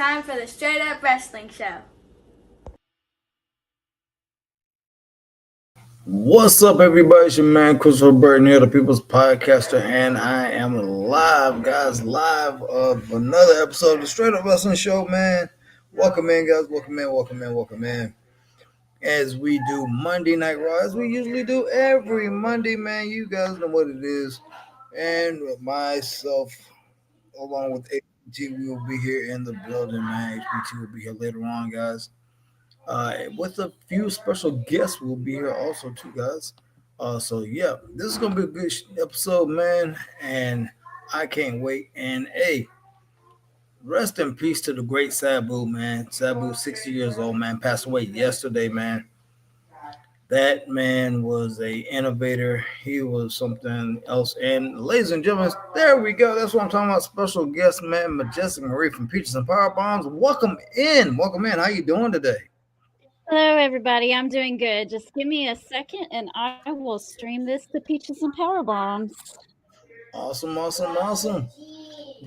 time for the Straight Up Wrestling Show. What's up, everybody? It's your man Christopher Burton here, the People's Podcaster, and I am live, guys, live of another episode of the Straight Up Wrestling Show, man. Welcome in, guys. Welcome in. As we do Monday Night Raw, as we usually do every Monday, man. You guys know what it is. And with myself, along with HBT, we will be here in the building, man. HBT will be here later on, guys. With a few special guests will be here also too, guys. So yeah, this is gonna be a good episode, man, and I can't wait. And hey, rest in peace to the great Sabu, man. Sabu, 60 years old, man, passed away yesterday, man. That man was a innovator. He was something else. And ladies and gentlemen, there we go. That's what I'm talking about. Special guest, man, Majestic Marie from Peaches and Power Bombs. Welcome in. How you doing today? Hello, everybody. I'm doing good. Just give me a second, and I will stream this to Peaches and Power Bombs. Awesome.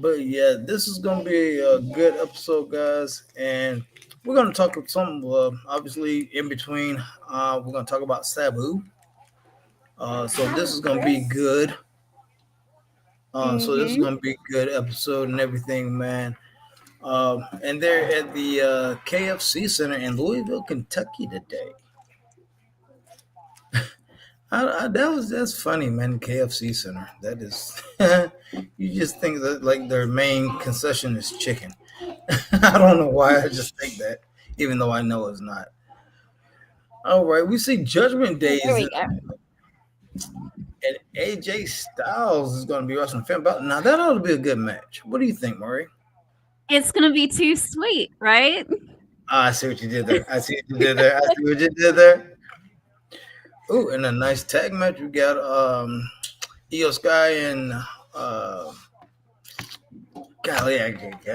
But yeah, this is gonna be a good episode, guys, and we're gonna talk with some, obviously, in between. We're gonna talk about Sabu. So this is gonna be good. So this is gonna be a good episode and everything, man. And they're at the KFC Center in Louisville, Kentucky today. That's funny, man. KFC Center. That is, you just think that like their main concession is chicken. I don't know why. I just think that, even though I know it's not. All right, we see Judgment Day is and AJ Styles is going to be wrestling Finn Balor. Now that ought to be a good match. What do you think, Maury? It's going to be too sweet, right? I see what you did there. Ooh, and a nice tag match. We got Io Sky and golly, I can't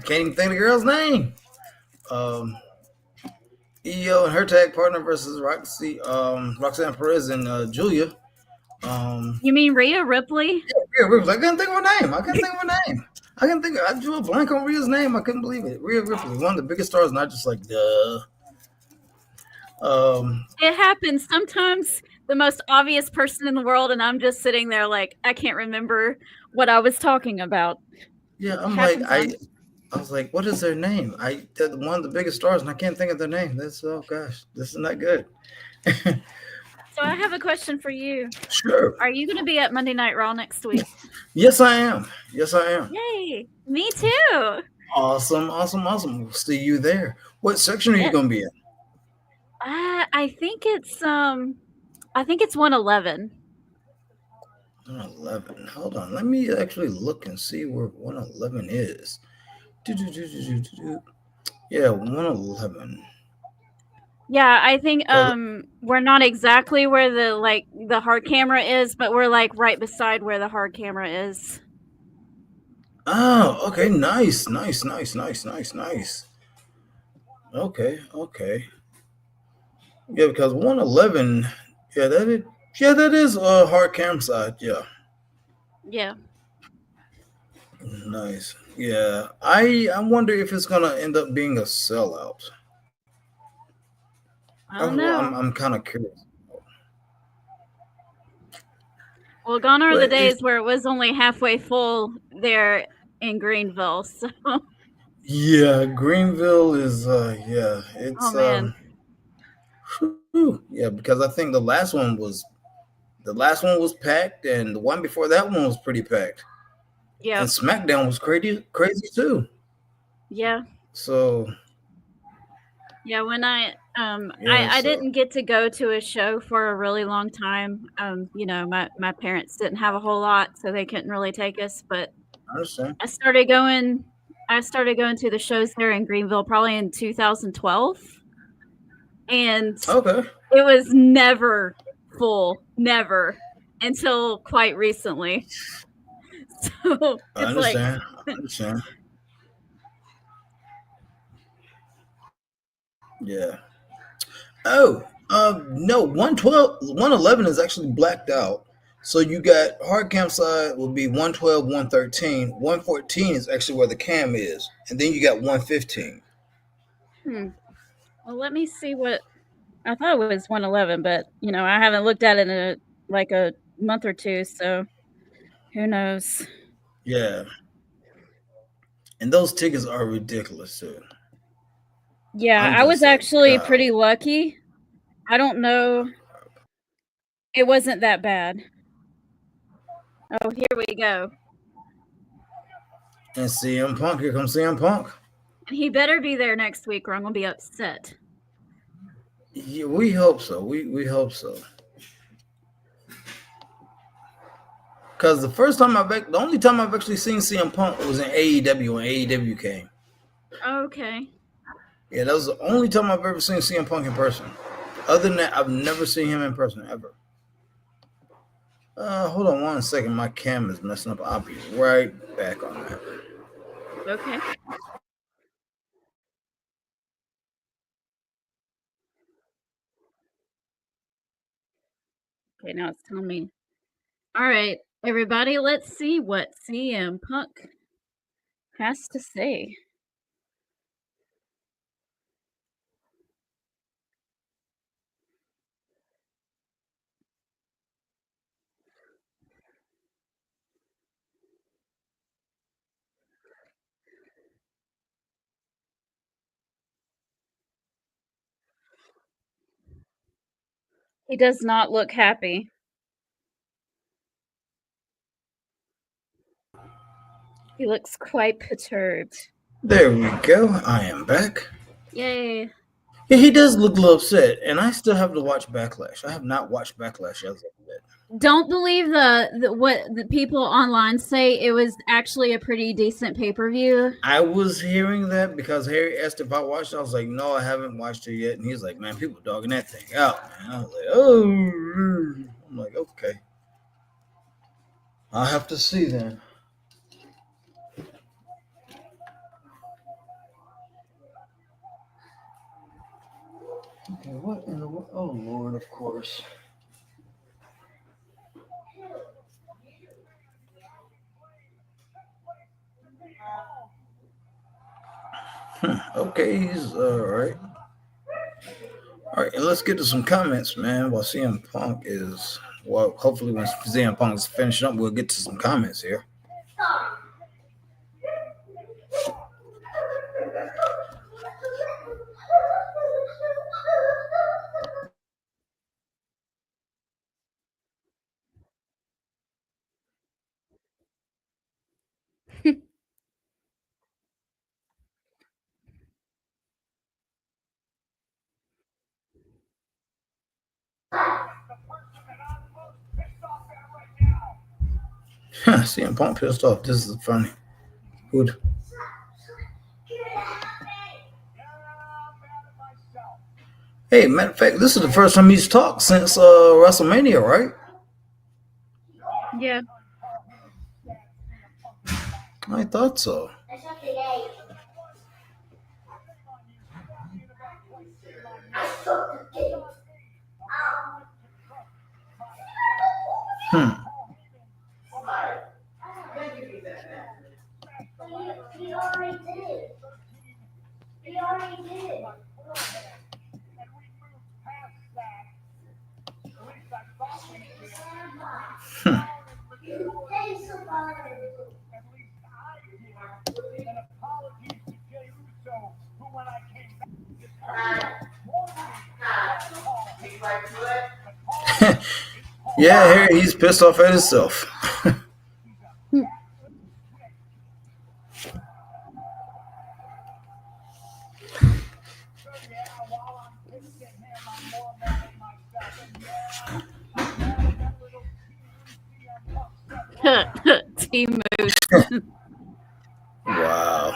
even think of the girl's name. Io and her tag partner versus Roxanne Perez and Julia. You mean Rhea Ripley? Yeah, Rhea Ripley. I couldn't think of her name. I drew a blank on Rhea's name. I couldn't believe it. Rhea Ripley, one of the biggest stars, not just like duh. It happens sometimes. The most obvious person in the world, and I'm just sitting there like I can't remember what I was talking about. Yeah, I was like, what is their name? They're one of the biggest stars, and I can't think of their name. This is not good. So I have a question for you. Sure. Are you going to be at Monday Night Raw next week? Yes, I am. Yay! Me too. Awesome. We'll see you there. What section are you going to be in? I think it's 111. 111. Hold on. Let me actually look and see where 111 is. Yeah, 111. Yeah, I think we're not exactly where the hard camera is, but we're like right beside where the hard camera is. Oh, okay. Nice. Okay. Yeah, because 111, that is a hard cam side, yeah. Yeah. Nice. Yeah. I wonder if it's gonna end up being a sellout. I don't know. I'm kind of curious. Well, gone are the days where it was only halfway full there in Greenville. So. Yeah, Greenville is it's oh man. Yeah, because I think the last one was packed, and the one before that one was pretty packed. Yeah. And SmackDown was crazy too. Yeah. So. Yeah, when I didn't get to go to a show for a really long time. My parents didn't have a whole lot, so they couldn't really take us. But I understand. I started going to the shows there in Greenville probably in 2012. And it was never full, never, until quite recently. So I understand. Yeah. Oh, no, 111 is actually blacked out. So you got hard cam side will be 112, 113. 114 is actually where the cam is. And then you got 115. Well, let me see what I thought it was 111, but I haven't looked at it in a month or two, so who knows? Yeah. And those tickets are ridiculous too. Yeah, I'm I was just like, actually God. pretty lucky. I don't know. It wasn't that bad. Oh, here we go. And CM Punk, here comes CM Punk. And he better be there next week or I'm going to be upset. Yeah, we hope so. We hope so. Because the only time I've actually seen CM Punk was in AEW when AEW came. Okay. Yeah, that was the only time I've ever seen CM Punk in person. Other than that, I've never seen him in person ever. Hold on one second. My camera's messing up. I'll be right back on that. Okay. Okay, now it's telling me. All right, everybody, let's see what CM Punk has to say. He does not look happy. He looks quite perturbed. There we go. I am back. Yay. Yeah, he does look a little upset, and I still have to watch Backlash. I have not watched Backlash as of yet. Don't believe what the people online say. It was actually a pretty decent pay-per-view. I was hearing that because Harry asked if I watched it. I was like, no, I haven't watched it yet. And he's like, man, people dogging that thing out, man. I was like, oh. I'm like, okay. I'll have to see then. Okay, what in the world? Oh, Lord, of course. Okay, he's all right. All right, and let's get to some comments, man. While CM Punk is, well, hopefully when CM Punk is finishing up, we'll get to some comments here. CM Punk pissed off. This is funny. Good. Hey, matter of fact, this is the first time he's talked since WrestleMania, right? Yeah. I thought so. Yeah, Harry, he's pissed off at himself. Team Moose. Wow.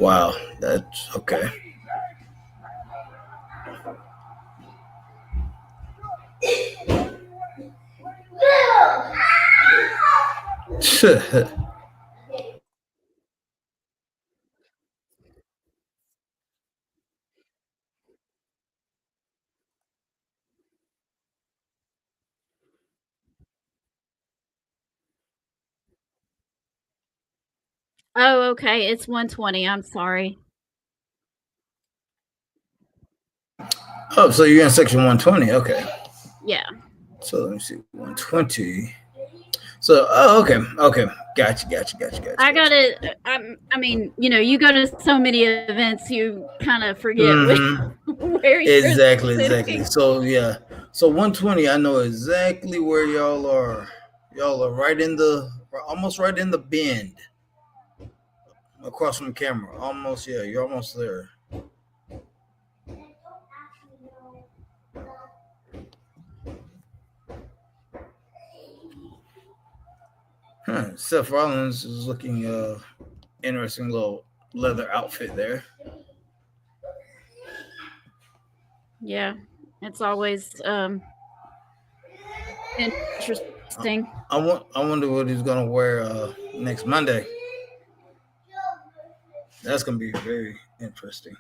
Wow, that's okay. Oh, okay. It's 120. I'm sorry. Oh, so you're in section 120. Okay. Yeah. So let me see. 120. So, oh, okay. Okay. Gotcha. I got it. I mean, you go to so many events, you kind of forget Mm-hmm. where you're Exactly. sitting. So, yeah. So 120, I know exactly where y'all are. Y'all are almost right in the bend across from the camera. Almost, yeah. You're almost there. Seth Rollins is looking interesting little leather outfit there. Yeah. It's always interesting. I wonder what he's gonna wear next Monday. That's gonna be very interesting.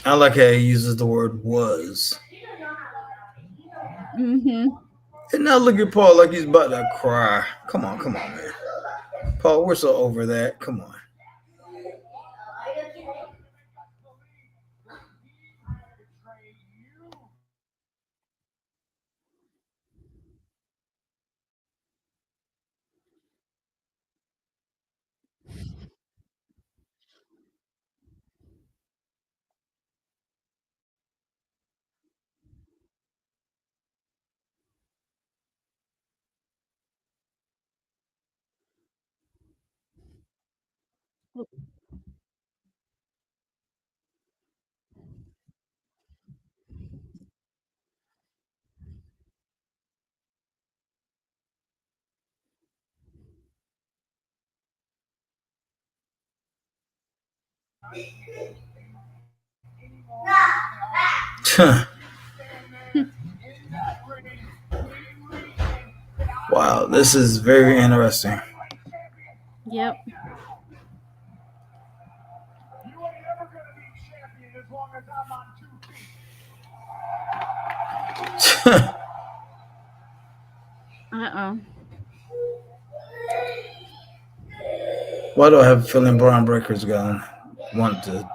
I like how he uses the word was. Mm-hmm. And now look at Paul like he's about to cry. Come on, man. Paul, we're so over that. Come on. Wow, this is very interesting. Yep. Uh-oh. Why do I have a feeling Braun Breaker's gonna want to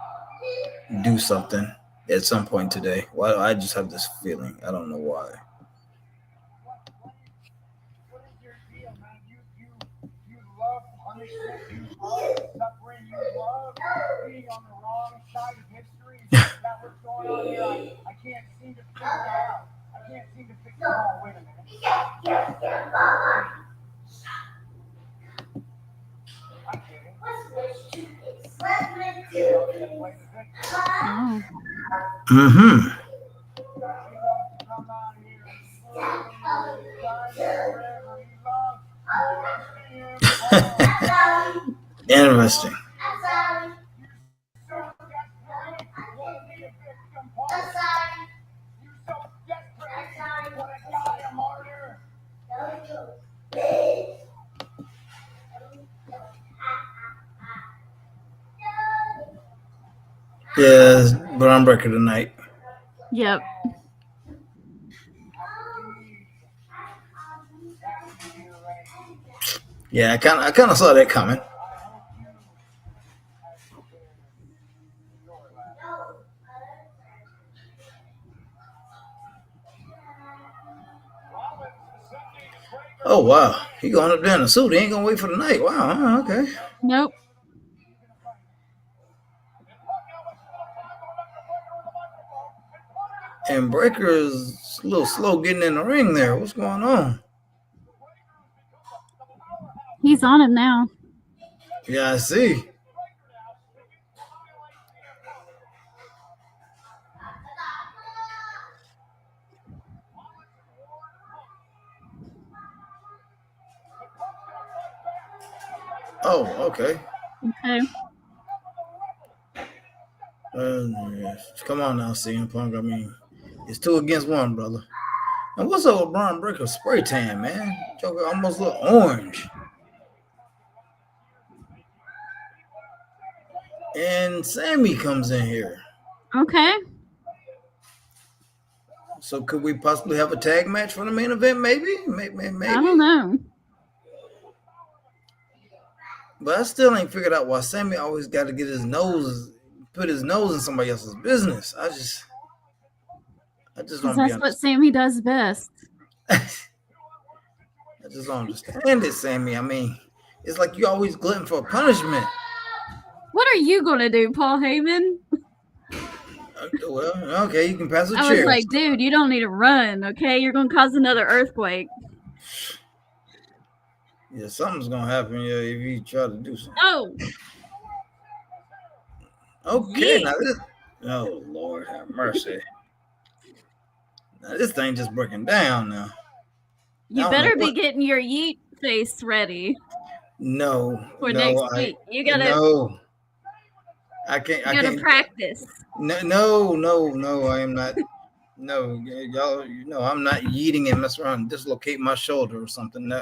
do something at some point today? Why do I just have this feeling? I don't know why. Oh. Mm-hmm. Interesting. Yeah, Braun Breaker tonight. Yep. Yeah, I kind of saw that coming. Oh, wow. He going up there in a suit. He ain't going to wait for the night. Wow. Okay. Nope. And Breaker is a little slow getting in the ring there. What's going on? He's on him now. Yeah, I see. Oh, okay. Okay. Come on now, CM Punk. I mean, it's 2 against 1, brother. And what's up with Braun Breaker spray tan, man? Joker almost look orange. And Sammy comes in here. Okay. So could we possibly have a tag match for the main event? Maybe. I don't know. But I still ain't figured out why Sammy always got to get put his nose in somebody else's business. I just don't. That's what Sammy does best. I just don't understand it, Sammy. I mean, it's like you always glutton for punishment. What are you gonna do, Paul Heyman? Well, okay, you can pass a chair. I was like, dude, you don't need to run, okay? You're gonna cause another earthquake. Yeah, something's gonna happen if you try to do something. Oh. Okay, now this. Oh Lord, have mercy. Now this thing just breaking down now. You better be getting your yeet face ready. No. For next week. You gotta. No. I can't. You gotta practice. No. I am not. No, y'all. I'm not yeeting and mess around and dislocate my shoulder or something. No.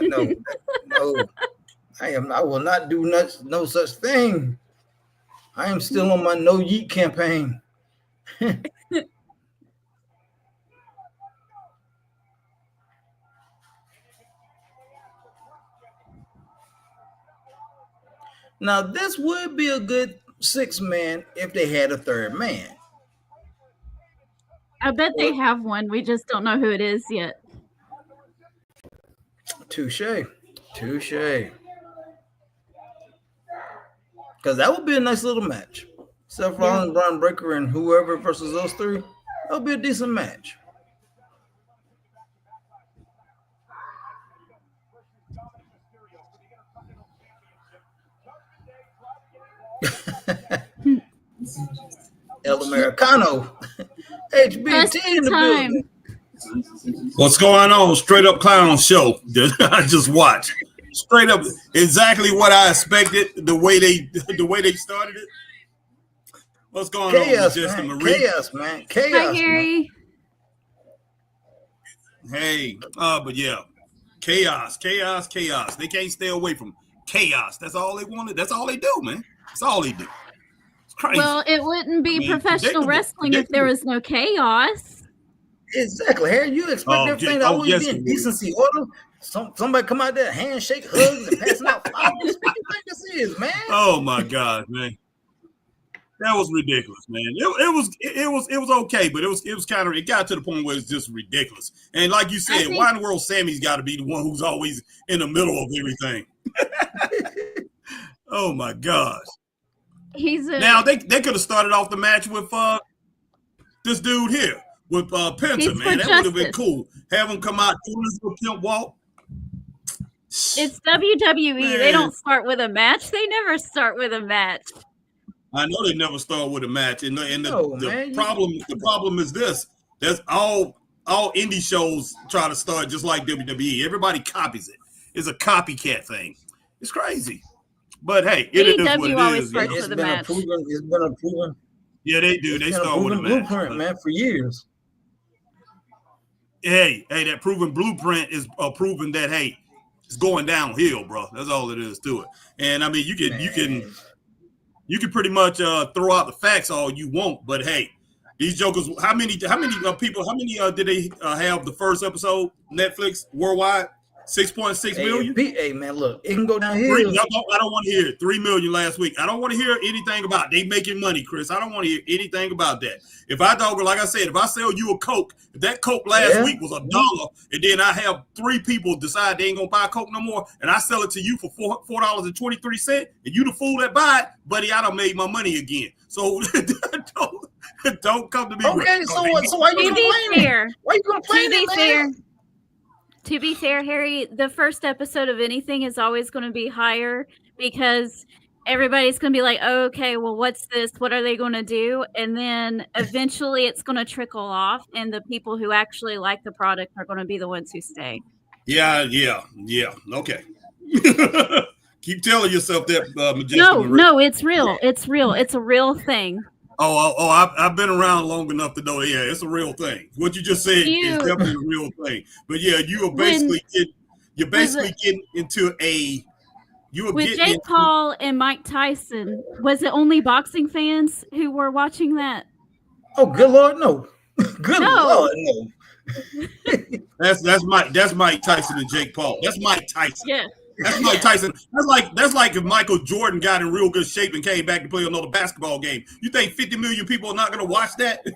I will not do no such thing. I am still on my no yeet campaign. Now, this would be a good 6-man if they had a third man. I bet they have one. We just don't know who it is yet. Touche. Because that would be a nice little match. Seth Rollins, Braun Breaker, and whoever versus those 3. That would be a decent match. El Americano. HBT in the building. What's going on? Straight up clown show. I just watched. Straight up, exactly what I expected. The way they started it. What's going on, Marie? Chaos, man. Chaos. Hi, Gary. Hey, but yeah, chaos. They can't stay away from chaos. That's all they wanted. That's all they do, man. That's all they do. It's crazy. Well, it wouldn't be professional wrestling if there was no chaos. Exactly, Harry. You expect everything to always be in decency order. Somebody come out there, handshake, hugs, and passing out flowers. What do you think this is, man? Oh my God, man. That was ridiculous, man. It was okay, but it was kind of, it got to the point where it's just ridiculous. And like you said, why in the world Sammy's got to be the one who's always in the middle of everything? Oh my gosh. Now they could have started off the match with this dude here with Penta, man. That would have been cool. Have him come out doing this little pimp walk. It's WWE. Man. They don't start with a match. They never start with a match. I know they never start with a match, and the problem is this: that's all indie shows try to start just like WWE. Everybody copies it. It's a copycat thing. It's crazy, but hey, it is what it is. It's been a proven. Yeah, they do. They start with a match, blueprint, man, for years. Hey, that proven blueprint is proven that it's going downhill, bro. That's all it is to it. And I mean, you can pretty much throw out the facts all you want, but hey, these jokers. How many people? How many did they have the first episode? Netflix worldwide. 6.6 million. Hey, man, look, it can go down here. I don't want to hear it. 3 million last week. I don't want to hear anything about they making money, Chris. I don't want to hear anything about that. If I like I said, if I sell you a Coke, if that Coke last week was $1, and then I have 3 people decide they ain't gonna buy Coke no more, and I sell it to you for $4.23, and you the fool that buy it, buddy, I done made my money again. So don't come to me. Okay, so why you complaining? Why you complaining, man? To be fair, Harry, the first episode of anything is always going to be higher because everybody's going to be like, oh, okay, well, what's this? What are they going to do? And then eventually it's going to trickle off, and the people who actually like the product are going to be the ones who stay. Yeah. Okay. Keep telling yourself that, Majestic. No, it's real. It's real. It's a real thing. I've been around long enough to know. Yeah, it's a real thing. What you just said is definitely a real thing. But yeah, you are basically getting into a. With Jake Paul and Mike Tyson, was it only boxing fans who were watching that? Oh, good Lord, no. Lord, no. That's Mike Tyson and Jake Paul. That's Mike Tyson. Yeah. That's Mike Tyson. That's like if Michael Jordan got in real good shape and came back to play another basketball game. You think 50 million people are not going to watch that? Of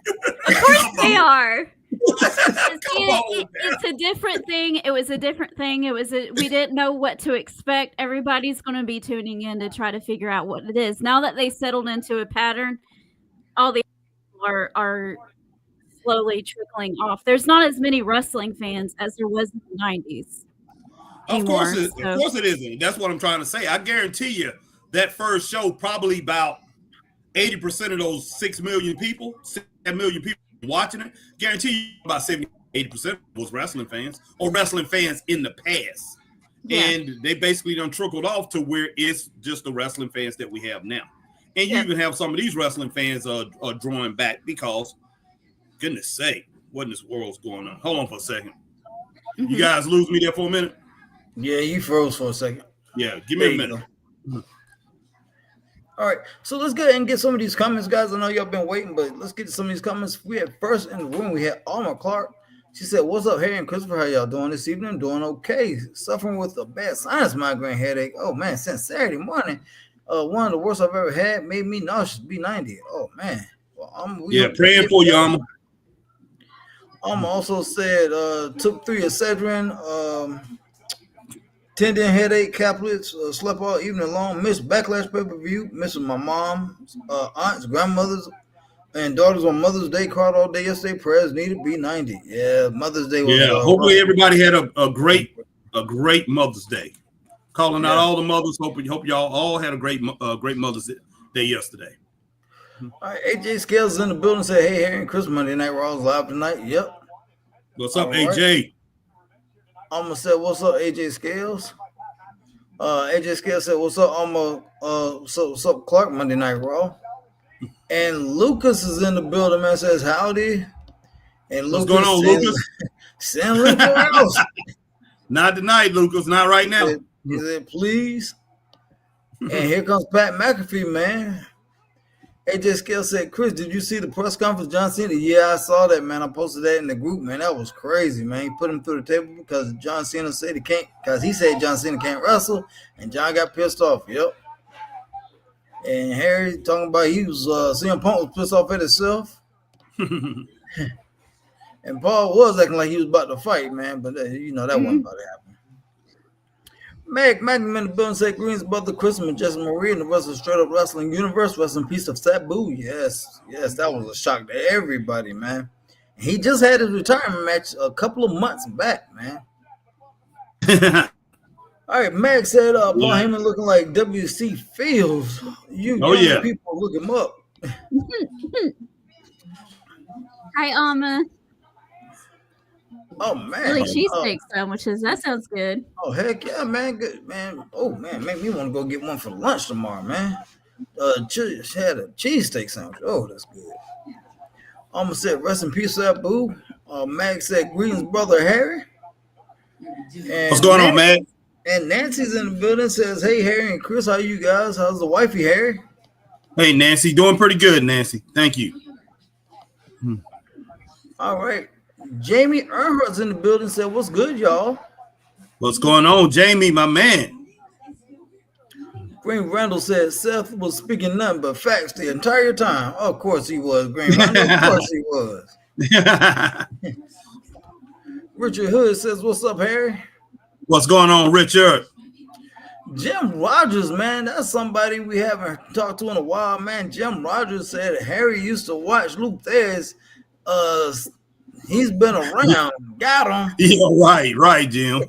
course they are. It's a different thing. It was a different thing. We didn't know what to expect. Everybody's going to be tuning in to try to figure out what it is. Now that they settled into a pattern, all the people are slowly trickling off. There's not as many wrestling fans as there was in the 90s. Of course it isn't. That's what I'm trying to say. I guarantee you that first show, probably about 80% of those 6 million people, 7 million people watching it, guarantee you about 70-80% was wrestling fans or wrestling fans in the past. Yeah. And they basically done trickled off to where it's just the wrestling fans that we have now. And you even have some of these wrestling fans are drawing back because, goodness sake, what in this world's going on? Hold on for a second. Mm-hmm. You guys lose me there for a minute? Yeah, you froze for a second. Yeah, give me a minute. All right, so let's go ahead and get some of these comments, guys. I know y'all been waiting, but let's get to some of these comments. We had first in the room, we had Alma Clark. She said, what's up, Harry and Christopher? How y'all doing this evening? Doing okay. Suffering with a bad sinus migraine headache. Oh, man, since Saturday morning. One of the worst I've ever had. Made me nauseous. B90. Oh, man. Well, praying for you, Alma. Alma also said, took 3 Excedrin, tendon headache, caplets, slept all evening long, missed Backlash pay-per-view, missing my mom's, aunts, grandmothers, and daughters on Mother's Day, cried all day yesterday, prayers needed, B90. Yeah, Mother's Day was hopefully everybody had a great Mother's Day. Calling out all the mothers, hope y'all all had a great Mother's Day yesterday. All right, AJ Scales is in the building, said, hey, Harry and Chris, Monday Night Raw's live tonight. Yep. What's up, AJ? Alma said, what's up, AJ Scales? AJ Scales said, what's up, Alma? What's up, Clark, Monday Night Raw? And Lucas is in the building, man, says, howdy. And what's going on, Lucas? Send link else. Not tonight, Lucas. Not right now. He said, please. And here comes Pat McAfee, man. AJ Scales said, Chris, did you see the press conference, John Cena? Yeah, I saw that, man. I posted that in the group, man. That was crazy, man. He put him through the table because John Cena said he can't, because he said John Cena can't wrestle, and John got pissed off. Yep. And Harry talking about he was, CM Punk was pissed off at himself. And Paul was acting like he was about to fight, man, but that wasn't about to happen. Magnum in the building said, greens above the Christmas, Justin Marie in the rest of the Straight Up Wrestling Universe. Rest in peace of Sabu. Yes, that was a shock to everybody, man. He just had his retirement match a couple of months back, man. All right, Mag said, Paul Heyman looking like W.C. Fields. People look him up. Hi, Alma. Oh, man. Really cheesesteak sandwiches. That sounds good. Oh, heck yeah, man. Good, man. Oh, man. Make me want to go get one for lunch tomorrow, man. Just had a cheesesteak sandwich. Oh, that's good. Alma said, rest in peace, Sabu. Mag said, greetings, brother Harry. And what's going on, Mag? And Nancy's in the building, says, hey, Harry and Chris, how you guys? How's the wifey, Harry? Hey, Nancy. Doing pretty good, Nancy. Thank you. All right. Jamie Earhart's in the building, said, what's good, y'all? What's going on, Jamie, my man? Green Randall said Seth was speaking nothing but facts the entire time. Oh, of course he was, Green Randall. Of course he was. Richard Hood says, "What's up, Harry?" What's going on, Richard? Jim Rogers, man, that's somebody we haven't talked to in a while, man. Jim Rogers said Harry used to watch Luke Thez. He's been around. Got him. Yeah, right, Jim.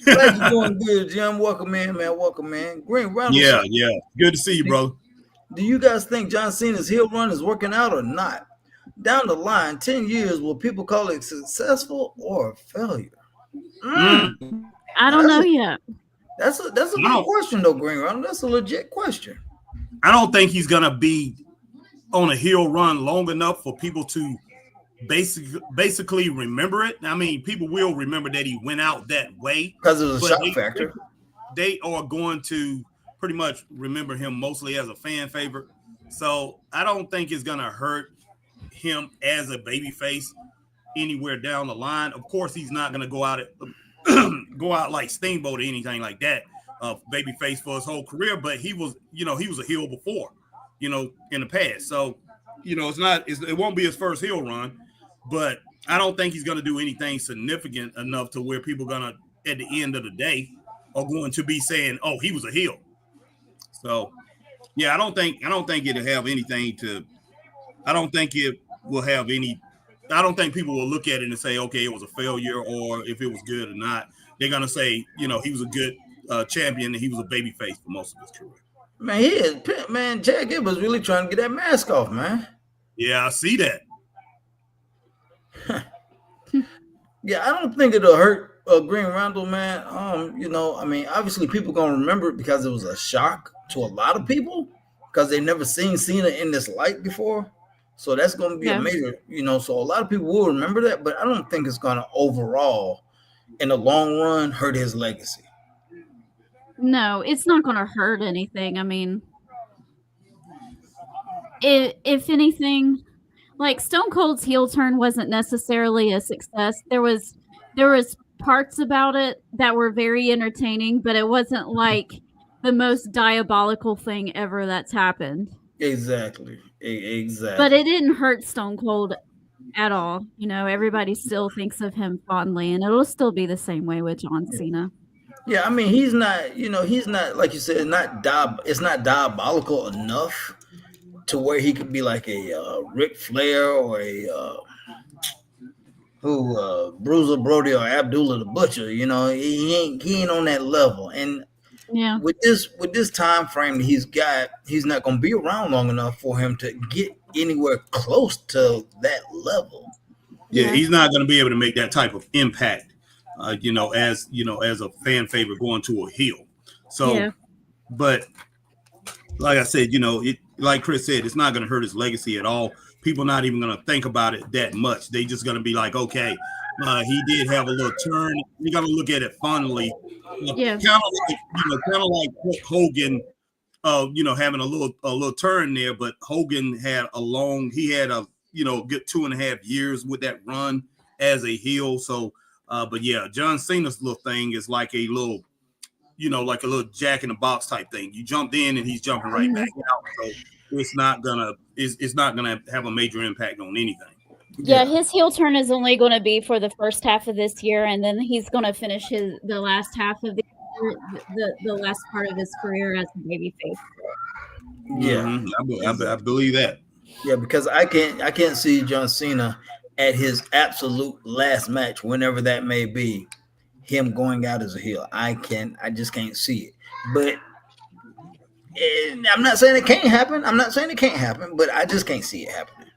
Glad you're doing good, Jim. Welcome in, man. Welcome in. Green Randall. Yeah. Good to see you, brother. Do you guys think John Cena's heel run is working out or not? Down the line, 10 years, will people call it successful or a failure? I don't know yet. That's a good question, though, Green Randall. That's a legit question. I don't think he's gonna be on a heel run long enough for people to basically remember it. I mean, people will remember that he went out that way because of the shock factor. They are going to pretty much remember him mostly as a fan favorite. So I don't think it's gonna hurt him as a babyface anywhere down the line. Of course, he's not gonna go out like Steamboat or anything like that, babyface for his whole career. But he was a heel before, in the past. So, it won't be his first heel run. But I don't think he's going to do anything significant enough to where people are going to, at the end of the day, are going to be saying, "Oh, he was a heel." So, yeah, I don't think it'll have anything to. I don't think it will have any. I don't think people will look at it and say, "Okay, it was a failure," or if it was good or not. They're going to say, he was a good champion and he was a babyface for most of his career. Man, he is. Man, Chad Gable's really trying to get that mask off, man. Yeah, I see that. Yeah, I don't think it'll hurt Green Randall, man. Obviously people gonna remember it because it was a shock to a lot of people because they've never seen Cena in this light before. So that's gonna be a major, so a lot of people will remember that, but I don't think it's gonna overall, in the long run, hurt his legacy. No, it's not gonna hurt anything. I mean, if anything, like Stone Cold's heel turn wasn't necessarily a success. There was parts about it that were very entertaining, but it wasn't like the most diabolical thing ever that's happened. Exactly. But it didn't hurt Stone Cold at all. Everybody still thinks of him fondly, and it'll still be the same way with John Cena. Yeah, I mean, he's not like you said, it's not diabolical enough to where he could be like a Ric Flair or a Bruiser Brody or Abdullah the Butcher. He ain't on that level. And yeah, with this time frame that he's got, he's not going to be around long enough for him to get anywhere close to that level. Yeah, he's not going to be able to make that type of impact. As a fan favorite going to a heel. So, but like I said, like Chris said, it's not going to hurt his legacy at all. People not even going to think about it that much. They just going to be like, okay, he did have a little turn. You're going to look at it fondly. Kind of like Hogan, having a little turn there. But Hogan had a good 2.5 years with that run as a heel. So. But yeah, John Cena's little thing is like a little, Jack in the Box type thing. You jumped in and he's jumping right back out. So it's not gonna have a major impact on anything. Yeah, his heel turn is only going to be for the first half of this year, and then he's going to finish the last half of the last part of his career as a babyface. Yeah, I believe that. Yeah, because I can't see John Cena at his absolute last match, whenever that may be, him going out as a heel. I just can't see it. But I'm not saying it can't happen. But I just can't see it happening.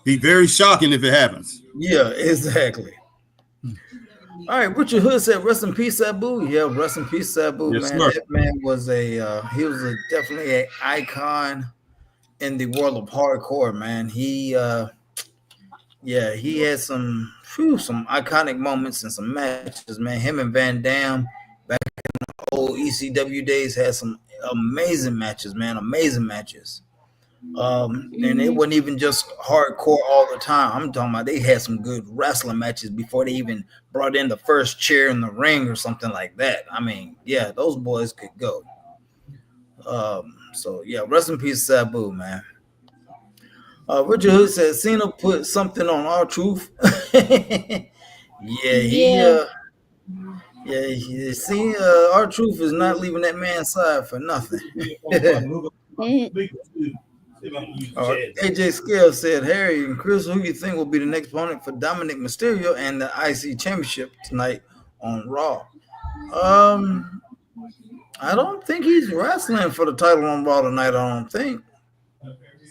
Be very shocking if it happens. Yeah, exactly. All right, Richard Hood said, "Rest in peace, Sabu." Yeah, rest in peace, Sabu. Yes, man, that man was definitely an icon in the world of hardcore. Man, he had some iconic moments and some matches, man. Him and Van Dam back in the old ECW days had some amazing matches, man. Amazing matches. And it wasn't even just hardcore all the time. I'm talking about they had some good wrestling matches before they even brought in the first chair in the ring or something like that. I mean, yeah, those boys could go. So yeah, rest in peace, Sabu, man. Richard Hood said Cena put something on R-Truth. See, R-Truth is not leaving that man's side for nothing. AJ Scale said, Harry and Chris, who you think will be the next opponent for Dominic Mysterio and the IC Championship tonight on Raw? I don't think he's wrestling for the title on Raw tonight, I don't think.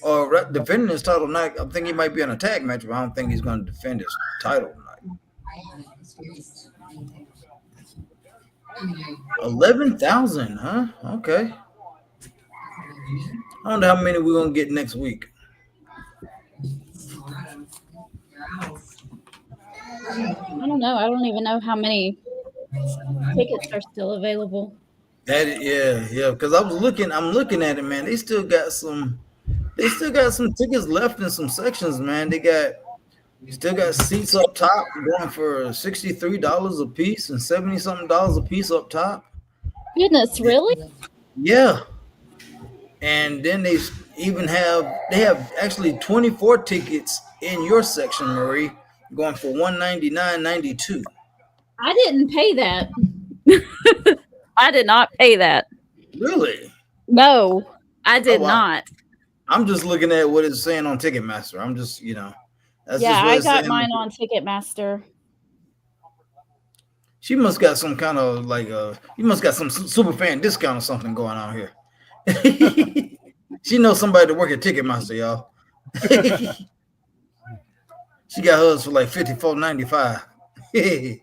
Or defending his title tonight. I think he might be in a tag match, but I don't think he's going to defend his title tonight. 11,000, huh? Okay. I wonder how many we're going to get next week. I don't know. I don't even know how many tickets are still available. Yeah. Because I'm looking at it, man. They still got some tickets left in some sections, man. They still got seats up top going for $63 a piece and $70-something a piece up top. Goodness, really? Yeah. And then they have actually 24 tickets in your section, Marie, going for $199.92. I didn't pay that. I did not pay that. Really? No, I did not. I'm just looking at what it's saying on Ticketmaster. I'm just, that's yeah, just I got mine on Ticketmaster. She must got some kind of you must got some super fan discount or something going on here. She knows somebody to work at Ticketmaster, y'all. She got hers for like $54.95.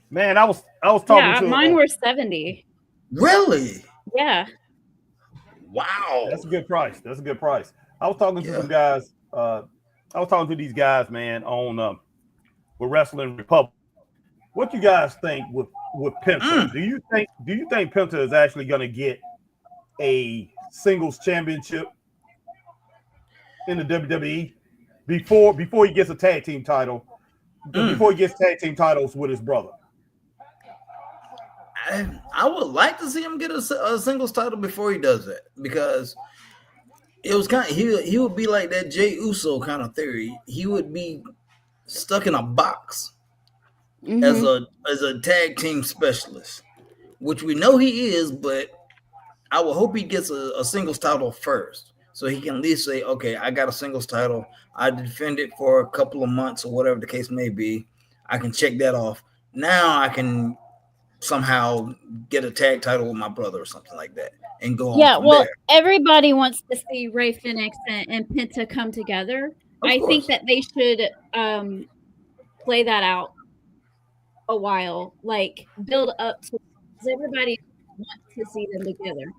Man, I was talking to mine were $70. Really? Yeah. Wow. That's a good price. I was talking to some guys. I was talking to these guys, man, on with Wrestling Republic. What you guys think with Penta? Do you think Penta is actually going to get a singles championship in the WWE before he gets a tag team title? Before he gets tag team titles with his brother? I would like to see him get a singles title before he does that, because it was kind of he would be like that Jey Uso kind of theory. He would be stuck in a box as a tag team specialist, which we know he is, but I would hope he gets a singles title first, so he can at least say, okay, I got a singles title. I defended for a couple of months or whatever the case may be. I can check that off. Now I can somehow get a tag title with my brother or something like that and go on. Yeah, well, there. Everybody wants to see Rey Fenix and Penta come together. I think that they should play that out a while, like build up to, because everybody wants to see them together.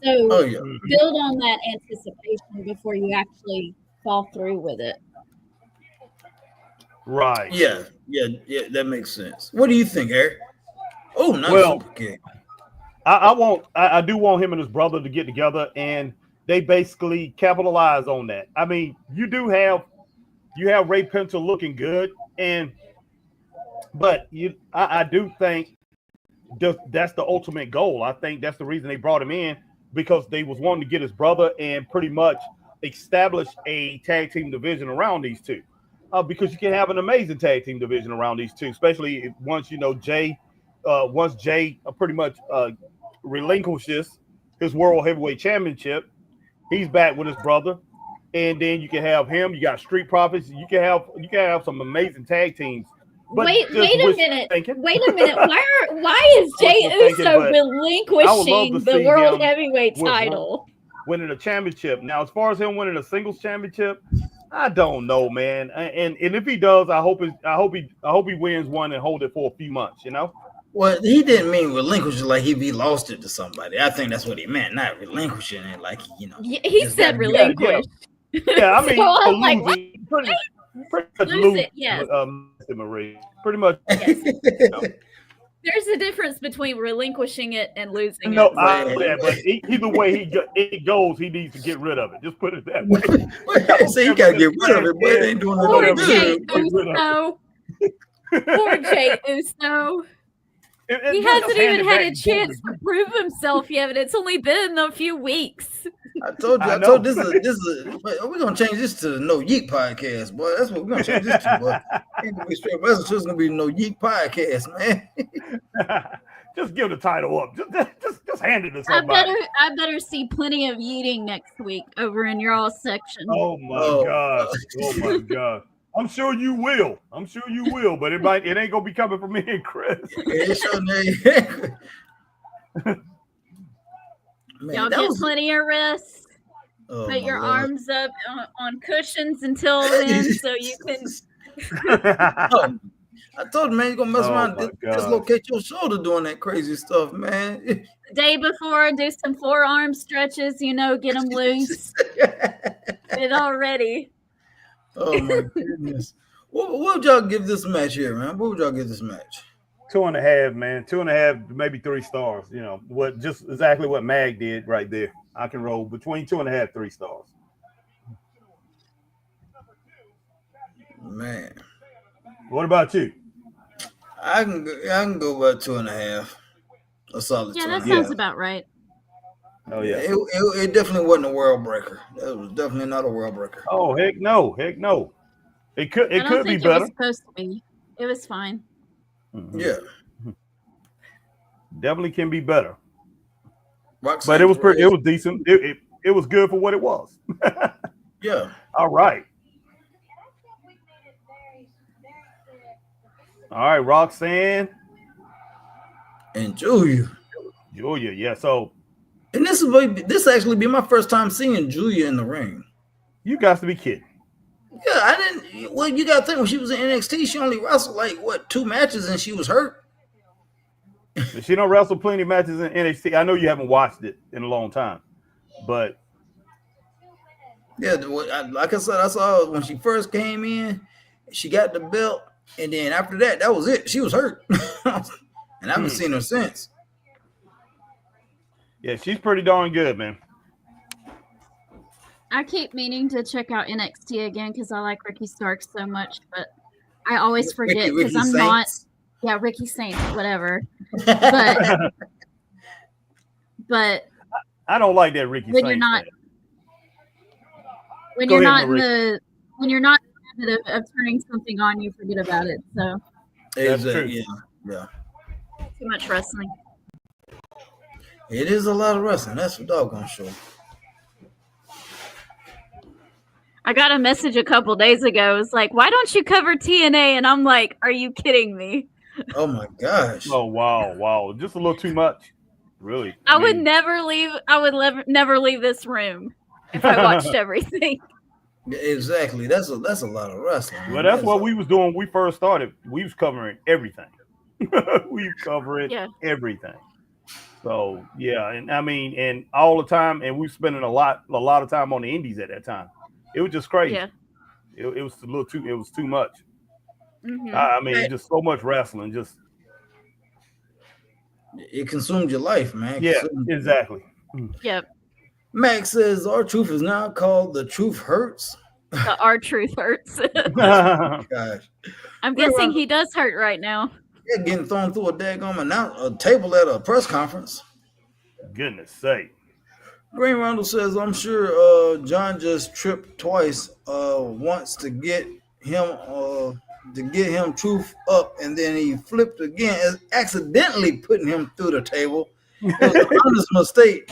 So build on that anticipation before you actually fall through with it. Right. Yeah, that makes sense. What do you think, Eric? Oh, nice. Well, I do want him and his brother to get together, and they basically capitalize on that. I mean, you have Rey Penta looking good, but I do think that's the ultimate goal. I think that's the reason they brought him in, because they was wanting to get his brother and pretty much establish a tag team division around these two. Because you can have an amazing tag team division around these two, especially once Jay pretty much relinquishes his World Heavyweight Championship. He's back with his brother, and then you can have him. You got Street Profits. You can have some amazing tag teams. But wait a minute. Why is Jey Uso relinquishing the World Heavyweight title? Winning a championship. Now, as far as him winning a singles championship, I don't know, man. And if he does, I hope he wins one and hold it for a few months. Well, he didn't mean relinquish it like he lost it to somebody. I think that's what he meant, not relinquishing it like he said relinquish. Yeah, I mean, so like, pretty much lose it. Yes, Marie. Pretty much. Yes. There's a difference between relinquishing it and losing no, it. but either way it goes, he needs to get rid of it. Just put it that way. So you gotta get rid of it, but it ain't doing Poor no Jay good. Uso. Poor Jay Uso. He hasn't even had a chance to prove himself yet, but it's only been a few weeks. I told you this is we're gonna change this to the No Yeek podcast, boy. That's what we're gonna change this to, boy. Ain't gonna be straight wrestling, it's gonna be No Yeek podcast, man. Just give the title up. Just hand it to somebody. I better see plenty of yeeting next week over in your all section. Oh my gosh. Oh my god. I'm sure you will. But it ain't gonna be coming from me and Chris. Man, y'all get plenty of rest. Put your arms up on cushions until then, so you can. I told you, man, you're gonna mess around and dislocate your shoulder doing that crazy stuff, man. The day before, do some forearm stretches, get them loose. Get it all ready. Oh my goodness. What would y'all give this match here, man? What would y'all give this match? 2.5, man. 2.5, maybe 3 stars. Just exactly what Mag did right there. I can roll between 2.5, 3 stars. Man. What about you? I can go about 2.5. A solid 2.5. Yeah, that sounds about right. Oh yeah. It definitely wasn't a world breaker. That was definitely not a world breaker. Oh heck no. It could be better. It was supposed to be. It was fine. Mm-hmm. Yeah. Definitely can be better. Roxanne, but it was decent. It was good for what it was. Yeah. All right. All right, Roxanne. And Julia, yeah. So and this actually be my first time seeing Julia in the ring. You got to be kidding. Yeah, I didn't. Well, you got to think when she was in NXT, she only wrestled 2 matches and she was hurt. She don't wrestle plenty of matches in NXT. I know you haven't watched it in a long time, but yeah, like I said, I saw her when she first came in. She got the belt, and then after that was it. She was hurt, and I haven't seen her since. Yeah, she's pretty darn good, man. I keep meaning to check out NXT again because I like Ricky Starks so much, but I always forget because I'm not. Yeah, Ricky Saints, whatever. But I don't like that Ricky. When you're not in the habit of turning something on, you forget about it. So that's true. Yeah. Too much wrestling. It is a lot of wrestling. That's for doggone sure. I got a message a couple days ago. It was like, why don't you cover TNA? And I'm like, are you kidding me? Oh my gosh. Oh wow. Just a little too much. Really. I would never leave this room if I watched everything. Exactly. That's a lot of wrestling. Well, that's what we was doing when we first started. We was covering everything. We covered everything. So yeah, and I mean, and all the time, and we were spending a lot of time on the indies at that time. It was just crazy. Yeah. It was a little too. It was too much. Mm-hmm. I mean, just so much wrestling. Just it consumed your life, man. Exactly. Yep. Max says R-Truth is now called The Truth Hurts. The R-Truth Hurts. Gosh. I'm guessing he does hurt right now. Yeah, getting thrown through a daggone table at a press conference. Goodness sake. Green Randall says, I'm sure John just tripped twice, once to get him Truth up, and then he flipped again, accidentally putting him through the table. It was an honest mistake.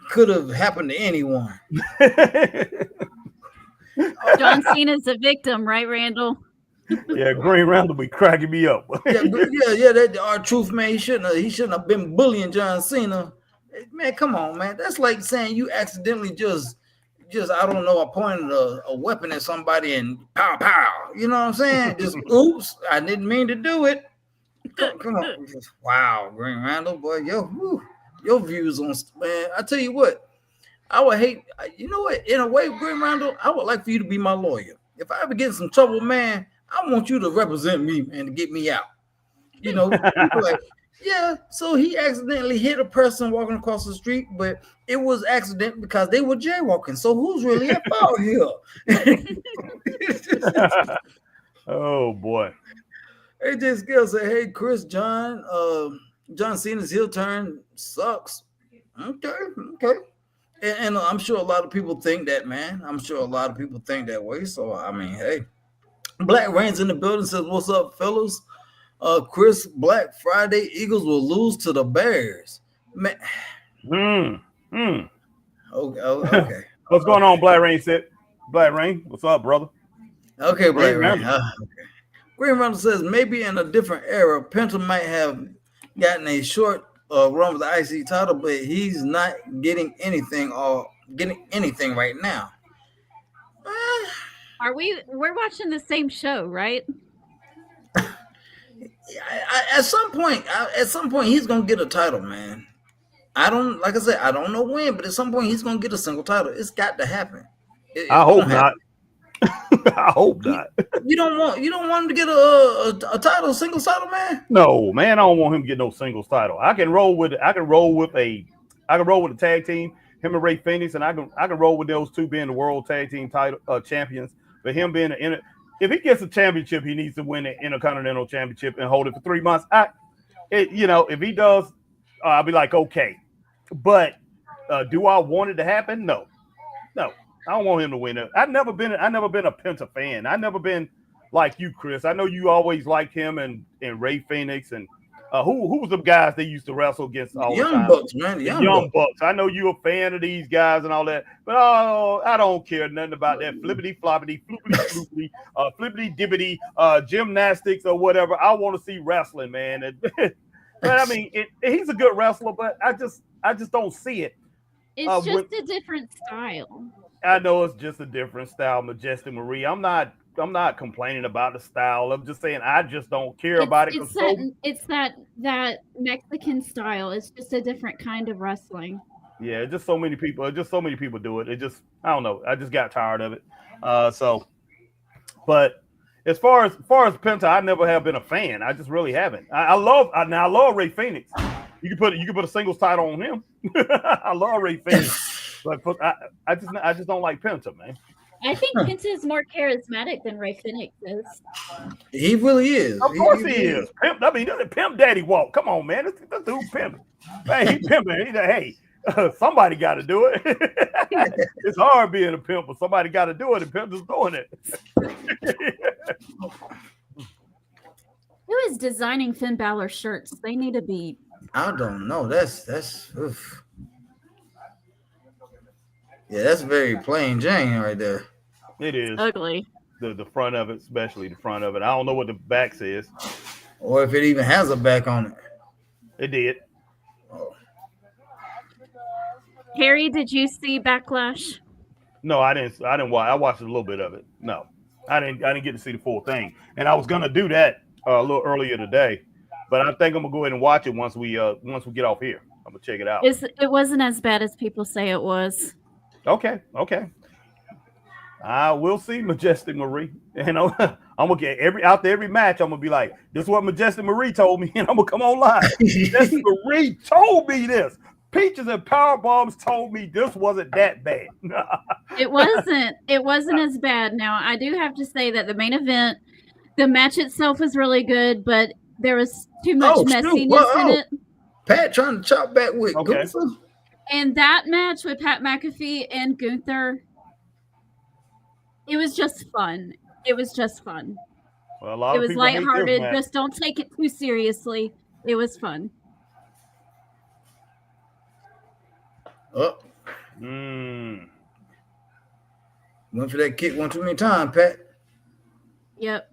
Could have happened to anyone. John Cena's a victim, right, Randall? Yeah, Green Randall be cracking me up. yeah. That R-Truth, man, he shouldn't have been bullying John Cena. Man, come on, man. That's like saying you accidentally just I don't know, I pointed a weapon at somebody and pow pow. You know what I'm saying? Just oops, I didn't mean to do it. Come on. Wow, Green Randall, boy, your views on, man. I tell you what, I would hate, you know what, in a way, Green Randall, I would like for you to be my lawyer. If I ever get in some trouble, man, I want you to represent me, man, to get me out. You know, like, yeah, so he accidentally hit a person walking across the street, but it was accident because they were jaywalking. So who's really at fault here? Oh boy. AJ Scales said, "Hey, Chris, John Cena's heel turn sucks." Okay. And I'm sure a lot of people think that, man. I'm sure a lot of people think that way. So I mean, hey, Black Rain's in the building says, "What's up, fellas?" Chris Black, Friday Eagles will lose to the Bears. Man. Okay. What's going on, Black Rain? Black Rain, what's up, brother? Okay, Black Rain. Okay. Green Runner says maybe in a different era, Penta might have gotten a short run with the IC title, but he's not getting anything right now. We're watching the same show, right? At some point, he's gonna get a title, man. I don't know when, but at some point he's gonna get a single title. It's got to happen. I hope not. I hope not. You don't want him to get a singles title, man? No, man, I don't want him to get no singles title. I can roll with a tag team, him and Ray Phoenix, and I can roll with those two being the world tag team title champions. But him being if he gets a championship, he needs to win the Intercontinental Championship and hold it for 3 months. If he does, I'll be like, okay. But do I want it to happen? No. I don't want him to win it. I've never been a Penta fan. I've never been like you, Chris. I know you always liked him and Ray Phoenix and who was the guys they used to wrestle against all the time? Bucks, man. The Young Bucks. I know you're a fan of these guys and all that, but I don't care nothing about that flippity floppity, floopity floopity, flippity dibbity, gymnastics or whatever. I want to see wrestling, man. But I mean, he's a good wrestler, but I just don't see it. It's just a different style. I know it's just a different style, Majestic Marie. I'm not complaining about the style. I'm just saying I just don't care about it. It's that Mexican style. It's just a different kind of wrestling. Yeah, just so many people do it. I don't know. I just got tired of it. But as far as Penta, I never have been a fan. I just really haven't. I love Ray Phoenix. You can put a singles title on him. I love Ray Phoenix. But I just don't like Penta, man. I think Penta is more charismatic than Ray Phoenix is. He really is. Of course he is. Pimp, I mean, Pimp Daddy walk. Come on, man. This dude pimping. Hey, he pimping. Hey, somebody got to do it. It's hard being a pimp, but somebody got to do it, and Pimp is doing it. Who is designing Finn Balor shirts? They need to be. I don't know. That's oof. Yeah, that's very plain Jane right there. It is ugly. The front of it, especially the front of it. I don't know what the back says, or if it even has a back on it. It did. Oh. Harry, did you see Backlash? No, I didn't watch. I watched a little bit of it. No, I didn't get to see the full thing, and I was gonna do that a little earlier today, but I think I'm gonna go ahead and watch it once we get off here. I'm gonna check it out. It wasn't as bad as people say it was. Okay. I will see Majestic Marie. I'm gonna get every match. I'm gonna be like, this is what Majestic Marie told me, and I'm gonna come on live. Majestic Marie told me this. Peaches and Power Bombs told me this wasn't that bad. It wasn't as bad. Now I do have to say that the main event, the match itself was really good, but there was too much messiness in it. Pat trying to chop back with Gunther. And that match with Pat McAfee and Gunther, it was just fun. Well, it was lighthearted. Just don't take it too seriously. It was fun. Went for that kick one too many times, Pat. Yep.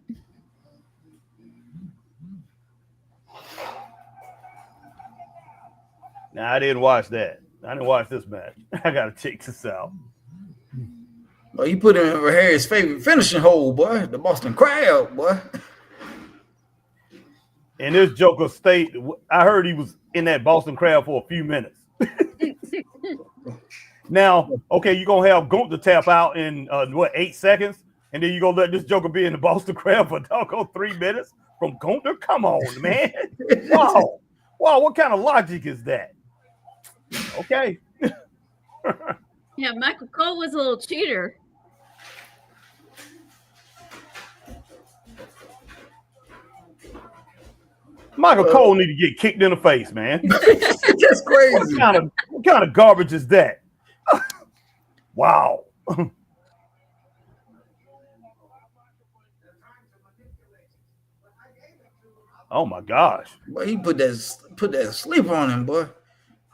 Now I didn't watch that. I didn't watch this match. I gotta check this out. Well, you put him in Harry's favorite finishing hole, boy. The Boston Crab, boy. And this Joker state, I heard he was in that Boston Crab for a few minutes. Now, okay, you're gonna have Gunther tap out in 8 seconds. And then you gonna let this joker be in the Boston Crab for doggone 3 minutes from Gunther? Come on, man. Wow. What kind of logic is that? Okay. Yeah, Michael Cole was a little cheater. Michael Cole need to get kicked in the face, man. That's crazy. What kind of garbage is that? Wow. Oh my gosh. Boy, he put that sleep on him, boy.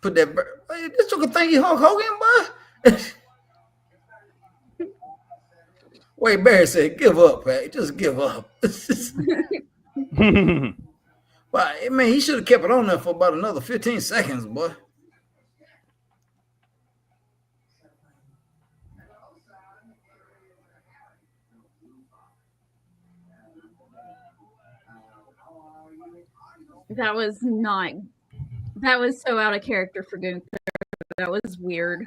Put that. This joker think he Hulk Hogan, boy. Wade Barry said, "Give up, Pat. Just give up." But man, he should have kept it on there for about another 15 seconds, boy. That was so out of character for Gunther. That was weird.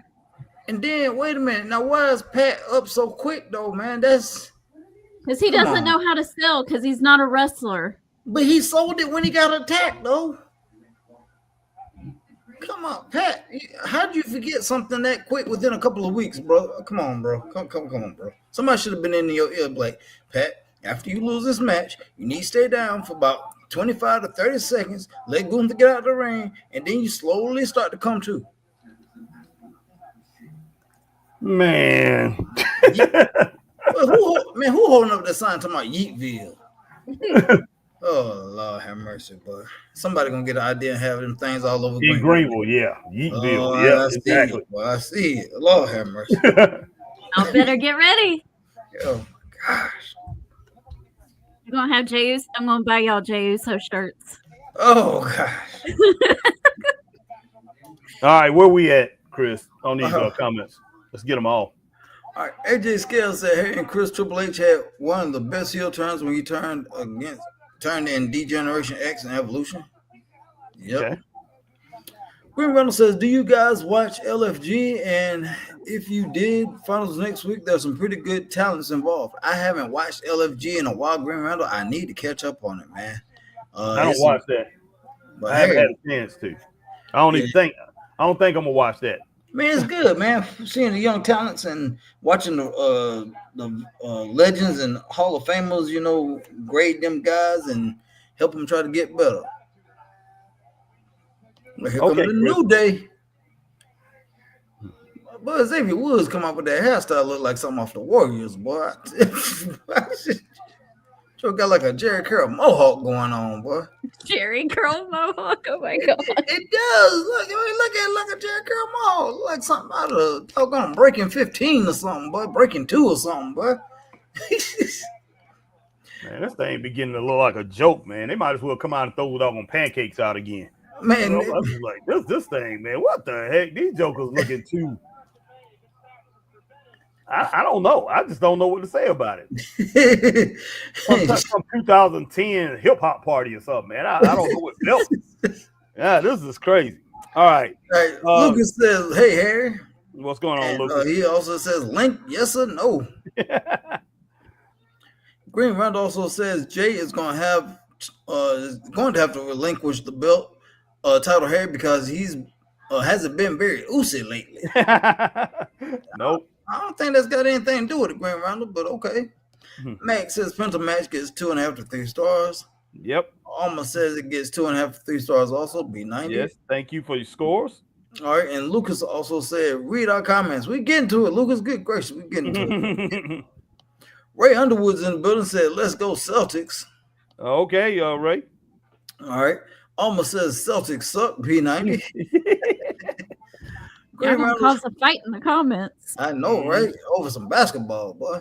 And then, wait a minute. Now, why is Pat up so quick, though, man? That's because he doesn't know how to sell because he's not a wrestler. But he sold it when he got attacked, though. Come on, Pat. How'd you forget something that quick within a couple of weeks, bro? Come on, bro. Come on, bro. Somebody should have been in your ear like, Pat, after you lose this match, you need to stay down for about 25 to 30 seconds, let Gunther get out of the ring, and then you slowly start to come to. Man. Who holding up that sign talking about Yeetville? Oh, Lord have mercy, boy. Somebody gonna get an idea and have them things all over Greenville, yeah. Yeetville, yeah, exactly. I see it. Lord have mercy. Y'all better get ready. Oh, my gosh. You're gonna have Jey. I'm gonna buy y'all Jey Uso shirts. Oh gosh. All right, where we at, Chris? On these comments. Let's get them all. All right, AJ Scales said, "Hey, and Chris, Triple H had one of the best heel turns when he turned in D-Generation X and Evolution." Yep. Okay. Green Reynolds says, "Do you guys watch LFG? And if you did, finals next week, there's some pretty good talents involved." I haven't watched LFG in a while, Green Reynolds. I need to catch up on it, man. I don't watch that. But I haven't had a chance to. I don't think I'm gonna watch that. Man, it's good, man. Seeing the young talents and watching the legends and Hall of Famers, grade them guys and help them try to get better. But here comes the New Day. But Xavier Woods come up with that hairstyle, look like something off the Warriors, boy. Sure got like a Jerry Curl mohawk going on, boy. Jerry Curl mohawk? Oh my god! It does. Look at it like a Jerry Curl mohawk, like something out of doggone Breaking 15 or something, boy. Breaking 2 or something, boy. Man, this thing beginning to look like a joke, man. They might as well come out and throw the doggone pancakes out again. Man, I was like, this thing, man. What the heck? These jokers looking too. I don't know. I just don't know what to say about it. Some 2010 hip hop party or something, man. I don't know what else. Yeah, this is crazy. All right. Lucas says, "Hey, Harry." What's going on, Lucas? He also says, "Link, yes or no?" Green Round also says Jay is going to have to relinquish the belt title, Harry, because he's hasn't been very oozy lately. Nope. I don't think that's got anything to do with it, Grand Roundup, but okay. Max says Penta match gets 2.5 to 3 stars. Yep. Alma says it gets 2.5 to 3 stars also. B90. Yes. Thank you for your scores. All right. And Lucas also said, read our comments. We getting to it, Lucas. Good gracious. We getting to it. Ray Underwood's in the building, said, let's go Celtics. Okay, Ray. All right. Alma says Celtics suck. B90. You're going to cause a fight in the comments. I know, right? Over some basketball, boy.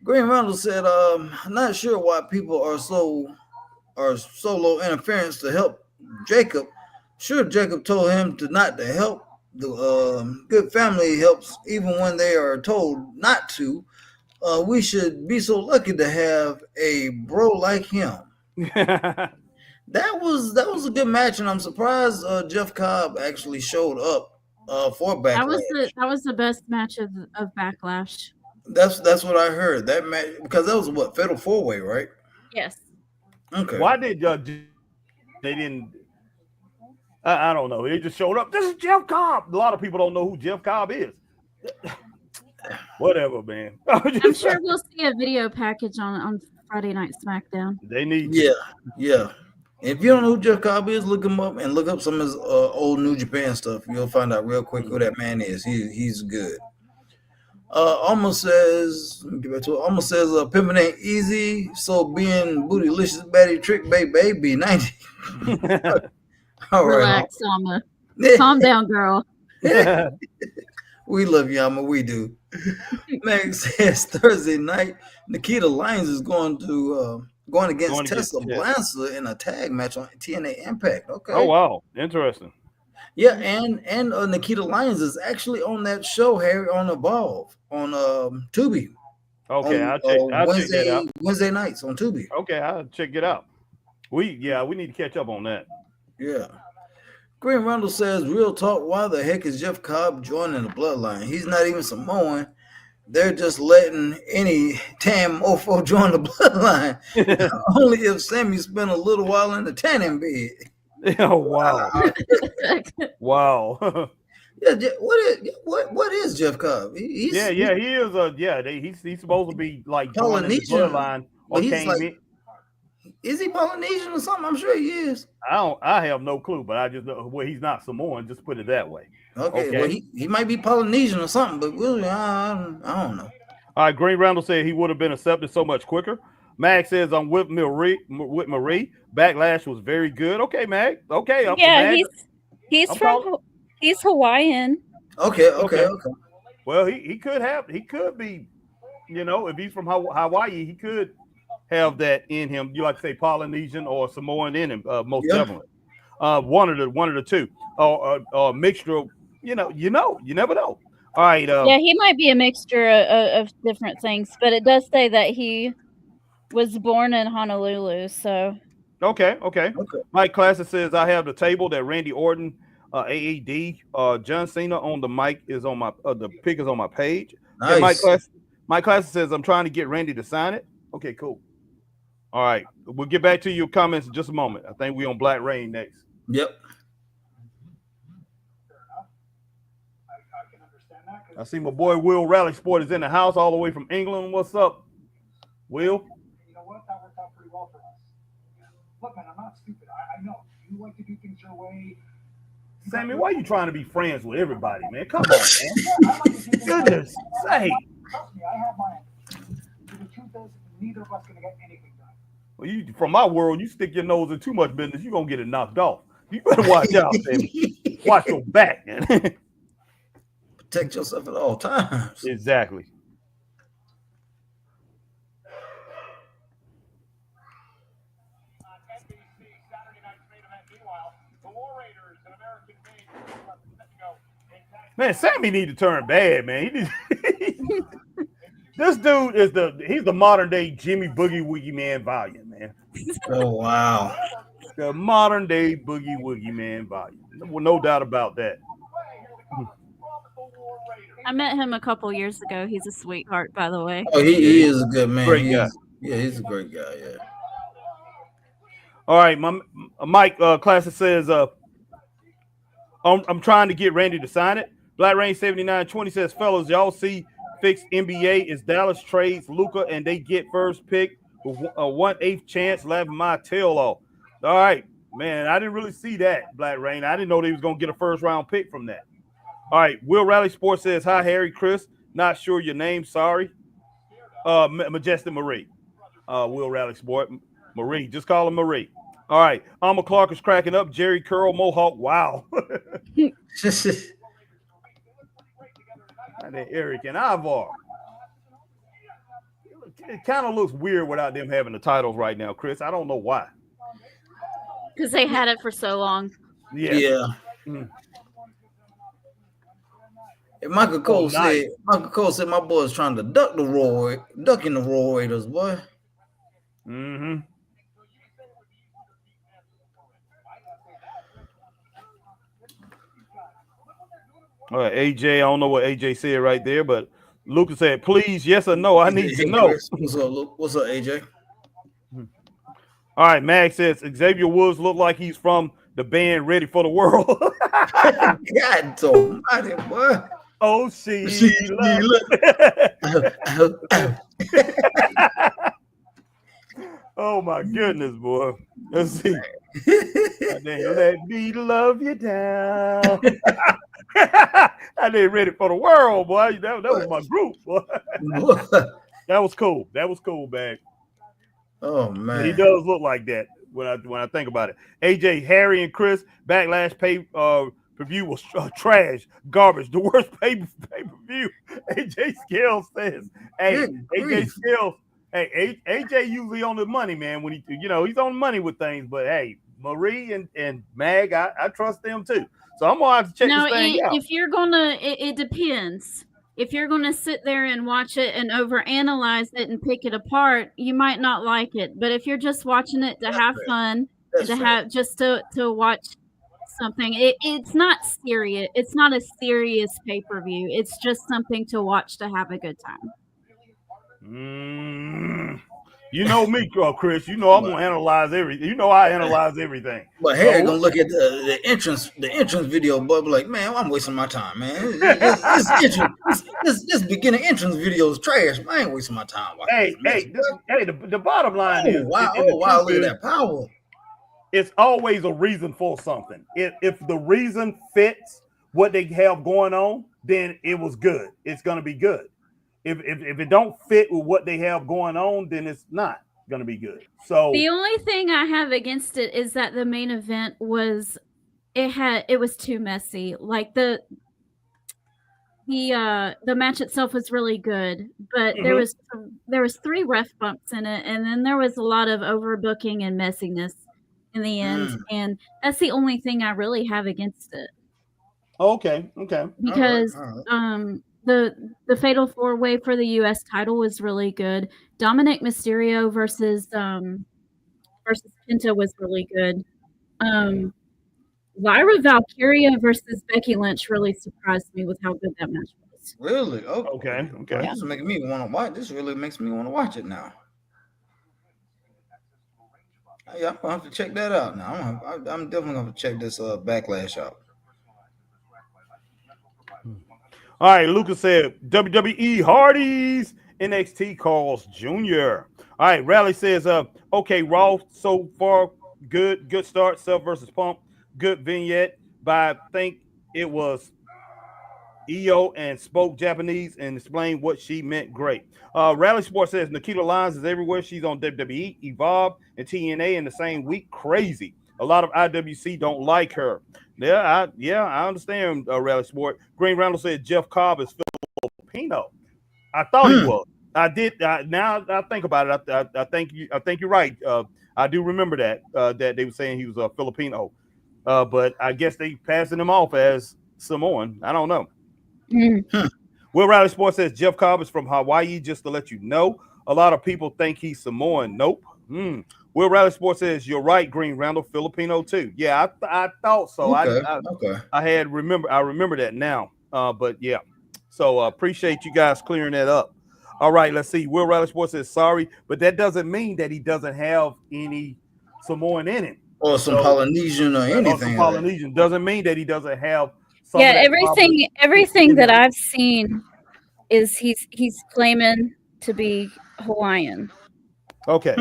Green Reynolds said, I'm not sure why people are solo interference to help Jacob. Sure, Jacob told him not to help. The good family helps even when they are told not to. We should be so lucky to have a bro like him. That was a good match, and I'm surprised Jeff Cobb actually showed up for Backlash. That was the best match of Backlash. That's what I heard. That match, because that was what, Fatal 4-Way, right? Yes. Okay. Why did they didn't? I don't know. They just showed up. This is Jeff Cobb. A lot of people don't know who Jeff Cobb is. Whatever, man. I'm sure we'll see a video package on Friday Night SmackDown. They need to. Yeah. If you don't know who Jeff Cobb is, look him up and look up some of his old New Japan stuff. You'll find out real quick who that man is. He's good. Almost says, let me get back to it. Almost says, pimping ain't easy. So being bootylicious, baddie, trick, baby, 90. All right. Relax, Alma. Calm down, girl. We love you, Alma. We do. Meg says Thursday night, Nikita Lyons is going against Tessa Blanchard in a tag match on TNA Impact. Okay. Oh wow, interesting. Yeah, and Nikita Lyons is actually on that show, Harry, on Evolve on Tubi. Okay, I'll check that out. Wednesday nights on Tubi. Okay, I'll check it out. We need to catch up on that. Yeah. Green Randall says, real talk, why the heck is Jeff Cobb joining the Bloodline? He's not even Samoan. They're just letting any Tam mofo join the Bloodline. Only if Sammy spent a little while in the tanning bed. Oh, wow. Wow. Yeah, what is Jeff Cobb? He is. He's supposed to be like Polynesian Bloodline. Or is he Polynesian or something? I'm sure he is. I have no clue, but I just know he's not Samoan. Just put it that way. Okay. Well, he might be Polynesian or something, but really, I don't know. All right, Green Randall said he would have been accepted so much quicker. Mag says I'm with Marie. Backlash was very good. Okay, Mag. Okay. Yeah, he's Hawaiian. Okay. Well, he could be, if he's from Hawaii, he could have that in him. You like to say Polynesian or Samoan in him, most definitely. One of the two, or mixture of, you never know. All right. Yeah, he might be a mixture of different things, but it does say that he was born in Honolulu. So. Okay. Mike Classic says I have the table that Randy Orton, AAD, John Cena on the mic is on my the pick is on my page. Nice. Yeah, Mike Classic says I'm trying to get Randy to sign it. Okay, cool. All right, we'll get back to your comments in just a moment. I think we're on Black Rain next. Yep. I see my boy Will Rally Sport is in the house all the way from England. What's up, Will? You know what? That worked out pretty well for us. Look, man, I'm not stupid. I know you like to do things your way. Sammy, why are you trying to be friends with everybody, man? Come on, man. Goodness sake. Trust me, I have my. The truth is, neither of us going to get anything done. Well, from my world, you stick your nose in too much business, you're going to get it knocked off. You better watch out, Sammy. Watch your back, man. Protect yourself at all times. Exactly. Man, Sammy need to turn bad, man. This dude is he's the modern day Jimmy Boogie Woogie Man Valiant, man. Oh wow. The modern day Boogie Woogie Man Valiant. No doubt about that. I met him a couple years ago. He's a sweetheart, by the way. Oh, he is a good man. Great guy. He's a great guy, yeah. All right, Mike Classic says I'm trying to get Randy to sign it. Black Rain 7920 says, fellas, y'all see fixed NBA is Dallas trades Luka and they get first pick with a 1/8 chance, laughing my tail off. All right, man, I didn't really see that, Black Rain. I didn't know they was going to get a first round pick from that. All right, Will Rally Sports says, hi, Harry, Chris. Not sure your name, sorry. Majestic Marie. Will Rally Sport. Marie, just call him Marie. All right, Alma Clark is cracking up. Jerry Curl, Mohawk, wow. And then Eric and Ivar. It kind of looks weird without them having the titles right now, Chris. I don't know why. Because they had it for so long. Yeah. And Michael Cole said my boy's trying to duck in the Roy Raiders, boy. Mm-hmm. All right, AJ, I don't know what AJ said right there, but Lucas said, please, yes or no. I need to know. Chris. What's up, Luke? What's up, AJ? All right, Mag says Xavier Woods look like he's from the band Ready for the World. God almighty, boy. Oh, oh my goodness, boy. Let's see. Let me love you down. I didn't Ready for the World, boy. That was my group, boy. That was cool. That was cool, man. Oh man, he does look like that when I think about it. AJ, Harry, and Chris Backlash pay-per-view was trash, garbage, the worst pay-per-view. AJ Scales says, "Hey, AJ Scales, hey, AJ usually on the money, man. When he's on the money with things, but hey, Marie and Mag, I trust them too. So I'm gonna have to check this thing out. If you're gonna, it depends. If you're going to sit there and watch it and overanalyze it and pick it apart, you might not like it. But if you're just watching it to have fun, to watch something, it's not serious. It's not a serious pay-per-view. It's just something to watch to have a good time. You know me, Chris. You know I'm gonna analyze everything. You know I analyze everything. But Harry gonna look at the entrance video, but be like, man, I'm wasting my time, man. This beginning entrance video is trash. I ain't wasting my time. The bottom line is, wow, look at that power. It's always a reason for something. If the reason fits what they have going on, then it was good. It's gonna be good. If it don't fit with what they have going on, then it's not going to be good. So the only thing I have against it is that the main event was too messy. Like the match itself was really good, but there was 3 ref bumps in it, and then there was a lot of overbooking and messiness in the end, and that's the only thing I really have against it. Okay. Because all right. The Fatal 4-Way for the U.S. title was really good. Dominic Mysterio versus Penta was really good. Lyra Valkyria versus Becky Lynch really surprised me with how good that match was. Really? Okay. This is making me want to watch. This really makes me want to watch it now. Yeah, I'm gonna have to check that out now. I'm definitely gonna check this Backlash out. All right, Lucas said WWE Hardys NXT calls Junior. All right, Rally says, okay, Raw so far good start. Seth versus Punk, good vignette. But I think it was Io and spoke Japanese and explained what she meant. Great. Rally Sports says Nikita Lyons is everywhere. She's on WWE, Evolve, and TNA in the same week. Crazy. A lot of IWC don't like her. I understand, Rally Sport. Green Randall said Jeff Cobb is Filipino. I thought he was. I did. Now I think about it. I think you're right. I do remember that they were saying he was a Filipino, but I guess they passing him off as Samoan. I don't know. Will Riley Sports says Jeff Cobb is from Hawaii. Just to let you know, a lot of people think he's Samoan. Nope. Will Riley Sports says you're right. Green Randall, Filipino too. Yeah, I thought so. Okay. I remember that now. But yeah. So appreciate you guys clearing that up. All right, let's see. Will Riley Sports says sorry, but that doesn't mean that he doesn't have any Samoan in him. Or some Polynesian or anything. Or some Polynesian doesn't mean that he doesn't have everything that I've seen is he's claiming to be Hawaiian. Okay.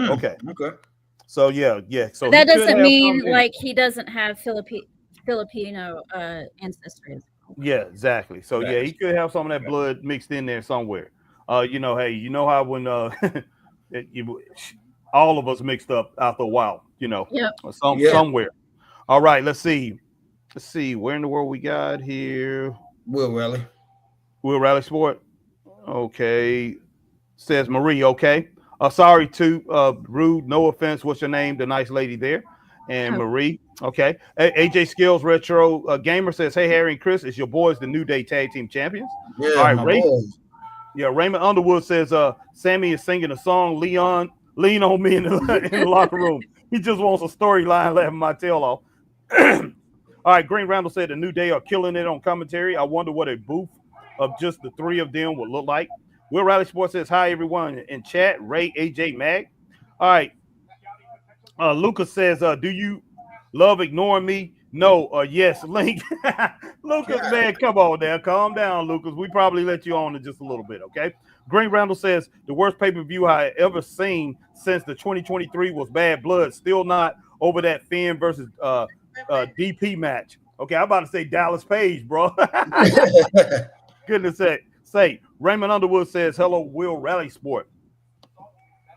So yeah. So that doesn't mean like he doesn't have Filipino ancestry. Yeah, exactly. So yeah, he could have some of that blood mixed in there somewhere. Hey, you know how when all of us mixed up after a while, somewhere. All right, let's see. Where in the world we got here? Will Rally Sport. Okay. Says Marie, okay. Sorry to rude, no offense. What's your name? The nice lady there. And Marie, okay. AJ Skills Retro Gamer says, hey, Harry and Chris, it's your boys, the New Day Tag Team Champions. Yeah, all right, Raymond Underwood says, Sammy is singing a song, lean on me in the locker room. He just wants a storyline, laughing my tail off. All right, Green Randall said the New Day are killing it on commentary. I wonder what a booth of just the three of them would look like. Will Rally Sports says, hi, everyone in chat. Ray, AJ, Mag. All right. Lucas says, do you love ignoring me? No. Yes, Link. Lucas, man, come on now. Calm down, Lucas. We probably let you on in just a little bit, okay? Green Randall says, the worst pay-per-view I ever seen since the 2023 was Bad Blood. Still not over that Finn versus DP match. Okay, I'm about to say Dallas Page, bro. Goodness sake. Raymond Underwood says, hello, Will Rally Sport.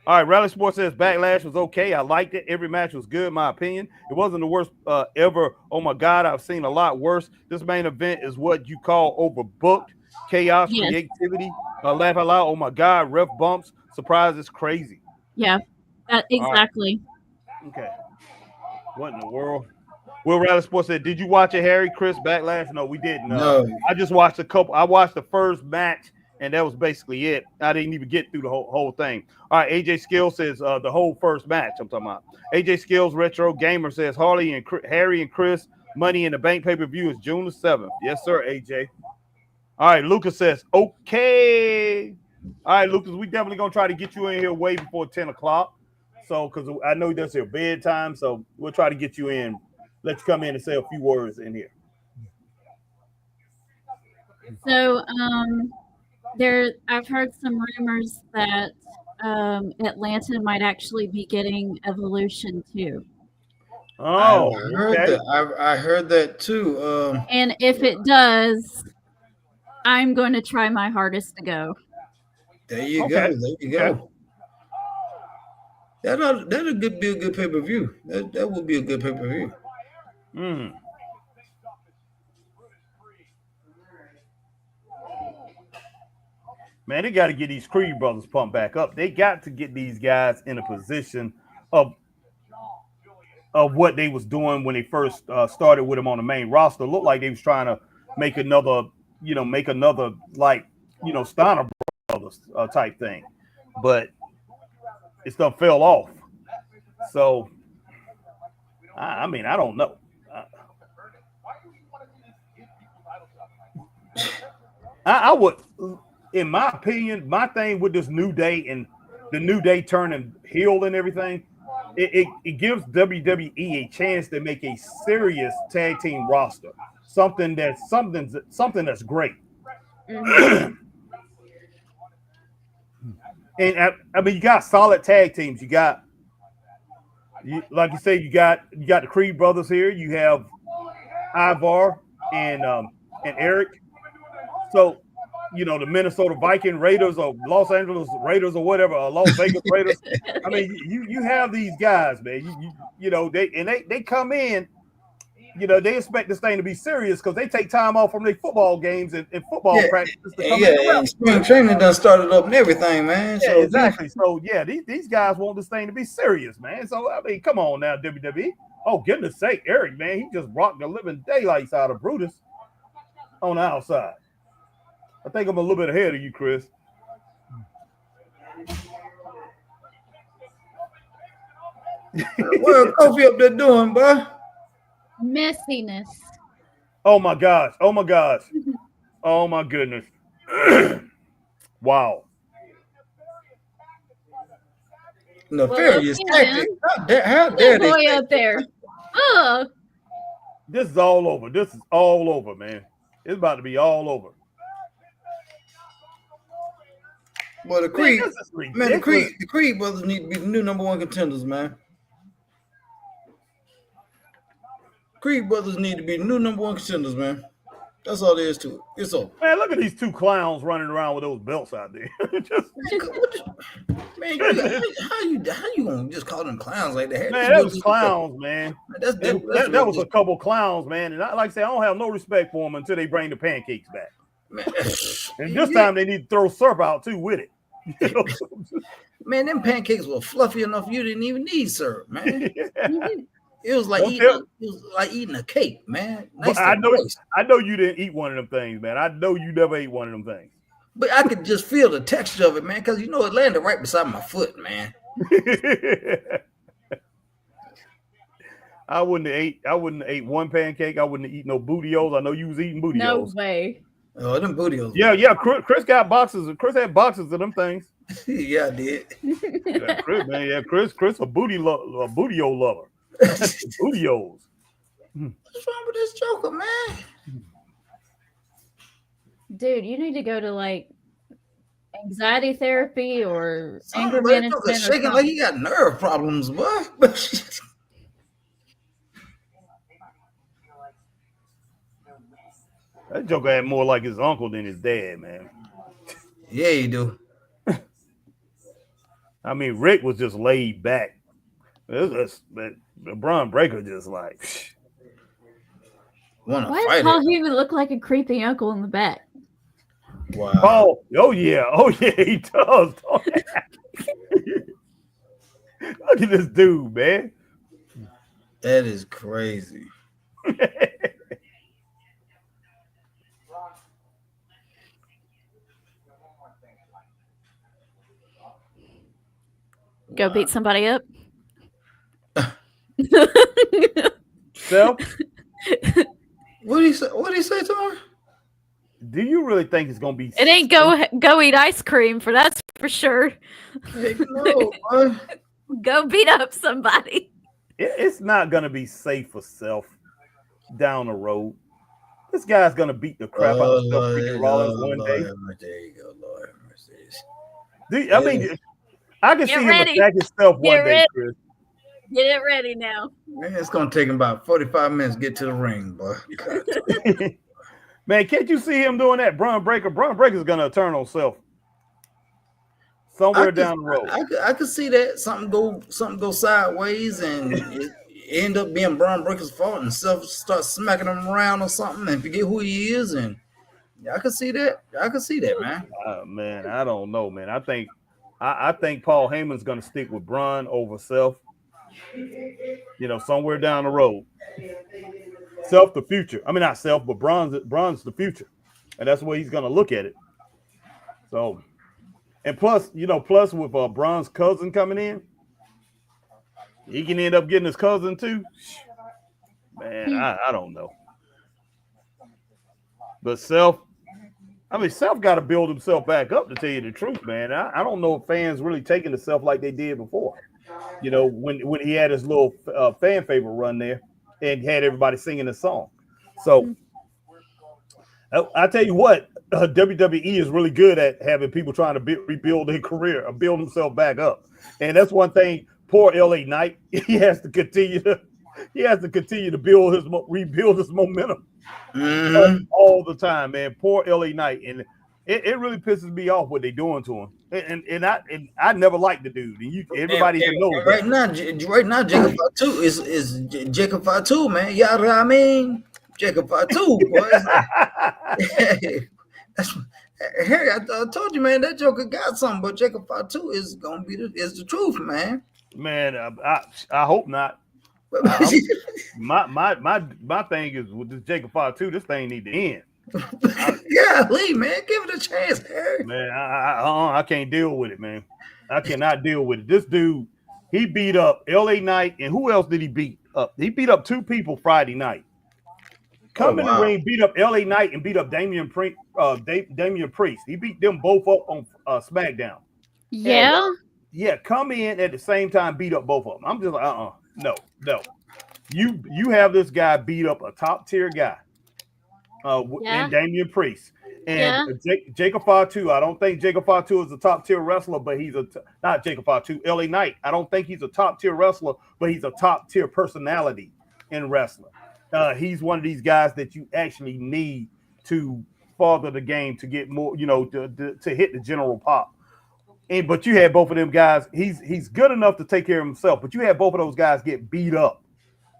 All right, Rally Sports says Backlash was okay. I liked it. Every match was good, in my opinion. It wasn't the worst ever. Oh, my God, I've seen a lot worse. This main event is what you call overbooked. Chaos, creativity, laugh out loud. Oh, my God, ref bumps. Surprise is crazy. Yeah, exactly. Right. Okay. What in the world? Will Rally Sports said, did you watch it, Harry, Chris, Backlash? No, we didn't. No. I just watched a couple. I watched the first match, and that was basically it. I didn't even get through the whole thing. All right, AJ Skills says the whole first match I'm talking about. AJ Skills Retro Gamer says Harry and Chris, Money in the Bank pay-per-view is June the 7th. Yes, sir, AJ. All right, Lucas says, okay. All right, Lucas, we definitely going to try to get you in here way before 10 o'clock. So, because I know that's your bedtime, so we'll try to get you in. Let you come in and say a few words in here. So, I've heard some rumors that Atlanta might actually be getting Evolution too. Oh, I heard that. I heard that too. And if it does, I'm going to try my hardest to go. There you go. There you go. That'll be a good pay-per-view. That would be a good pay-per-view. Man, they got to get these Creed brothers pumped back up. They got to get these guys in a position of what they was doing when they first started with them on the main roster. It looked like they was trying to make another like, Steiner brothers type thing, but it stuff fell off. So, I mean, I don't know. I would, in my opinion, my thing with this New Day and the New Day turning heel and everything, it gives WWE a chance to make a serious tag team roster, something that's great. Mm-hmm. And I mean, you got solid tag teams. You got, like you say, you got the Creed brothers here. You have Ivar and Eric. So, the Minnesota Viking Raiders or Los Angeles Raiders or whatever, or Las Vegas Raiders. I mean, you have these guys, man. They come in. They expect this thing to be serious because they take time off from their football games and football practices to come in. And spring training done started up and everything, man. Yeah, exactly. So, these guys want this thing to be serious, man. So, I mean, come on now, WWE. Oh, goodness sake, Eric, man, he just rocked the living daylights out of Brutus on the outside. I think I'm a little bit ahead of you, Chris. What Kofi up there doing, bro? Messiness. Oh my gosh. Oh my gosh. Oh my goodness. Wow. Nefarious tactic. How dare they? Boy up there. Oh. This is all over. This is all over, man. It's about to be all over. Well, the Creed brothers need to be the new number one contenders, man. Creed brothers need to be the new number one contenders, man. That's all there is to it. It's over. Man, look at these two clowns running around with those belts out there. Man, how you gonna just call them clowns like that? Man, that was clowns, man. That was a couple clowns, man. And like I say, I don't have no respect for them until they bring the pancakes back. Man. And this time they need to throw syrup out too with it. Man, them pancakes were fluffy enough you didn't even need syrup, man. It was like eating a cake, man. Nice. I know you didn't eat one of them things, man. I know you never ate one of them things. But I could just feel the texture of it, man, because it landed right beside my foot, man. I wouldn't have ate one pancake. I wouldn't have eaten no booty-os. I know you was eating booty-os. No way. Oh, them bootios. Yeah. Chris got boxes. Chris had boxes of them things. Yeah, I did. Yeah, Chris, man. Yeah, Chris a bootio lover. Bootios. What's wrong with this Joker, man? Dude, you need to go to like anxiety therapy or anger Something management. Joker shaking like he got nerve problems, boy. That Joker had more like his uncle than his dad, man. Yeah, you do. I mean, Rick was just laid back. But Braun Breaker just like. Why does Paul Heyman look like a creepy uncle in the back? Wow. Oh yeah, he does. Look at this dude, man. That is crazy. Go beat somebody up. So, what did he say to her? Do you really think it's gonna be? It ain't go eat ice cream for that's for sure. Hey, no, boy. Go beat up somebody. It's not gonna be safe for Self down the road. This guy's gonna beat the crap out of Self freaking Rollins one day. There you go, Lord. I mean, I can see him attack himself one day, Chris. Get it ready now. Man, it's gonna take him about 45 minutes to get to the ring, boy. Man, can't you see him doing that? Braun Breaker's gonna turn on Self somewhere down the road. I could see that something go sideways and it end up being Braun Breaker's fault and Self start smacking him around or something and forget who he is. And I could see that. Man. Man, I don't know, man. I think Paul Heyman's gonna stick with Braun over Self. Somewhere down the road. Self the future. I mean, not Self, but Braun's the future, and that's the way he's gonna look at it. So, and plus with Braun's cousin coming in, he can end up getting his cousin too. Man, I don't know. But Self got to build himself back up, to tell you the truth, man. I don't know if fans really taking the Self like they did before. When he had his little fan favorite run there and had everybody singing the song. So I tell you what, WWE is really good at having people trying to rebuild their career or build themselves back up. And that's one thing. Poor LA Knight, he has to continue to rebuild his momentum all the time, man. Poor LA Knight, and it really pisses me off what they're doing to him. And I never liked the dude. And everybody knows right now, Jacob Fatu is Jacob Fatu, man. You know what I mean? Jacob Fatu, boy. Harry, I told you, man, that Joker got something, but Jacob Fatu is gonna be the truth, man. Man, I hope not. My thing is with this Jacob Fatu, this thing need to end. Yeah, Lee, man, give it a chance, Harry. Man, I can't deal with it, man. I cannot deal with it. This dude, he beat up LA Knight, and who else did he beat up? He beat up 2 people Friday night. Come in the ring, beat up LA Knight and beat up Damian Priest. He beat them both up on SmackDown. Yeah. And, come in at the same time, beat up both of them. I'm just like, no. You have this guy beat up a top tier guy, and Damian Priest. And Jacob Fatu, I don't think Jacob Fatu is a top tier wrestler, but he's not Jacob Fatu. LA Knight, I don't think he's a top tier wrestler, but he's a top tier personality in wrestling. He's one of these guys that you actually need to further the game to get more, to hit the general pop. But you had both of them guys. He's good enough to take care of himself, but you had both of those guys get beat up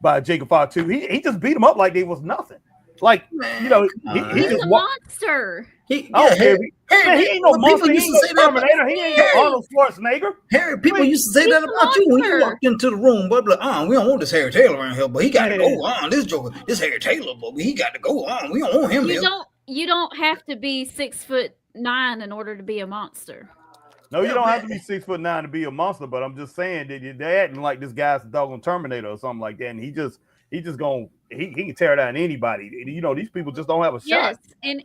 by Jacob Fatu. He just beat them up like they was nothing. Like, he's a monster. He ain't no monster. He ain't no Terminator. He ain't no Arnold Schwarzenegger. Harry, people used to say that about you when you walked into the room. But we don't want this Harry Taylor around here, but he got to go on. This Joker, this Harry Taylor, but he got to go on. We don't want him here. You don't have to be 6'9" in order to be a monster. No, you don't have to be 6'9" to be a monster. But I'm just saying that they're acting like this guy's a doggone Terminator or something like that, and he can tear down anybody. These people just don't have a shot. Yes,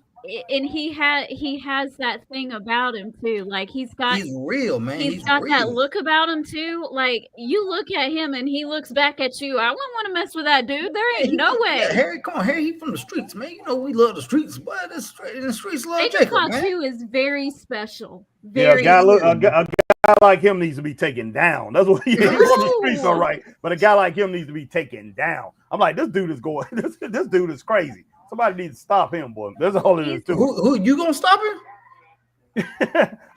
and he has that thing about him too. Like he's real, man. He's got real. That look about him too. Like you look at him and he looks back at you. I wouldn't want to mess with that dude. There ain't no way. Yeah, Harry, come on, Harry. He from the streets, man. You know we love the streets, but the streets love Jacob Jacob, Fatu is very special. Very. Yeah, a guy like him needs to be taken down. That's what he's on the streets, all right. But a guy like him needs to be taken down. I'm like, this dude is going. This dude is crazy. Somebody needs to stop him, boy. That's all it is too. Who you gonna stop him?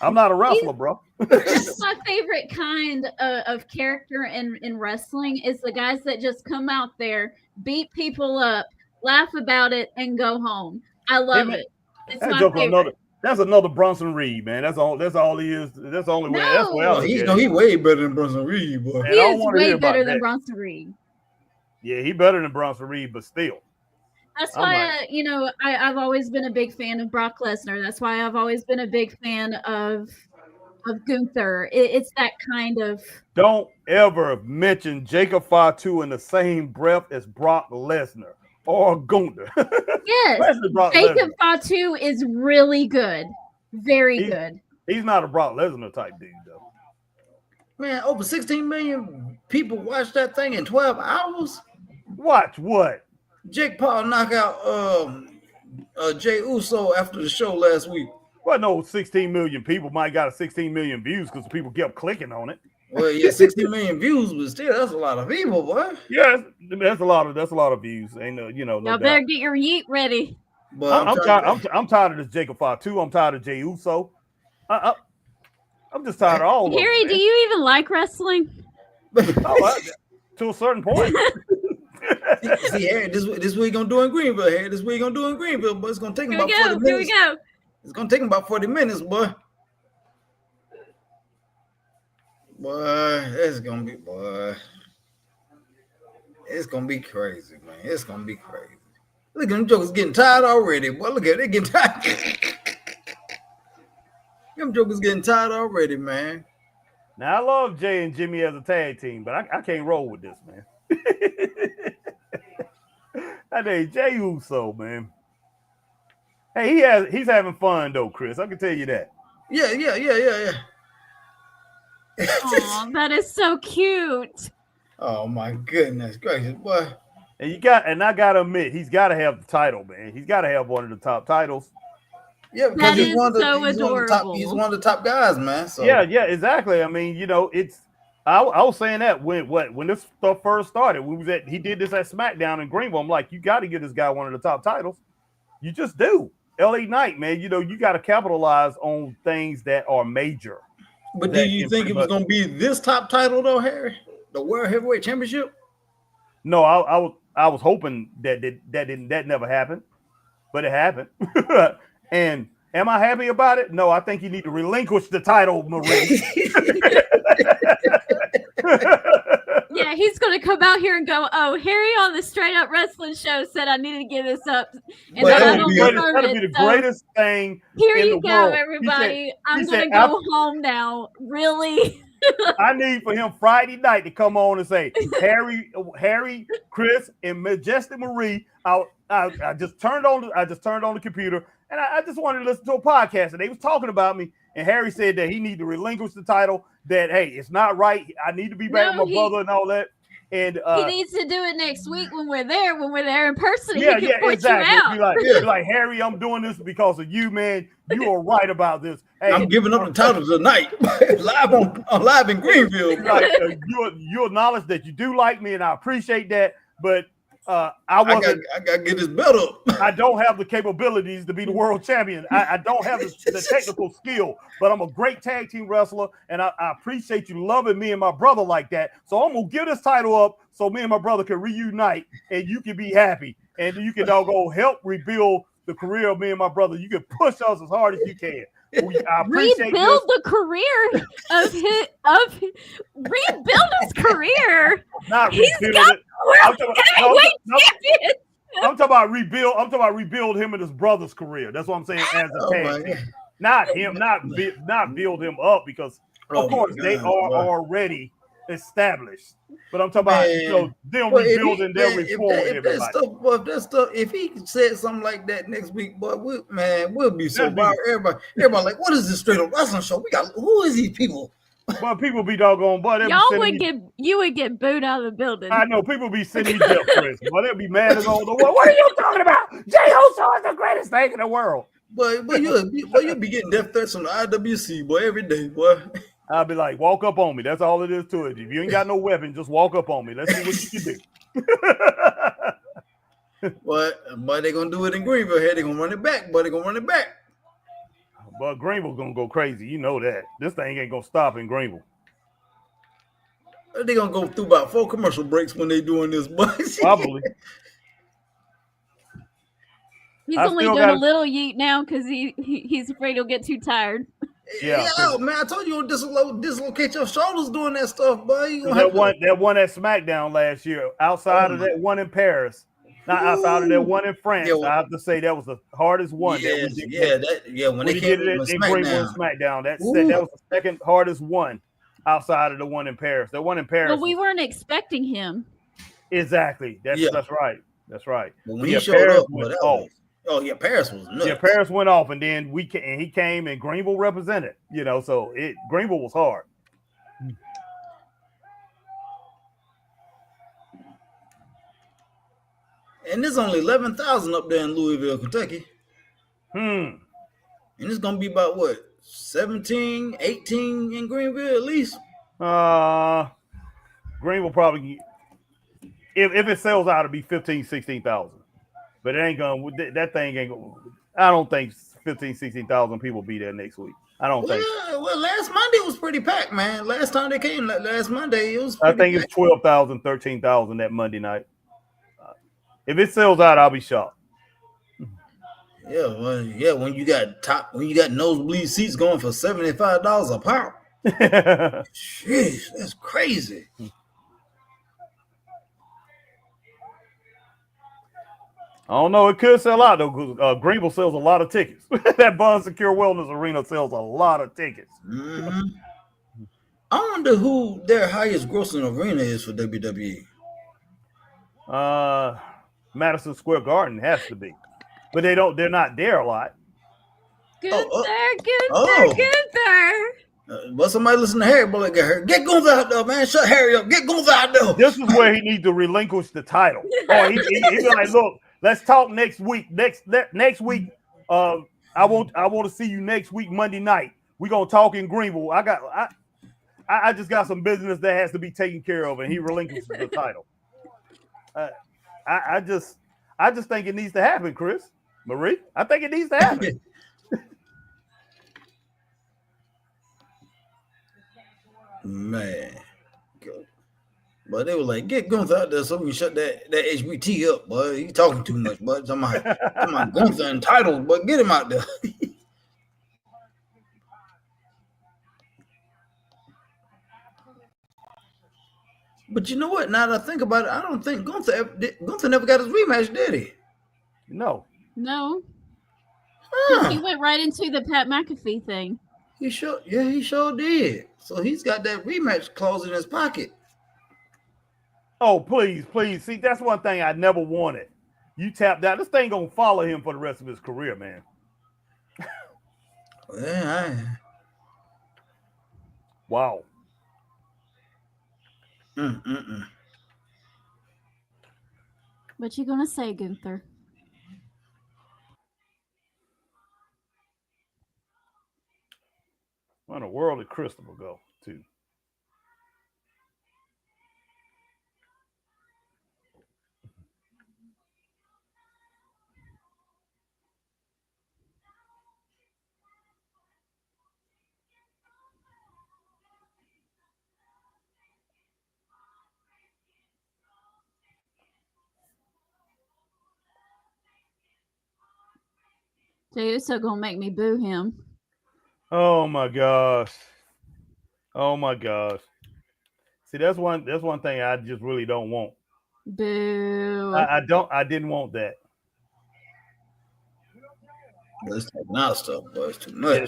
I'm not a wrestler, bro. That's my favorite kind of character in wrestling is the guys that just come out there, beat people up, laugh about it, and go home. I love it. It's my favorite. That's another Bronson Reed, man. That's all he is. That's the only way. That's the way I he's way better than Bronson Reed, boy. He is way better than Bronson Reed. Yeah, he's better than Bronson Reed, but still. That's why, I've always been a big fan of Brock Lesnar. That's why I've always been a big fan of Gunther. It's that kind of. Don't ever mention Jacob Fatu in the same breath as Brock Lesnar or Gunther. Yes, Jacob Fatu is really good. Very good. He's not a Brock Lesnar type dude, though. Man, over 16 million people watched that thing in 12 hours. Watch what? Jake Paul knock out Jey Uso after the show last week. Well, no, 16 million people might got 16 million views because people kept clicking on it. Well, yeah, 16 million views, but still, that's a lot of people, boy. Yeah, that's a lot of views. Ain't no, no Y'all better get your yeet ready. But I'm tired of this Jacob Fatu. I'm tired of Jey Uso. I'm just tired of all of them. Harry, do you even like wrestling? To a certain point. See, Harry, this is what he's gonna do in Greenville, Harry. This is what he's gonna do in Greenville, but it's gonna take him about 40 minutes. Here we go. It's gonna take him about 40 minutes, boy. Boy, it's gonna be crazy, man. It's gonna be crazy. Look at them jokers getting tired already, boy. Look at it, they getting tired. Them jokers getting tired already, man. Now I love Jay and Jimmy as a tag team, but I can't roll with this, man. That ain't Jey Uso, man. Hey, he's having fun though, Chris. I can tell you that. Yeah. Oh, that is so cute. Oh my goodness gracious, boy. And I gotta admit, he's gotta have the title, man. He's gotta have one of the top titles. Yeah, because he's one of the top guys, man. So yeah, exactly. I mean, I was saying that when this stuff first started, he did this at SmackDown in Greenville. I'm like, you got to give this guy one of the top titles. You just do. LA Knight, man. You got to capitalize on things that are major. But do you think it was going to be this top title though, Harry? The World Heavyweight Championship? No, I was hoping that never happened, but it happened. And am I happy about it? No, I think you need to relinquish the title, Marie. Yeah, he's going to come out here and go, oh, Harry on the Straight Up Wrestling Show said I need to give this up. And that'll be the greatest thing. Here in you the go, world. everybody. I'm going to go home now. Really? I need for him Friday night to come on and say, Harry, Chris, and Majestic Marie. I just turned on the computer and I just wanted to listen to a podcast and they was talking about me. And Harry said that he need to relinquish the title. That hey, it's not right. I need to be back with my brother and all that. And he needs to do it next week when we're there in person. Yeah, exactly. Be like, Harry, I'm doing this because of you, man. You are right about this. Hey, I'm giving up the title tonight, live in Greenville. You acknowledge that you do like me, and I appreciate that. But I gotta get this belt up. I don't have the capabilities to be the world champion. I don't have the technical skill, but I'm a great tag team wrestler, and I appreciate you loving me and my brother like that. So I'm gonna give this title up so me and my brother can reunite, and you can be happy, and you can all go help rebuild the career of me and my brother. You can push us as hard as you can. I appreciate rebuild the career rebuild his career. Not He's rebuild got it. I'm talking about rebuild. I'm talking about rebuild him and his brother's career. That's what I'm saying as a tag team. Not him. Not build him up because of course they are already established. But I'm talking about them rebuilding their rapport with everybody. If he said something like that next week, boy, we'll be so viral. Everybody like, what is this straight up wrestling show? Who is these people? Well, people be doggone, boy. You would get booed out of the building. I know people be sending me death threats. Boy, they'll be mad as all the world. What are you talking about? Jey Uso is the greatest thing in the world. But you'll be getting death threats from the IWC, boy, every day, boy. I'll be like, walk up on me. That's all it is to it. If you ain't got no weapon, just walk up on me. Let's see what you can do. But they're gonna do it in Greenville. Here they're gonna run it back. But But Greenville's gonna go crazy. You know that. This thing ain't gonna stop in Greenville. They're gonna go through about 4 commercial breaks when they doing this, but probably. He's only doing a little yeet now because he's afraid he'll get too tired. Yeah, man, I told you dislocate your shoulders doing that stuff, boy. That one at SmackDown last year, outside of that one in Paris, not outside of that one in France, I have to say that was the hardest one. When they did it in Greenville SmackDown, that was the second hardest one outside of the one in Paris. The one in Paris. But we weren't expecting him. Exactly. That's right. That's right. But when he showed up, Paris was nuts. Yeah, Paris went off, and then he came and Greenville represented. So Greenville was hard. And there's only 11,000 up there in Louisville, Kentucky. And it's gonna be about what, 17, 18 in Greenville at least. Greenville probably, if it sells out, it'll be 15,000, 16,000. But it ain't gonna. That thing ain't gonna. I don't think 15,000, 16,000 people be there next week. I don't think. Well, last Monday was pretty packed, man. Last time they came, last Monday, it was. I think it's 12,000, 13,000 that Monday night. If it sells out, I'll be shocked. Yeah, when you got nosebleed seats going for $75 a pop. Jeez, that's crazy. I don't know. It could sell out though, because Greenville sells a lot of tickets. That Bond Secure Wellness Arena sells a lot of tickets. Mm-hmm. I wonder who their highest grossing arena is for WWE. Madison Square Garden has to be, but they're not there a lot. Gunther. But somebody listen to Harry, boy, get hurt. Get Gunther out there, man. Shut Harry up. Get Gunther out there. This is where he needs to relinquish the title. Or he be like, look, let's talk next week. Next week, I want to see you next week, Monday night. We're gonna talk in Greenville. I just got some business that has to be taken care of, and he relinquishes the title. I just think it needs to happen, Chris. Marie, I think it needs to happen. Man. But they were like, get Gunther out there so we can shut that HBT up, boy. You talking too much, bud. Talking about Gunther entitled, but get him out there. But you know what? Now that I think about it, I don't think Gunther never got his rematch, did he? No. He went right into the Pat McAfee thing. He sure did. So he's got that rematch clause in his pocket. Oh, please. See, that's one thing I never wanted. You tapped out. This thing gonna follow him for the rest of his career, man. Wow. What you gonna say, Gunther? Where in the world did Christopher go to? Jey Uso gonna make me boo him. Oh my gosh. See, that's one thing I just really don't want. Boo. I didn't want that. Let's take out stuff, but it's too much. Yeah,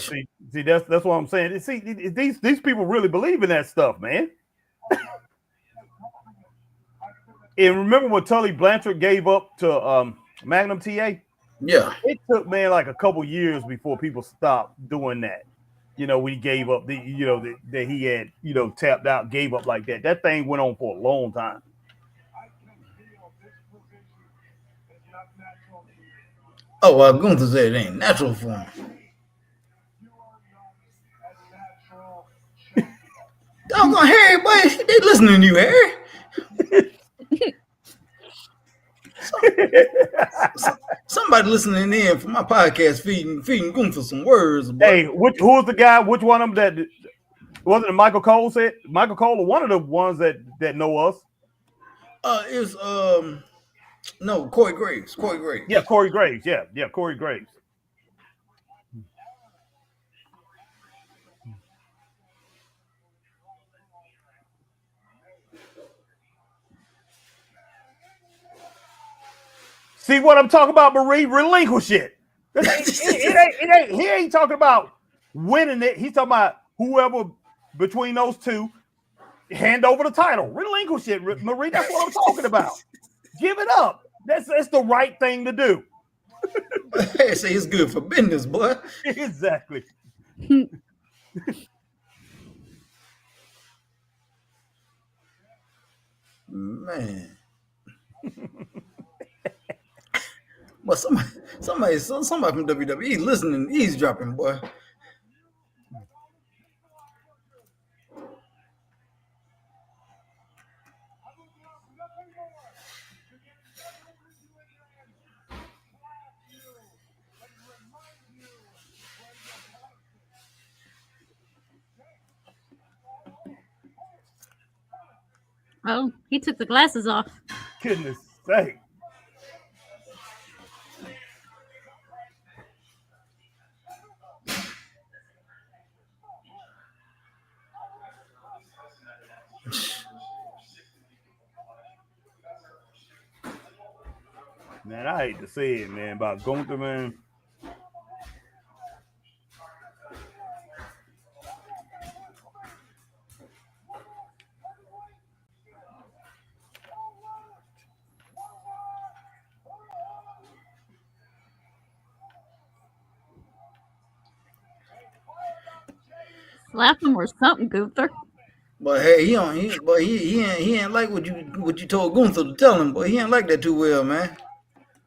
see, that's what I'm saying. See, these people really believe in that stuff, man. And remember when Tully Blanchard gave up to Magnum TA? Yeah. It took, man, like a couple years before people stopped doing that. We gave up that he had, tapped out, gave up like that. That thing went on for a long time. Oh, well, Gunther said it ain't natural for him. Doggone Harry, boy, they listening to you, Harry. Somebody listening in for my podcast feeding Gunther some words. Boy. Hey, who was the guy? Which one of them that wasn't it? Michael Cole said Michael Cole, or one of the ones that know us. It's no Corey Graves. Corey Graves. Yeah, Corey Graves. Yeah, Corey Graves. See what I'm talking about, Marie? Relinquish it. He ain't talking about winning it. He's talking about whoever between those two hand over the title. Relinquish it, Marie. That's what I'm talking about. Give it up. That's the right thing to do. They say it's good for business, boy. Exactly. Man. Well, somebody from WWE listening, eavesdropping, boy. Oh, he took the glasses off. Goodness sake. Man, I hate to say it, man, about Gunther, man. Slap him or something, Gunther. But hey, he ain't like what you told Gunther to tell him, but he ain't like that too well, man.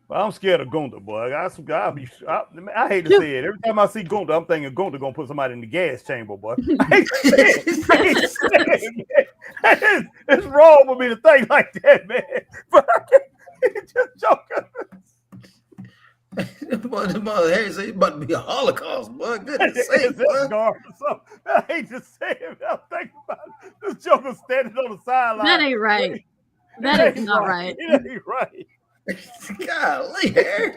Well, I'm scared of Gunther, boy. I hate to say it. Every time I see Gunther, I'm thinking Gunther gonna put somebody in the gas chamber, boy. I hate to say it. It's wrong for me to think like that, man. But I can't just joking. Boy, Harry say it's about to be a Holocaust, boy. Goodness sake, boy. I hate to say it. I'm thinking about it. This joker standing on the sideline. That ain't right. That is not right. It ain't right. Golly, Harry.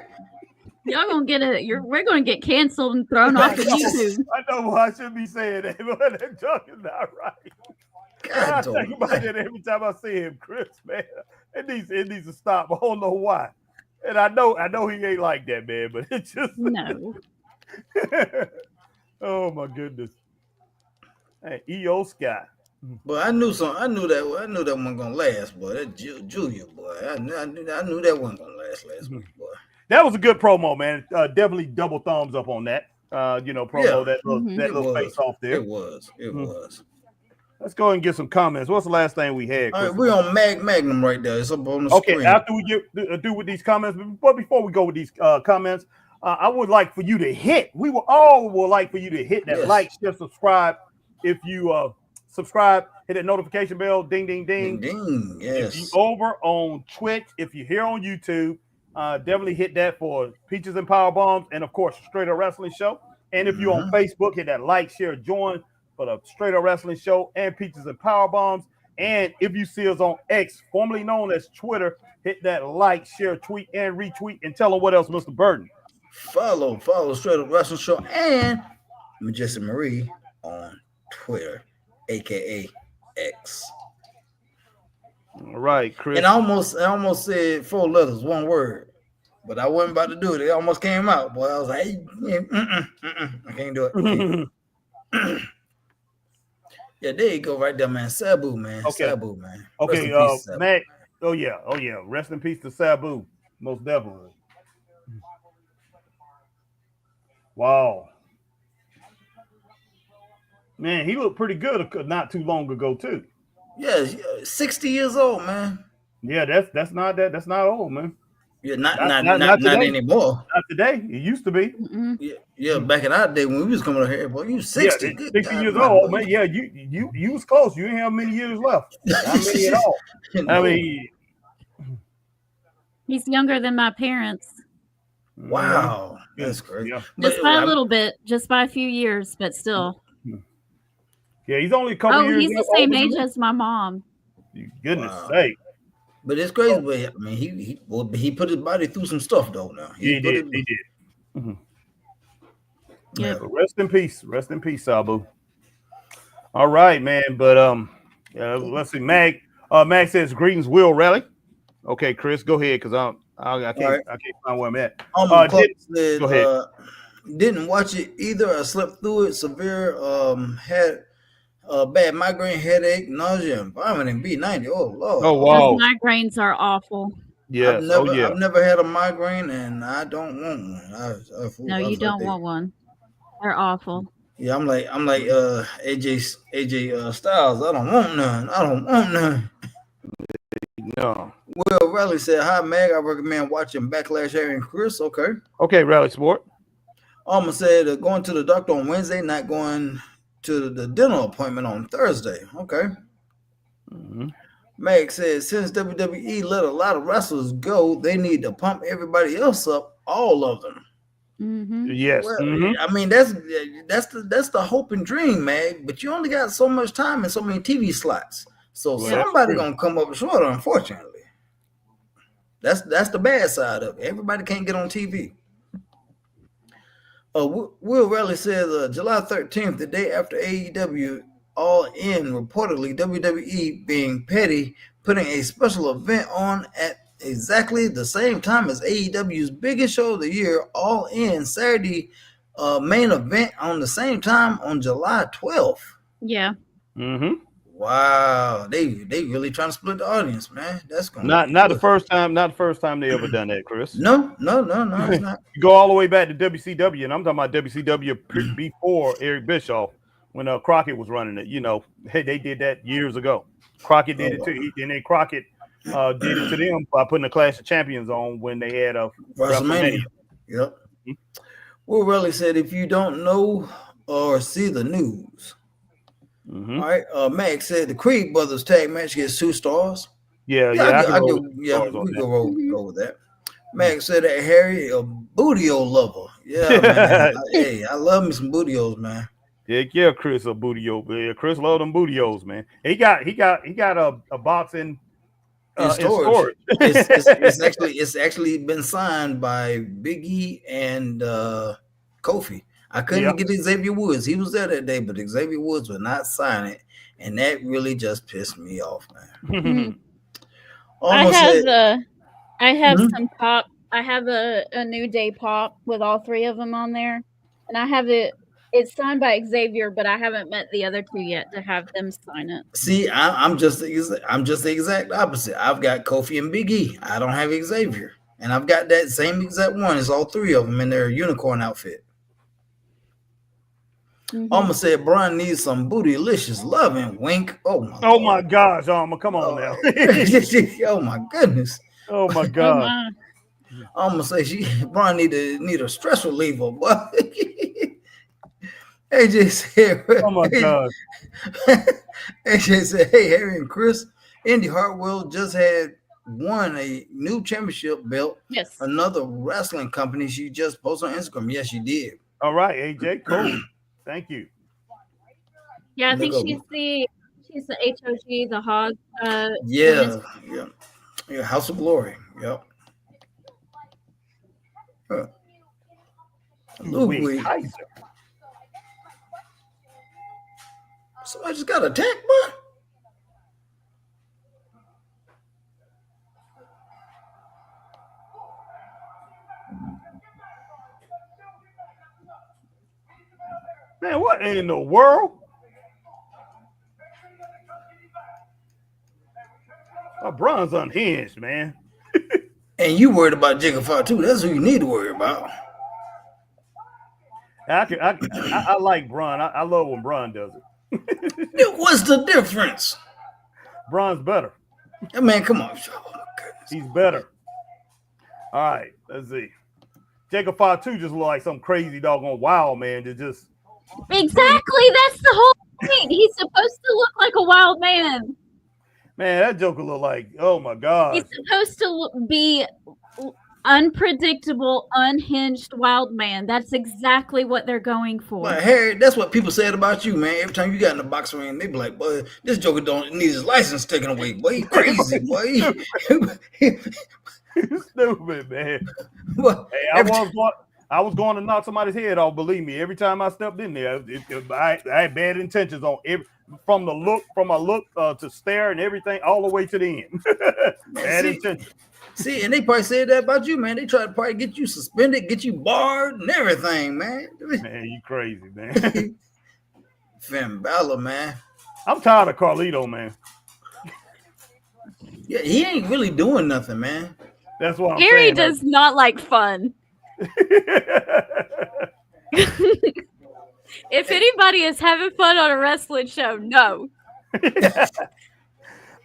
Y'all gonna get we're gonna get canceled and thrown off of YouTube. I know I shouldn't be saying that, but that joke is not right. I think about that every time I see him, Chris, man. It needs to stop. I don't know why. And I know he ain't like that, man, but it just no. Oh my goodness. Hey, EO Sky. But I knew that wasn't gonna last, boy. That Julia, boy. I knew that wasn't gonna last week, boy. That was a good promo, man. Definitely double thumbs up on that. Promo that little face off there. It was. Let's go and get some comments. What's the last thing we had? All right, we're on Magnum right there. It's up on the screen. Okay, after we do with these comments, but before we go with these comments, I would like for you to hit. We would like for you to hit that like, share, subscribe. If you subscribe, hit that notification bell, ding, ding, ding. Ding, ding, yes. If you over on Twitch, if you're here on YouTube, definitely hit that for Peaches and Power Bombs, and of course, Straight Up Wrestling Show. And if you're on Facebook, hit that like, share, join for the Straight Up Wrestling Show and Peaches and Power Bombs. And if you see us on X, formerly known as Twitter, hit that like, share, tweet, and retweet, and tell them what else, Mr. Burton. Follow Straight Up Wrestling Show and Majestic Marie on Twitter, aka X. All right, Chris. And I almost said 4 letters, 1 word, but I wasn't about to do it. It almost came out, boy. I was like, hey, I can't do it. Yeah, there you go, right there, man. Sabu, man. Okay. Sabu, man. Okay, Rest in peace, Sabu. Mac. Oh yeah. Rest in peace to Sabu. Most definitely. Wow. Man, he looked pretty good not too long ago too. Yeah, 60 years old, man. Yeah, that's not old, man. Yeah, not today. anymore. Not today. It used to be. Yeah, back in our day when we was coming up here, boy, you 60. Yeah, Good 60 God, years man, old, boy. man. Yeah, you was close. You didn't have many years left. Not many at all. No. I mean, he's younger than my parents. Wow, that's crazy. Yeah. Just by a little bit, just by a few years, but still. Yeah, he's only a couple years. He's the same age as my mom. Goodness sake. But it's crazy, but I mean, he put his body through some stuff though. Now He did. Mm-hmm. Yeah. Rest in peace, Sabu. All right, man. But let's see. Mag says greetings, Will Rally. Okay, Chris, go ahead because I can't find where I'm at. Said, go ahead. Didn't watch it either. I slept through it. Severe had bad migraine, headache, nausea, and vomiting. B90. Oh Lord. Oh wow. Those migraines are awful. Yeah. I've never had a migraine, and I don't want one. No, you don't want one. They're awful. Yeah, I'm like AJ Styles. I don't want none. No. Will Raleigh said, "Hi, Meg. I recommend watching Backlash Harry and Chris." Okay. Okay, Rally Sport. Alma said, going to the doctor on Wednesday, not going to the dental appointment on Thursday. Okay. Mm-hmm. Meg said, since WWE let a lot of wrestlers go, they need to pump everybody else up, all of them. Mm-hmm. Yes. Well, I mean, that's the hope and dream, Meg. But you only got so much time and so many TV slots. So somebody gonna come up short, unfortunately. That's the bad side of it. Everybody can't get on TV. Will Raleigh says July 13th, the day after AEW All In, reportedly WWE being petty, putting a special event on at exactly the same time as AEW's biggest show of the year, All In, Saturday main event on the same time on July 12th. Yeah. Mm-hmm. Wow, they really trying to split the audience, man. That's gonna not the first time they ever done that, Chris. No, it's not. You go all the way back to WCW, and I'm talking about WCW before Eric Bischoff when Crockett was running it. You know, they did that years ago. Crockett did it too, and then Crockett did it to them by putting a Clash of Champions on when they had a WrestleMania. Yep. Mm-hmm. Will Raleigh said, if you don't know or see the news. Mm-hmm. All right. Max said the Creed Brothers tag match gets 2 stars. We can go with that. Max said that Harry a bootio lover. Yeah, man. Hey, I love me some bootios, man. Yeah, Chris a bootio. Yeah, Chris love them bootios, man. He got a box in storage. It's actually been signed by Big E and Kofi. I couldn't get Xavier Woods. He was there that day, but Xavier Woods would not sign it, and that really just pissed me off, man. I have some pop. I have a New Day pop with all 3 of them on there, and I have it. It's signed by Xavier, but I haven't met the other 2 yet to have them sign it. See, I'm just the exact opposite. I've got Kofi and Big E. I don't have Xavier, and I've got that same exact one as all 3 of them in their unicorn outfit. Mm-hmm. Alma said Brian needs some bootylicious loving. Wink. Oh my gosh, Alma, come on now. Oh my goodness. Oh my God. Alma say Brian need a stress reliever, but AJ said, oh my God. AJ said, hey, Harry and Chris, Indy Hartwell just had won a new championship belt. Yes. Another wrestling company. She just posted on Instagram. Yes, she did. All right, AJ, cool. Thank you. Yeah, I think she's the HOG, the Hog. Yeah, House of Glory. Yep. Luke Kaiser. Somebody just got attacked, boy. Man, what in the world? Braun's unhinged, man. And you worried about Jacob Fatu. That's who you need to worry about. I like Braun. I love when Braun does it. What's the difference? Braun's better. Man, come on. Oh, my goodness. He's better. All right, let's see. Jacob Fatu just look like some crazy doggone wild man to just. Exactly. That's the whole point. He's supposed to look like a wild man. Man, that Joker look like, oh my God. He's supposed to be unpredictable, unhinged wild man. That's exactly what they're going for. But Harry, that's what people said about you, man. Every time you got in the boxing ring, they be like, boy, this Joker don't need his license taken away. Boy, he crazy, boy. Stupid, man. Well, hey, I was going to knock somebody's head off, believe me. Every time I stepped in there, I had bad intentions on from my look to stare and everything all the way to the end. Bad intentions. See, and they probably said that about you, man. They tried to probably get you suspended, get you barred, and everything, man. Man, you crazy, man. Finn Balor, man. I'm tired of Carlito, man. Yeah, he ain't really doing nothing, man. That's what I'm Gary saying. Does not like fun. If anybody is having fun on a wrestling show, no.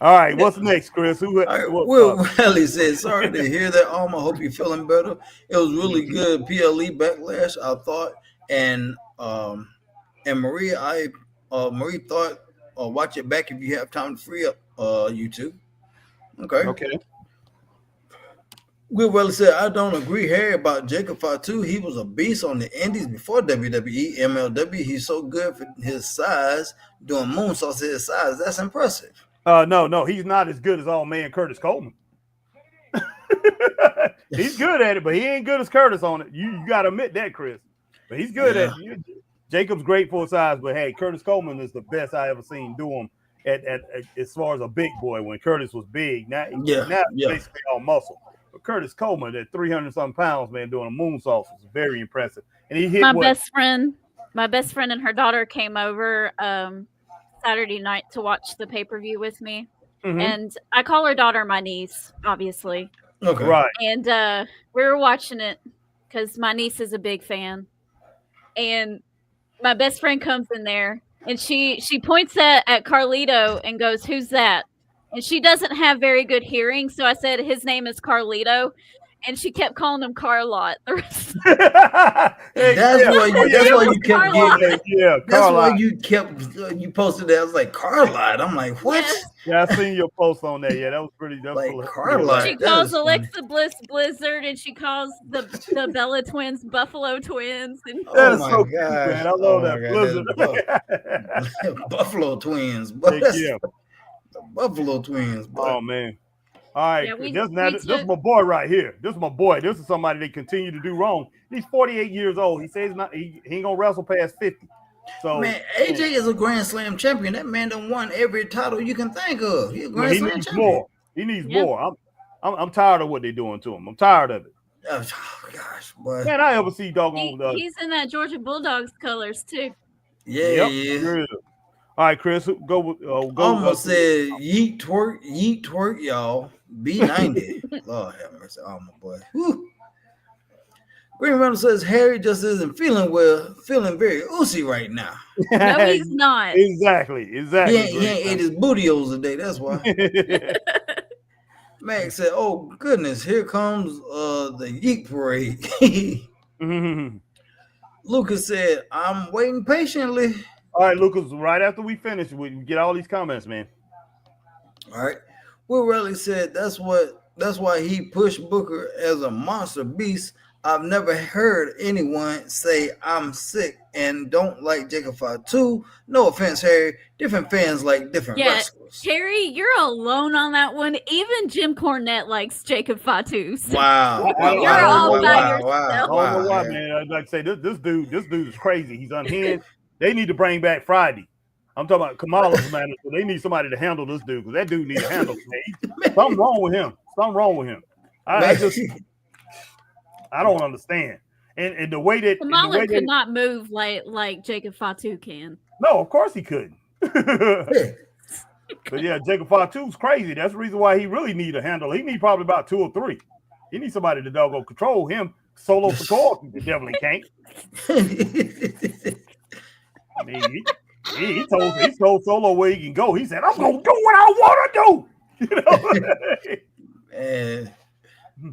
All right, what's next, Chris? Will Riley said, sorry to hear that, I hope you're feeling better. It was really good PLE backlash, I thought. And Maria, Marie thought, watch it back if you have time to free up YouTube. Okay. Will Riley said, I don't agree, Harry, about Jacob Fatu. He was a beast on the indies before WWE, MLW. He's so good for his size, doing moonsaults at his size. That's impressive. No, he's not as good as old man Curtis Coleman. He's good at it, but he ain't good as Curtis on it. You got to admit that, Chris. But he's good at it. Jacob's great for size, but hey, Curtis Coleman is the best I ever seen do him at as far as a big boy when Curtis was big. Now basically all muscle. But Curtis Coleman at 300-something pounds, man, doing a moonsault was very impressive. And he hit my best friend and her daughter came over Saturday night to watch the pay-per-view with me. Mm-hmm. And I call her daughter my niece, obviously. Okay. Right. And we were watching it because my niece is a big fan. And my best friend comes in there and she points at Carlito and goes, "Who's that?" And she doesn't have very good hearing, so I said his name is Carlito. And she kept calling him Carlot. That's why you kept getting. Yeah, that's why you posted that. I was like Carlot. I'm like, what? Yeah, I seen your post on that. Yeah, that was pretty. That was like Carlot. She calls Alexa Bliss Blizzard, and she calls the Bella twins Buffalo Twins. And oh my god, man, I love that Blizzard. Buffalo Twins. Buffalo Twins. Oh man. All right, this is my boy right here. This is my boy. This is somebody they continue to do wrong. He's 48 years old. He says he ain't gonna wrestle past 50. So man, AJ is a Grand Slam champion. That man done won every title you can think of. He's a Grand Slam champion. More. He needs more. I'm tired of what they're doing to him. I'm tired of it. Oh gosh, boy. Man, I ever see doggone. He's in that Georgia Bulldogs colors too. Yeah. All right, Chris, go. Almost said yeet twerk, y'all. B90. Lord have mercy. Oh my boy. Whew. Green Runner says Harry just isn't feeling well, feeling very oozy right now. No, he's not. Exactly. He ain't ate his bootios today. That's why. Max said, "Oh goodness, here comes the yeet parade." Mm-hmm. Lucas said, "I'm waiting patiently." All right, Lucas. Right after we finish, we get all these comments, man. All right. Will Riley said that's why he pushed Booker as a monster beast. I've never heard anyone say I'm sick and don't like Jacob Fatu. No offense, Harry. Different fans like different wrestlers. Harry, you're alone on that one. Even Jim Cornette likes Jacob Fatu. So wow. You're all by yourself. I don't know why, man. I'd like to say this dude is crazy. He's unhinged. They need to bring back Friday. I'm talking about Kamala's manager. So they need somebody to handle this dude because that dude needs to handle it. Something wrong with him. I don't understand. And the way that Kamala could not move like Jacob Fatu can. No, of course he couldn't. But yeah, Jacob Fatu is crazy. That's the reason why he really need a handler. He need probably about 2 or 3. He needs somebody to doggone control him. Solo Sikoa, he definitely can't. I mean, he told Solo where he can go. He said, "I'm gonna do what I want to do." You know, man,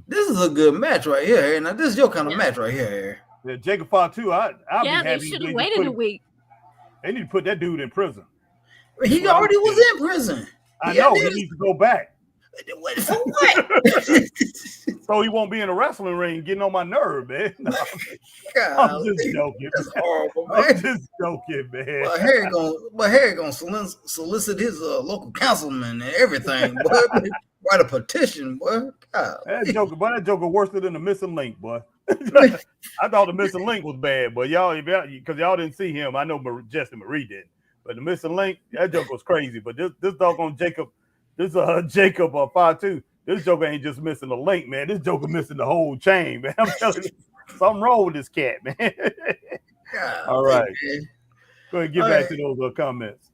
this is a good match right here. Now, this is your kind of match right here. Yeah, Jacob Fatu, I'll be happy. They should have waited a week. They need to put that dude in prison. He already was in prison. I know. He needs to go back. For what? So he won't be in a wrestling ring getting on my nerve, man. No, I'm just joking. That's horrible, man. I'm just joking, man. But Harry gonna solicit his local councilman and everything, boy. Write a petition, boy. God. That joker worse than the missing link, boy. I thought the missing link was bad, but because y'all didn't see him. I know Justin Marie did, but the missing link, that joke was crazy. But this doggone Jacob. This Jacob 5'2". This joker ain't just missing the link, man. This joker missing the whole chain, man. I'm telling you, something wrong with this cat, man. God, all right, man. Go ahead, get back to those comments.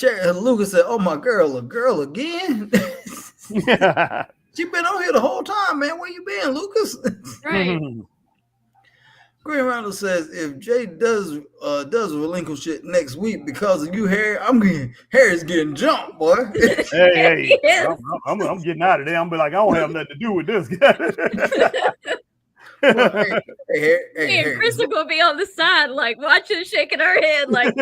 Lucas said, "Oh, my girl, a girl again." She been on here the whole time, man. Where you been, Lucas? Right. Green Rounder says, if Jay does relinquish it next week because of you, Harry, Harry's getting jumped, boy. Hey, I'm getting out of there. I'm be like, I don't have nothing to do with this guy. Well, hey, Chris will be on the side, like watching, shaking her head, like.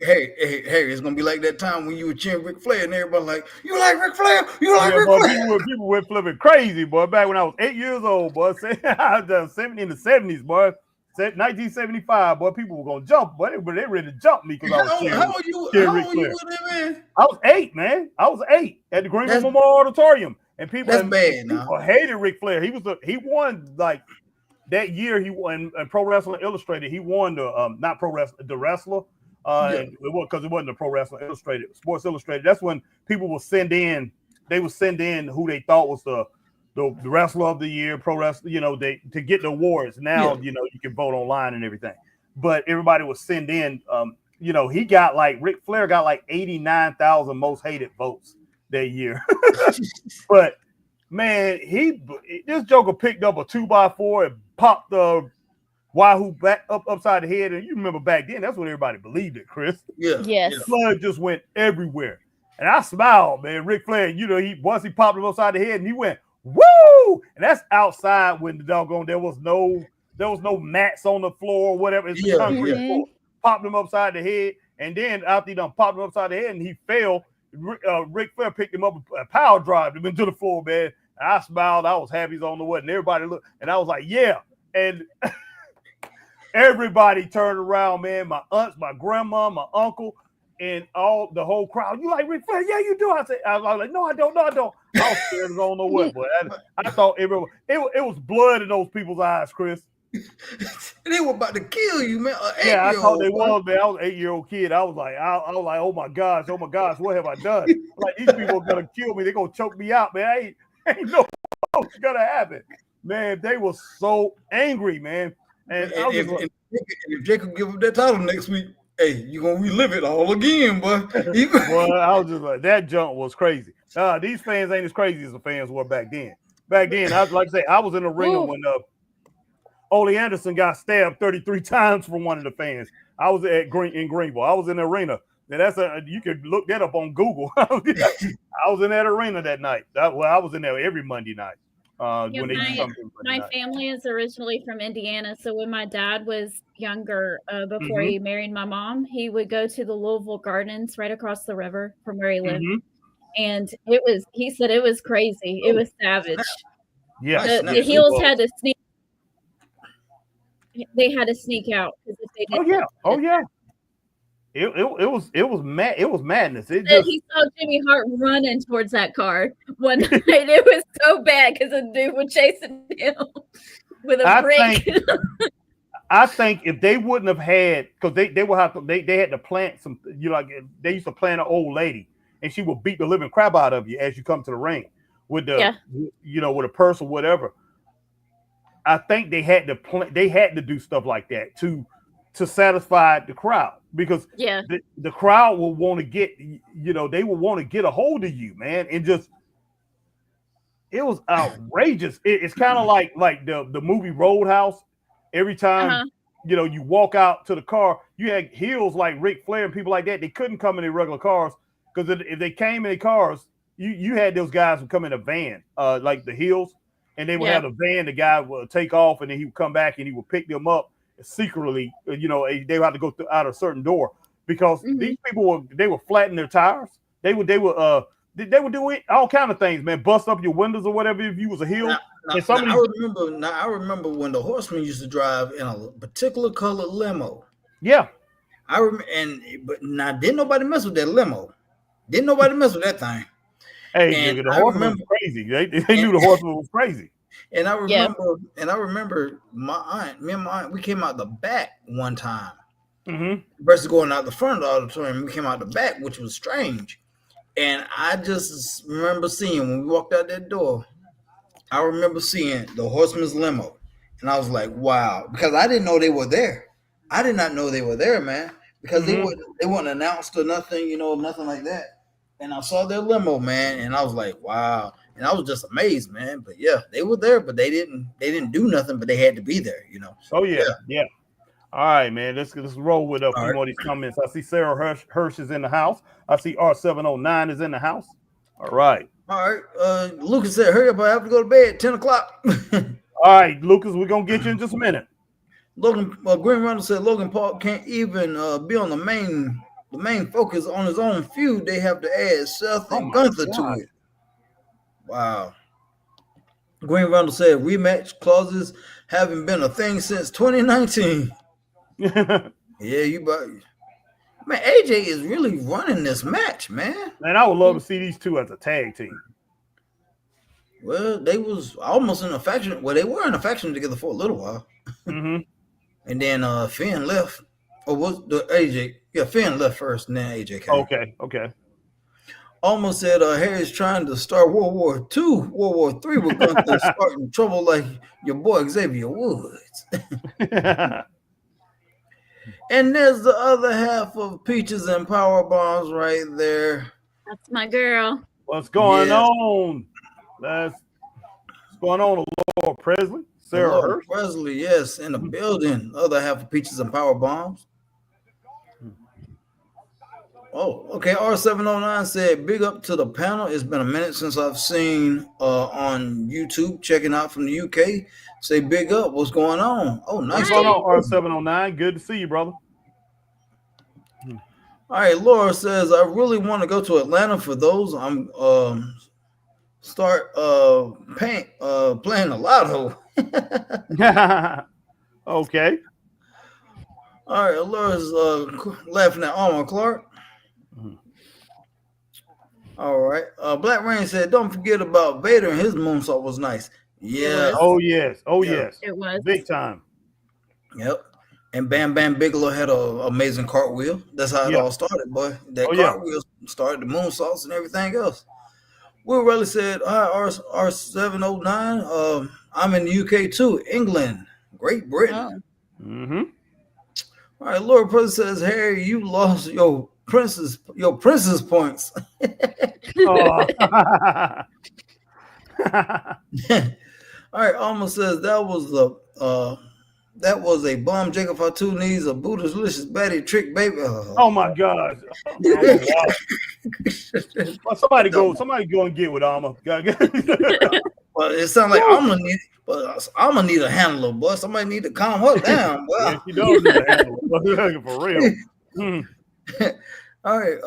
hey, it's gonna be like that time when you were cheering Ric Flair and everybody like, you like Ric Flair? You like Ric Flair? People were flipping crazy, boy. Back when I was 8 years old, boy. I was in the 70s, boy. 1975, boy. People were gonna jump, boy. They ready to jump me because I was cheering. How old you were, man? I was 8, man. I was 8 at the Greenville Memorial Auditorium. And people hated Ric Flair. He won like that year. He won in Pro Wrestling Illustrated. He won the not Pro Wrestling, the Wrestler. Because it wasn't the Pro Wrestling Illustrated, Sports Illustrated. That's when people would send in. They would send in who they thought was the wrestler of the year, pro wrestler. You know, to get the awards. Now you can vote online and everything. But everybody would send in. He got like Ric Flair got like 89,000 most hated votes that year. But man, this joker picked up a 2x4 and popped the Wahoo back upside the head. And you remember back then, that's what everybody believed it, Chris. Yes. Blood just went everywhere. And I smiled, man. Ric Flair, once he popped him upside the head and he went, woo! And that's outside when the doggone there was no mats on the floor or whatever. It's the concrete floor. Popped him upside the head. And then after he done popped him upside the head and he fell, Ric Flair picked him up and power drived him into the floor, man. And I smiled. I was happy he's on the way. And everybody looked. And I was like, yeah. And everybody turned around, man. My aunts, my grandma, my uncle, and the whole crowd. You like Ric Flair? Yeah, you do. I was like, no, I don't. I was scared as I don't know what. But I thought it was blood in those people's eyes, Chris. They were about to kill you, man. Yeah, I thought they was, man. I was an 8-year-old kid. I was like, oh my gosh, what have I done? Like, these people are gonna kill me. They're gonna choke me out, man. Ain't no what's gonna happen. Man, they were so angry, man. And if Jacob give up that title next week, hey, you're gonna relive it all again, boy. Well, I was just like, that jump was crazy. These fans ain't as crazy as the fans were back then. Back then, I was in the arena when Ole Anderson got stabbed 33 times from one of the fans. I was in Greenville. I was in the arena. And you could look that up on Google. I was in that arena that night. I was in there every Monday night. My family is originally from Indiana, so when my dad was younger, before he married my mom, he would go to the Louisville Gardens right across the river from where he lived. And he said it was crazy. It was savage. Yeah, the heels had to sneak. They had to sneak out because if they didn't. Oh yeah. It was mad. It was madness. He saw Jimmy Hart running towards that car one night. It was so bad because a dude was chasing him with a brick. I think if they wouldn't have had, because they had to plant some. They used to plant an old lady, and she would beat the living crap out of you as you come to the ring with with a purse or whatever. I think they had to do stuff like that to satisfy the crowd. because the crowd will want to get, they will want to get a hold of you, man, and just it was outrageous. It's kind of like the movie Roadhouse. Every time you walk out to the car, you had heels like Ric Flair and people like that. They couldn't come in their regular cars because if they came in their cars, you had those guys who come in a van, like the heels, and they would have a van. The guy would take off and then he would come back and he would pick them up secretly. They would have to go out a certain door because these people were flattening their tires. They would do all kind of things, man. Bust up your windows or whatever if you was a heel. I remember when the Horsemen used to drive in a particular colored limo. Yeah, I remember, but didn't nobody mess with that limo. Didn't nobody mess with that thing. Hey, the Horsemen was crazy. They knew the Horsemen was crazy. And I remember me and my aunt, we came out the back one time. Versus going out the front of the auditorium, we came out the back, which was strange. And I just remember seeing when we walked out that door, I remember seeing the Horsemen's limo. And I was like, wow, because I didn't know they were there. I did not know they were there, man, because they weren't announced or nothing, nothing like that. And I saw their limo, man, and I was like, wow. And I was just amazed, man. But yeah, they were there, but they didn't do nothing, but they had to be there, Oh yeah. All right, man. Let's roll with a few more of these comments. I see Sarah Hirsch is in the house. I see R709 is in the house. All right. Lucas said, hurry up, I have to go to bed, 10 o'clock. All right, Lucas, we're going to get you in just a minute. Logan Green Runner said Logan Paul can't even be on the main focus on his own feud. They have to add Seth and Gunther to it. Wow. Green Runner said rematch clauses haven't been a thing since 2019. Yeah, man, AJ is really running this match, man. Man, I would love to see these two as a tag team. Well, they was almost in a faction. Well, they were in a faction together for a little while. And then Finn left. Or was the AJ? Yeah, Finn left first, and then AJ came. Okay. Almost said Harry's trying to start World War II, World War III with Gunther starting trouble like your boy Xavier Woods. And there's the other half of Peaches and Power Bombs right there. That's my girl. What's going on? What's going on, Laura Presley? Sarah Hirsch? Presley, yes, in the building. Other half of Peaches and Power Bombs. Oh, okay. R709 said, big up to the panel. It's been a minute since I've seen on YouTube, checking out from the UK. Say big up. What's going on? Oh, nice. What's going on, R709? Good to see you, brother. All right. Laura says, I really want to go to Atlanta for those. I'm start playing the lotto. Okay. All right. Laura's laughing at Alma Clark. All right. Black Rain said, don't forget about Vader and his moonsault was nice. Yeah. Oh, yes. It was. Big time. Yep. And Bam Bam Bigelow had an amazing cartwheel. That's how it all started, boy. That cartwheel started the moonsaults and everything else. Will Riley said, hi, R709. I'm in the UK too. England. Great Britain. Oh. All right. Laura Presley says, Harry, you lost your princess points. Oh. All right, Almost says that was a bomb. Jacob Fatu needs a Buddha-licious Betty trick baby. Oh my God! Well, somebody go and get with Alma. Well, it sounds like Alma need a handler, boy. Somebody need to calm her down, boy. Yeah, she does need a handler for real. All right,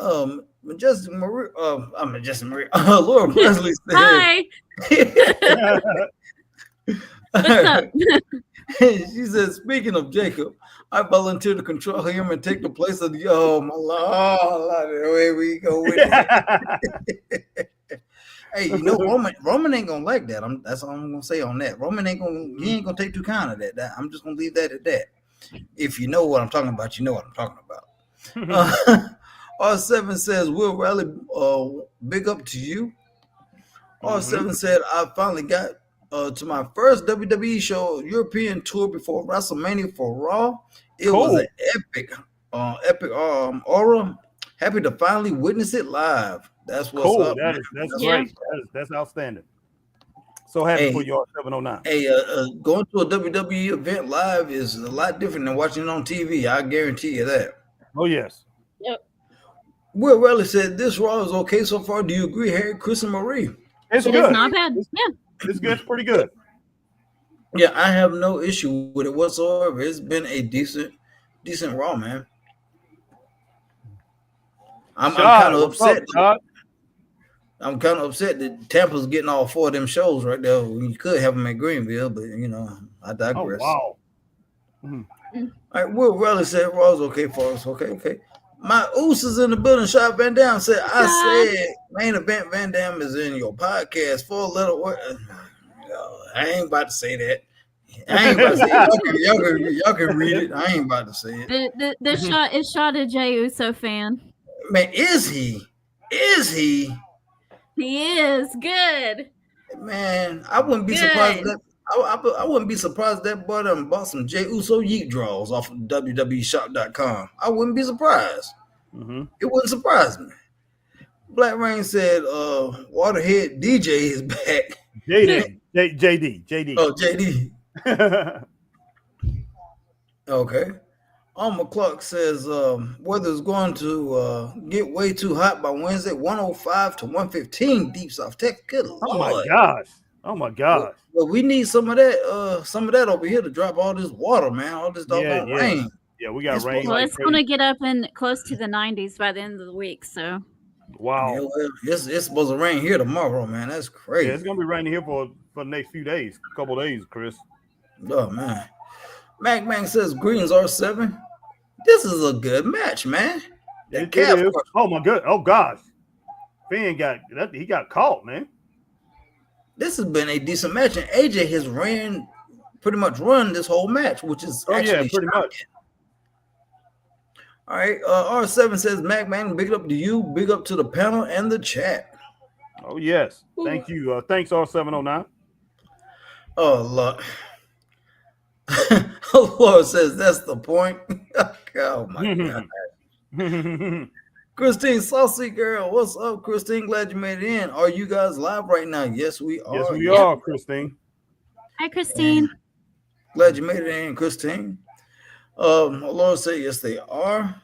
Majestic Marie. Laura Presley said, hi. What's up? She said, speaking of Jacob, I volunteer to control him and take the place of the my Lord. Here we go with it. Hey, Roman ain't gonna like that. That's all I'm gonna say on that. Roman he ain't gonna take too kind of that. I'm just gonna leave that at that. If you know what I'm talking about, you know what I'm talking about. R7 says, Will Riley, big up to you. R7 said, I finally got to my first WWE show, European tour before WrestleMania for Raw. It was an Epic Aura. Happy to finally witness it live. That's what's cool. up. That's great. That's outstanding. So happy for you, 709. Hey, going to a WWE event live is a lot different than watching it on TV. I guarantee you that. Oh yes. Yep. Will Riley said this Raw is okay so far. Do you agree, Harry, Chris, and Marie? It's good. It's not bad. Yeah. It's good. It's pretty good. Yeah, I have no issue with it whatsoever. It's been a decent Raw, man. I'm kind of upset. I'm kind of upset that Tampa's getting all 4 of them shows right there. You could have them at Greenville, but I digress. Oh, wow. All right, Will Riley said Raw's okay for us. Okay. My Oos is in the building. Shot Van Dam said, I said main event Van Dam is in your podcast. 4-letter word. I ain't about to say that. I ain't about to say it. Y'all can read it. I ain't about to say it. This shot is shot a Jey Uso fan. Man, is he? He is good. Man, I wouldn't be surprised that I wouldn't be surprised that boy done bought some Jey Uso yeet draws off of WWEshop.com. I wouldn't be surprised. It wouldn't surprise me. Black Rain said, Waterhead DJ is back. JD. Oh, JD. Okay. Alma Clark says weather's going to get way too hot by Wednesday, 105 to 115 deep South Texas. Good Lord. Oh my gosh. Well, we need some of that over here to drop all this water, man. All this doggone rain. Yeah, we got rain. Well, it's going to get up in close to the 90s by the end of the week. So. Wow. Yeah, well, it's supposed to rain here tomorrow, man. That's crazy. Yeah, it's gonna be raining here for the next few days, couple days, Chris. Oh man. Mac says Greens R7. This is a good match, man. It is. Oh my god. Oh gosh. Finn he got caught, man. This has been a decent match, and AJ has pretty much run this whole match, which is actually pretty much. All right, R7 says, Mac Man, big up to you, big up to the panel and the chat. Oh, yes. Thank you. Thanks, R709. Oh, Lord. Lord says, that's the point. Oh, my God. Christine, Saucy Girl, what's up, Christine? Glad you made it in. Are you guys live right now? Yes, we are. Yes, we are, Christine. Hi, Christine. And glad you made it in, Christine. Lord said, yes, they are.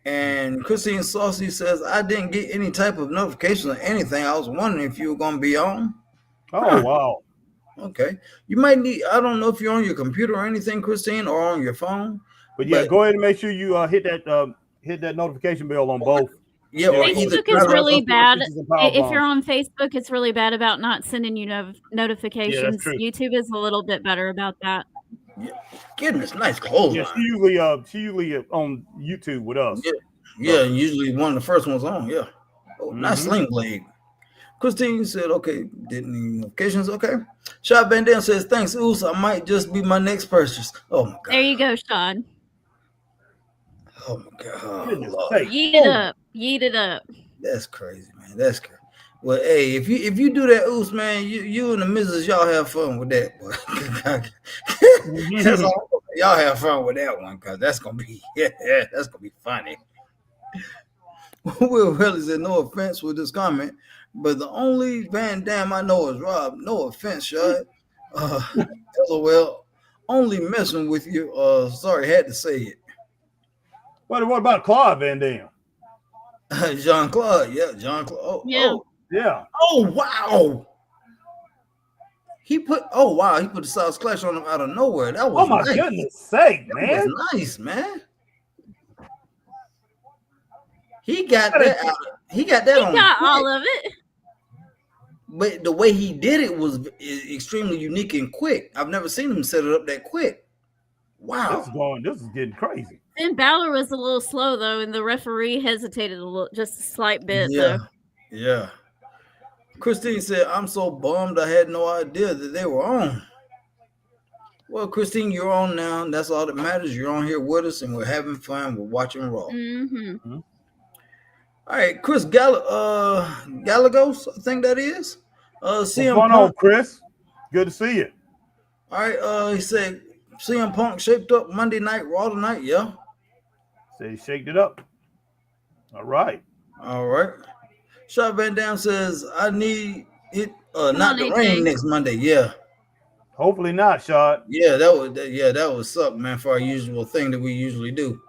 And Christine Saucy says, I didn't get any type of notification or anything. I was wondering if you were going to be on. Oh, wow. Okay. You might need, I don't know if you're on your computer or anything, Christine, or on your phone. But yeah, go ahead and make sure you hit that notification bell on both. Yeah, Facebook is really bad. If you're on Facebook, it's really bad about not sending you notifications. Yeah, YouTube is a little bit better about that. Yeah. Goodness, nice clothes. Yeah, she usually on YouTube with us. Yeah, usually one of the first ones on. Yeah. Oh, nice sling blade. Christine said, okay, didn't need notifications. Okay. Shot Van Dam says, thanks, Oos. I might just be my next purchase. Oh my God. There you go, Sean. Oh my God. Yeet it up. That's crazy, man. That's crazy. Well, hey, if you do that, Oos, man, you and the missus, y'all have fun with that. That's all. Y'all have fun with that one, cause that's gonna be that's gonna be funny. Will Welly said, no offense with this comment, but the only Van Dam I know is Rob. No offense, Shad. LOL. Only messing with you. Sorry, had to say it. What about Claude Van Dam? Jean-Claude, yeah, Jean-Claude. Oh, yeah. Yeah. Oh wow. He put the South Clash on him out of nowhere. That was my goodness sake, man. That was nice, man. He got that out. He got all of it. But the way he did it was extremely unique and quick. I've never seen him set it up that quick. Wow. This is getting crazy. And Balor was a little slow though, and the referee hesitated just a slight bit though. Yeah. Christine said, I'm so bummed I had no idea that they were on. Well, Christine, you're on now. That's all that matters. You're on here with us, and we're having fun. We're watching Raw. Mm-hmm. All right, Chris Galagos, I think that is. What's going on, Chris? Good to see you. All right, he said CM Punk shaped up Monday Night Raw tonight, yeah. So he shaked it up. All right. Shot Van Dam says, I need it not to rain next Monday. Yeah. Hopefully not, Shot. Yeah, that would suck, man, for our usual thing that we usually do.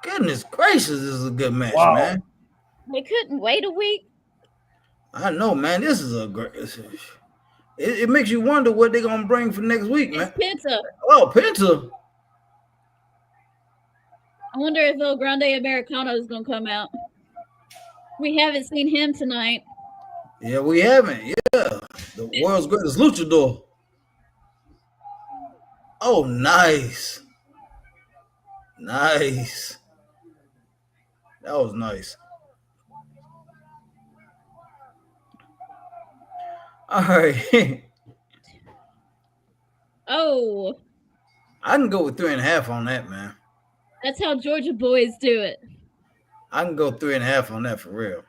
Goodness gracious, this is a good match, man. They couldn't wait a week. I know, man. This is a great. It makes you wonder what they're gonna bring for next week, man. Penta. Oh, Penta. I wonder if El Grande Americano is gonna come out. We haven't seen him tonight. Yeah, we haven't. Yeah, the world's greatest luchador. Oh, nice. Nice. That was nice. All right. Oh. I can go with 3.5 on that, man. That's how Georgia boys do it. I can go 3.5 on that for real.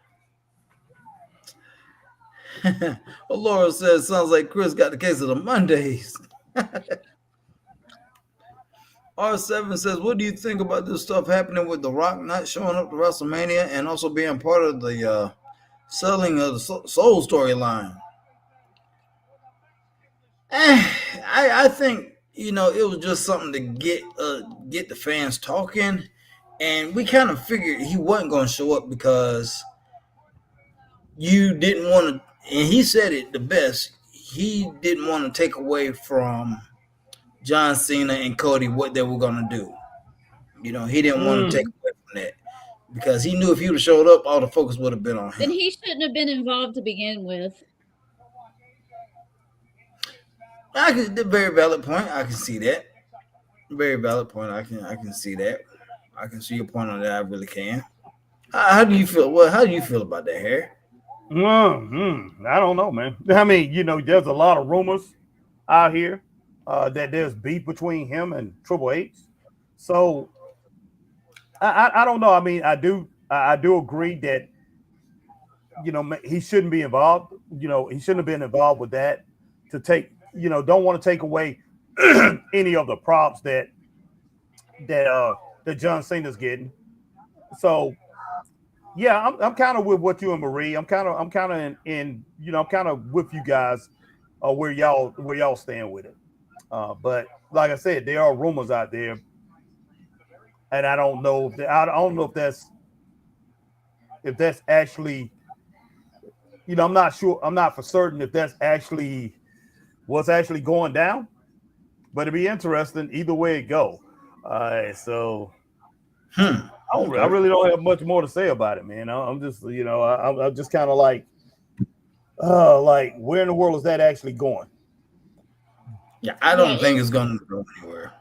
Well, Laura says, sounds like Chris got the case of the Mondays. R7 says, what do you think about this stuff happening with The Rock not showing up to WrestleMania and also being part of the selling of the Soul storyline? I think, it was just something to get the fans talking. And we kind of figured he wasn't going to show up because you didn't want to, and he said it the best, he didn't want to take away from John Cena and Cody what they were going to do. He didn't want to take away from that because he knew if he would have showed up, all the focus would have been on him. Then he shouldn't have been involved to begin with. Very valid point. I can see that. Very valid point. I can see that. I can see your point on that. I really can. How do you feel? Well, how do you feel about that, Harry? I don't know, man. I mean, there's a lot of rumors out here that there's beef between him and Triple H. So I don't know. I mean, I do agree that he shouldn't be involved. He shouldn't have been involved with that. To take, don't want to take away any of the props that John Cena's getting. So yeah, I'm kind of with what you and Marie. I'm kind of in I'm kind of with you guys where y'all stand with it. But like I said, there are rumors out there, and I don't know if that's actually, I'm not sure. I'm not for certain if that's actually what's actually going down. But it'd be interesting either way it go. So. I really don't have much more to say about it, man. I'm just, I'm just kind of like where in the world is that actually going? Yeah, I don't think it's going to go anywhere.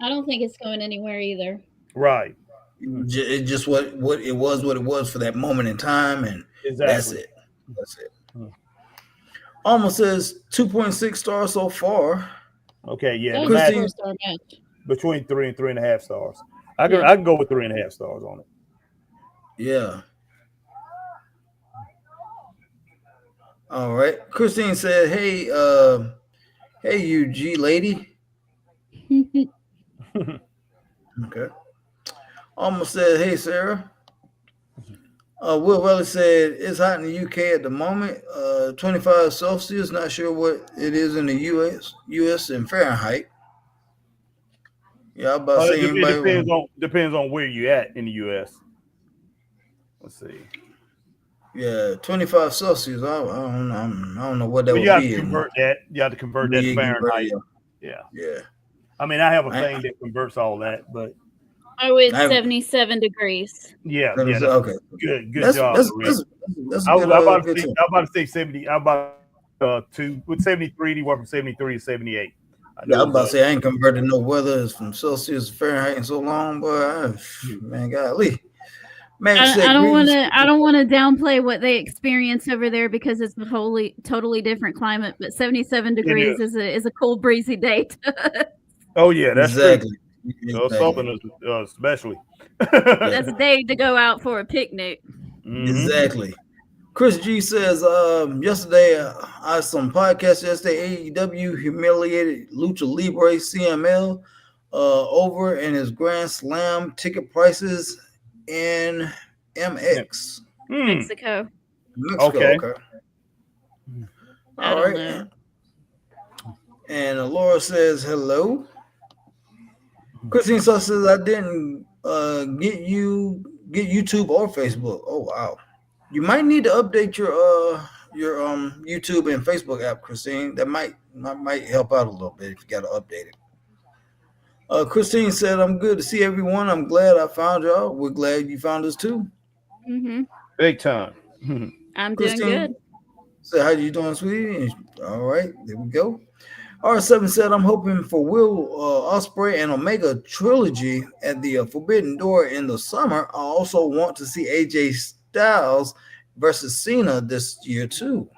I don't think it's going anywhere either. Right. It's just what it was for that moment in time, and exactly. That's it. Almost says 2.6 stars so far. Okay, yeah. Four-star match. Between 3 and 3.5 stars. I can go with 3.5 stars on it. Yeah. All right. Christine said, "Hey, you G lady." Okay. Almost said, "Hey, Sarah." Will Welly said it's hot in the UK at the moment. 25 Celsius. Not sure what it is in the US in Fahrenheit. Yeah, I'm about to say it depends on where you at in the US. Let's see. Yeah, 25 Celsius. I don't know what that would be. You have to convert that to Fahrenheit. Yeah. I mean, I have a thing that converts all that, but it's 77 degrees. Yeah. Okay. Good job. That's I was about to say 70. I'm about with 73. Anywhere from 73 to 78. I'm about to say I ain't converted no weather from Celsius to Fahrenheit in so long, boy. Man, golly. I don't want to downplay what they experience over there because it's a totally different climate. But 77 degrees is a cool, breezy day. Oh yeah, that's exactly. Something especially. That's a day to go out for a picnic. Exactly. Chris G says, yesterday, I some podcast yesterday, AEW humiliated Lucha Libre CML over in his Grand Slam ticket prices in MX. Mexico. Okay. I don't know. And Laura says, hello. Christine says, I didn't get YouTube or Facebook. Oh, wow. You might need to update your YouTube and Facebook app, Christine. That might help out a little bit if you got to update it. Christine said, I'm good to see everyone. I'm glad I found y'all. We're glad you found us too. Big time. I'm Christine doing good. Said, how you doing, sweetie? All right, there we go. R7 said, I'm hoping for Will Ospreay and Omega trilogy at the Forbidden Door in the summer. I also want to see AJ Styles versus Cena this year too.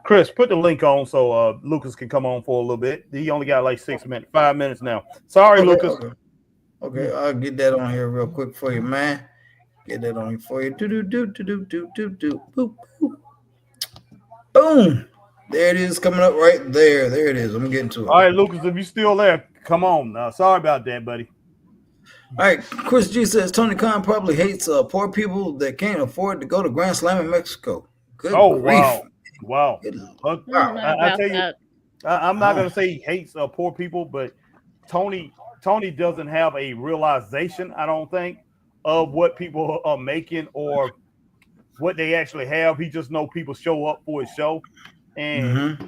Chris, put the link on so Lucas can come on for a little bit. He only got like 5 minutes now. Sorry, Lucas. Okay, I'll get that on here real quick for you, man. Get that on here for you. Boop, boop. Boom. There it is, coming up right there. There it is. I'm getting to it. All right, Lucas, if you're still there, come on. Sorry about that, buddy. All right, Chris G says Tony Khan probably hates poor people that can't afford to go to Grand Slam in Mexico. Good grief. Wow. I tell you, I'm not going to say he hates poor people, but Tony doesn't have a realization, I don't think, of what people are making or what they actually have. He just know people show up for his show. And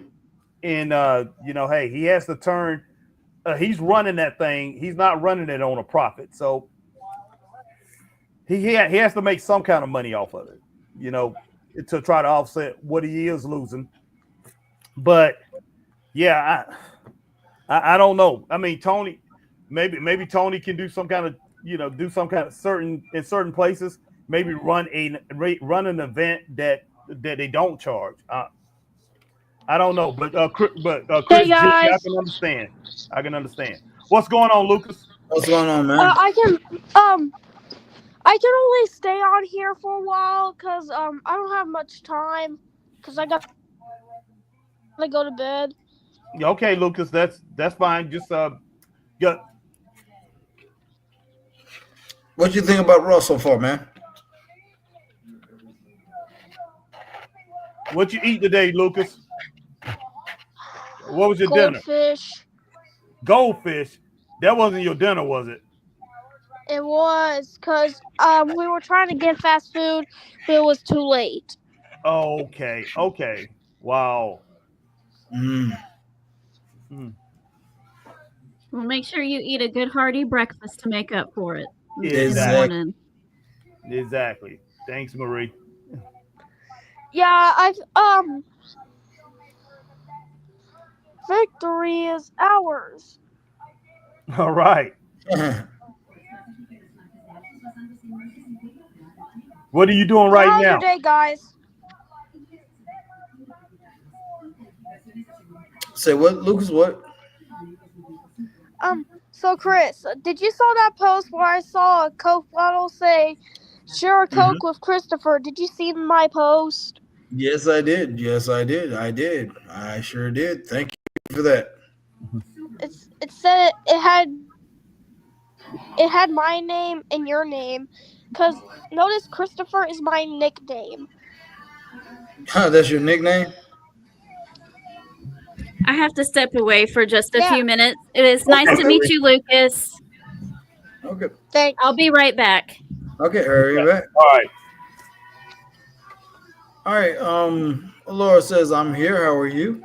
hey, he has to turn. He's running that thing. He's not running it on a profit. So he has to make some kind of money off of it, to try to offset what he is losing. But yeah, I don't know. I mean, Tony, maybe Tony can do some kind of certain places. Maybe run an event that they don't charge. I don't know, but Chris, hey guys. I can understand. What's going on, Lucas? What's going on, man? I can only stay on here for a while because I don't have much time because I got to go to bed. Okay, Lucas, that's fine. Just What you think about Raw so far, man? What you eat today, Lucas? What was your dinner? Goldfish. That wasn't your dinner, was it? It was because we were trying to get fast food, but it was too late. Okay. Wow. Well, make sure you eat a good hearty breakfast to make up for it. Exactly. Thanks, Marie. Yeah, victory is ours. All right. What are you doing right now? How's your day, guys? Say what, Lucas? What? So Chris, did you saw that post where I saw a Coke bottle say, "Share a Coke with Christopher"? Did you see my post? Yes, I did. I sure did. Thank you for that. It said it had my name and your name, because notice Christopher is my nickname. That's your nickname? I have to step away for just a few minutes. It is nice to meet you, Lucas. Okay. Thanks. I'll be right back. Okay, hurry back. All right. Laura says, I'm here. How are you?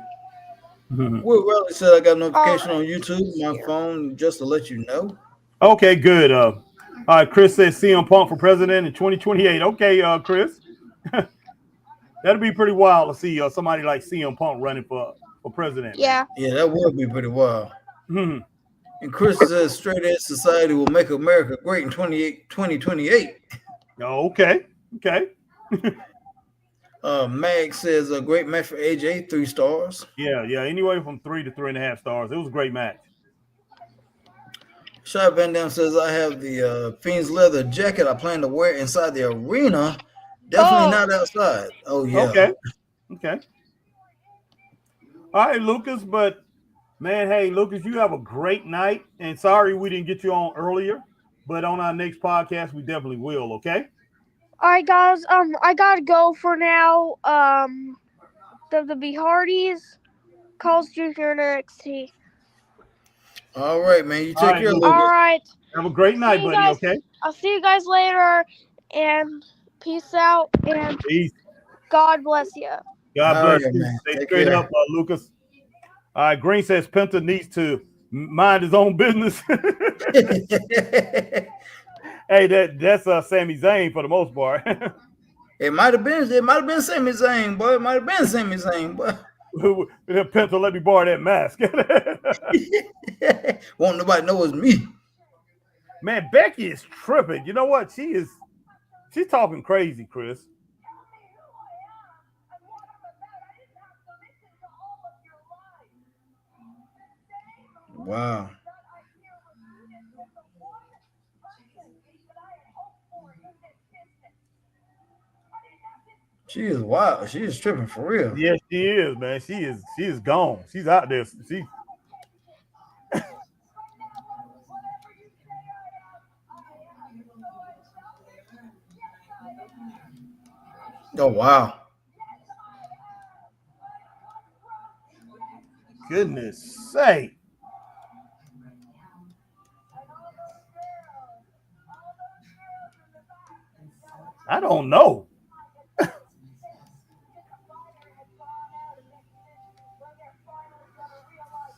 Will Riley said, I got a notification on YouTube, my phone, just to let you know. Okay, good. All right, Chris says CM Punk for president in 2028. Okay, Chris. That'd be pretty wild to see somebody like CM Punk running for president. Yeah. Yeah, that would be pretty wild. And Chris says Straight Edge Society will make America great in 2028. Okay. Mag says a great match for AJ, 3 stars. Yeah. Anyway, from 3 to 3.5 stars. It was a great match. Shy Van Dam says I have the Fiend's leather jacket I plan to wear inside the arena Definitely not outside. Oh yeah. Okay. All right, Lucas. But man, hey, Lucas, you have a great night. And sorry we didn't get you on earlier, but on our next podcast we definitely will. Okay. All right, guys. I gotta go for now. WWE Hardys, Carl's Jr. and NXT. All right, man. You take care, Lucas. All right. Have a great night, buddy. Guys. Okay. I'll see you guys later, and peace out, and Peace. God bless you. God bless you. Man. Stay straight up, Lucas. All right, Green says Penta needs to mind his own business. Hey, that's Sami Zayn for the most part. It might have been Sami Zayn, boy. It might have been Sami Zayn, boy. Penta, let me borrow that mask. Won't nobody know it's me. Man, Becky is tripping. You know what? She's talking crazy, Chris. Wow. She is wild. She is tripping for real. Yes, she is, man. She is gone. She's out there. Oh wow. Goodness sake. I don't know.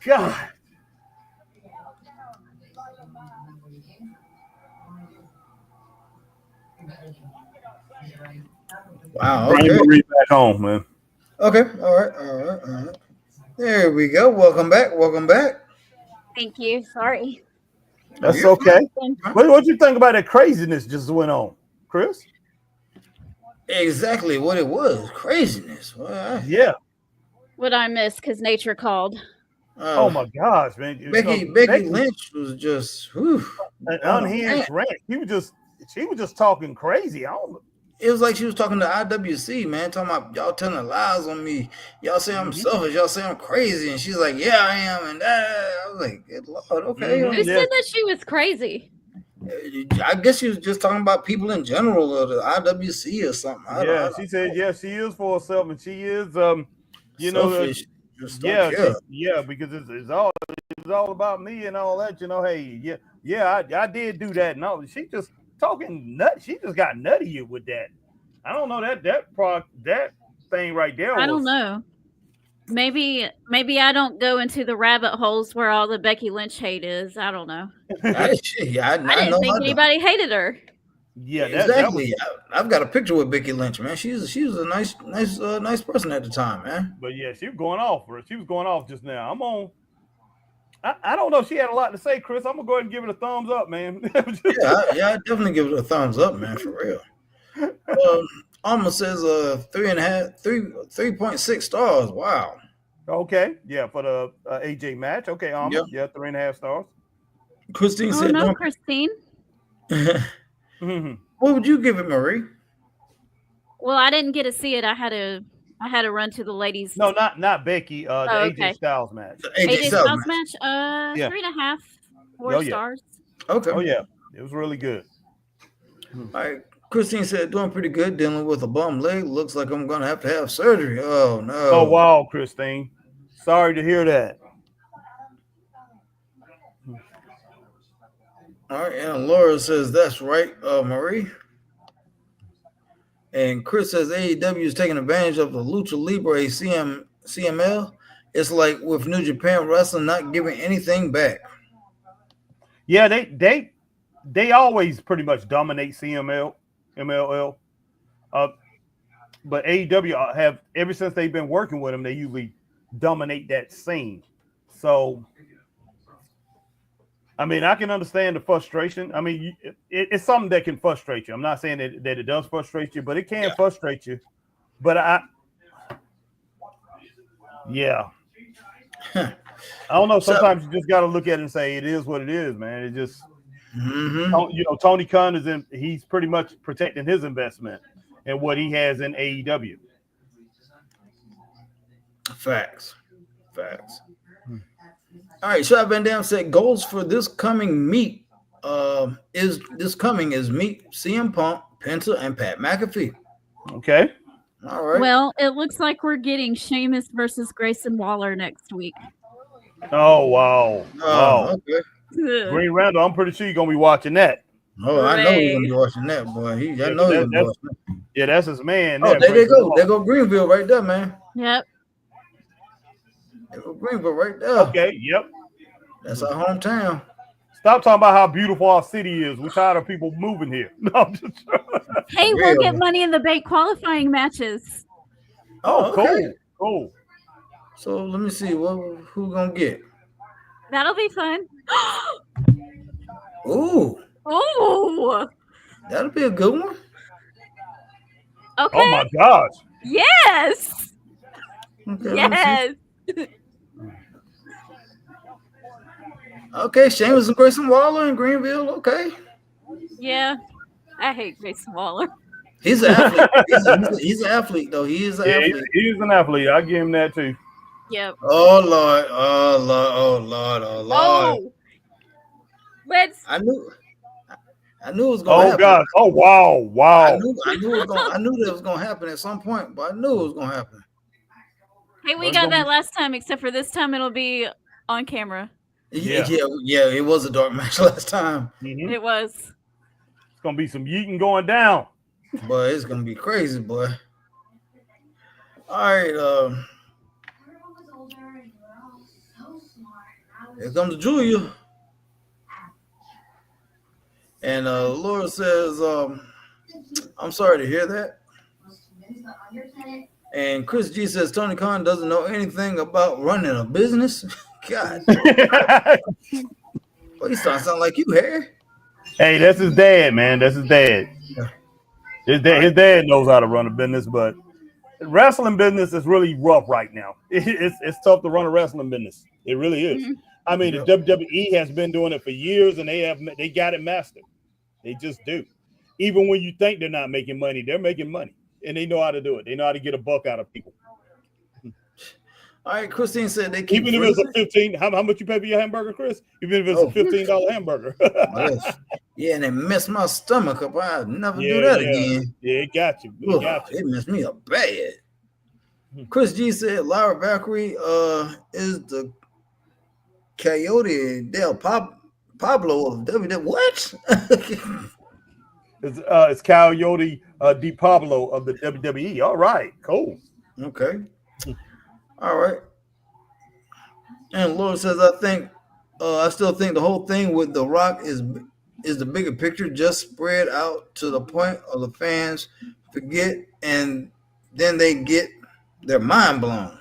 God. Wow. Okay. Bring Marie back home, man. Okay. All right. There we go. Welcome back. Thank you. Sorry. That's okay. What you think about that craziness just went on, Chris? Exactly what it was. Craziness. Yeah. What I missed because nature called. Oh my gosh, man! Becky Lynch was just an unhinged rant. She was just talking crazy. It was like she was talking to IWC, man, talking about y'all telling lies on me. Y'all say I'm selfish. Y'all say I'm crazy, and she's like, "Yeah, I am." And I was like, "Good Lord, okay." Who said that she was crazy? I guess she was just talking about people in general, or the IWC or something. She said, yeah, she is for herself, and she is, selfish. Because it's all about me and all that. I did do that. No, she just talking nut. She just got nutty with that. I don't know that thing right there. I don't know. Maybe I don't go into the rabbit holes where all the Becky Lynch hate is. I don't know. I didn't think anybody hated her. Yeah, exactly. I've got a picture with Becky Lynch, man. She was a nice person at the time, man. But yeah, she was going off for it. She was going off just now. I don't know. She had a lot to say, Chris. I'm gonna go ahead and give it a thumbs up, man. I definitely give it a thumbs up, man, for real. Alma says 3.6 stars. Wow. Okay, yeah, for the AJ match. Okay, Alma, 3.5 stars. Christine said, "No, Christine." What would you give it, Marie? Well, I didn't get to see it. I had to run to the ladies. No, not Becky. The AJ Styles match. The AJ Styles match. 3.5, 4 stars. Okay. Oh yeah, it was really good. All right. Christine said, "Doing pretty good. Dealing with a bum leg. Looks like I'm gonna have to have surgery." Oh no. Oh wow, Christine. Sorry to hear that. All right, and Laura says that's right, Marie. And Chris says AEW is taking advantage of the Lucha Libre CML. It's like with New Japan Wrestling not giving anything back. Yeah, they always pretty much dominate MLL. But AEW have, ever since they've been working with them, they usually dominate that scene. So I mean, I can understand the frustration. I mean, it's something that can frustrate you. I'm not saying that it does frustrate you, but it can frustrate you. But I don't know. Sometimes you just got to look at it and say it is what it is, man. It just, Tony Khan he's pretty much protecting his investment. and what he has in AEW. Facts. All right, Shot Van Dam said goals for this coming meet is meet CM Punk, Penta, and Pat McAfee. Okay. All right. Well, it looks like we're getting Sheamus versus Grayson Waller next week. Oh wow. Okay. Green Randall, I'm pretty sure you're gonna be watching that. Oh, I know you're gonna be watching that, boy. I know you're gonna be watching that. Yeah, that's his man. Oh, there they go. There go Greenville right there, man. Yep. There go Greenville right there. Okay, yep. That's our hometown. Stop talking about how beautiful our city is. We're tired of people moving here. No, I'm just hey, we'll get Money in the Bank qualifying matches. Oh, okay. Cool. So let me see who gonna get. That'll be fun. Ooh. That'll be a good one. Okay. Oh my gosh. Yes. Okay, yes. Okay, Sheamus and Grayson Waller in Greenville. Okay. Yeah, I hate Grayson Waller. He's an athlete. He's an athlete, though. He is an athlete. He's an athlete. I give him that too. Yep. Oh Lord. Oh Lord. Oh Lord. Oh Lord. Oh. Let's. I knew it was gonna happen. Oh God. Oh wow. I knew that was gonna happen at some point, but I knew it was gonna happen. Hey, we got that last time, except for this time it'll be on camera. Yeah. It was a dark match last time. Mm-hmm. It was. It's gonna be some yeeting going down. Boy, it's gonna be crazy, boy. All right, here comes Julia. And Laura says, I'm sorry to hear that. And Chris G says Tony Khan doesn't know anything about running a business. God. Well, you starting to sound like you, Harry. Hey, that's his dad, man. That's his dad. His dad knows how to run a business, but wrestling business is really rough right now. It's tough to run a wrestling business. It really is. Mm-hmm. I mean, the WWE has been doing it for years, and they got it mastered. They just do. Even when you think they're not making money, they're making money, and they know how to do it. They know how to get a buck out of people. All right, Christine said they keep even if it's a 15. How much you pay for your hamburger, Chris? Even if it's a $15 hamburger. Yeah, and it messed my stomach up. I'll never do that again. Yeah, it got you. It messed me up bad. Chris G said Lyra Valkyrie is the Coyote Del Pablo of WWE. What? It's Coyote Di Pablo of the WWE. All right, cool. Okay. All right. And Laura says, I still think the whole thing with The Rock is the bigger picture, just spread out to the point of the fans forget, and then they get their mind blown.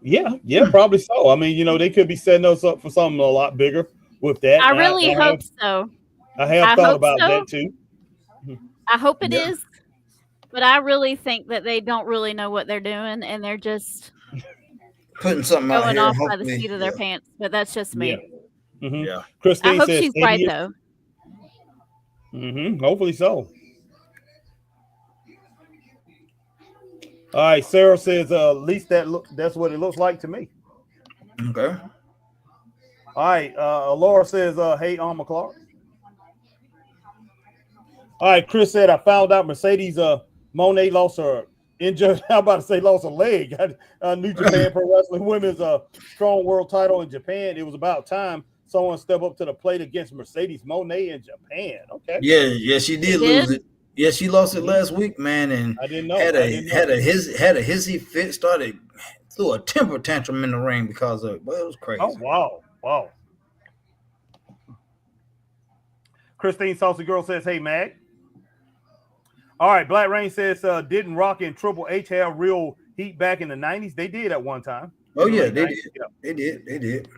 Yeah, probably so. I mean, they could be setting us up for something a lot bigger with that. I really hope so. I have thought about that too. I hope it is. But I really think that they don't really know what they're doing, and they're just putting something out going here, off by the seat of their pants. But that's just me. Yeah. Mm-hmm. Yeah. Christine I hope says she's right though. Mm-hmm. Hopefully so. All right. Sarah says, at least that's what it looks like to me. Okay. All right. Laura says, hey, Alma Clark. All right. Chris said, I found out Mercedes Monet lost her injured. I'm about to say lost a leg. New Japan Pro Wrestling Women's Strong World title in Japan. It was about time someone step up to the plate against Mercedes Monet in Japan. Okay. Yeah, she did lose it. Yeah, she lost it last week, man, and I didn't know. Had a hissy fit. Threw a temper tantrum in the ring because of it. But it was crazy. Oh wow. Christine Saucy Girl says, hey, Mag. All right, Black Rain says, didn't Rock and Triple H have real heat back in the 90s? They did at one time. Oh, yeah, they did. Yeah. They did.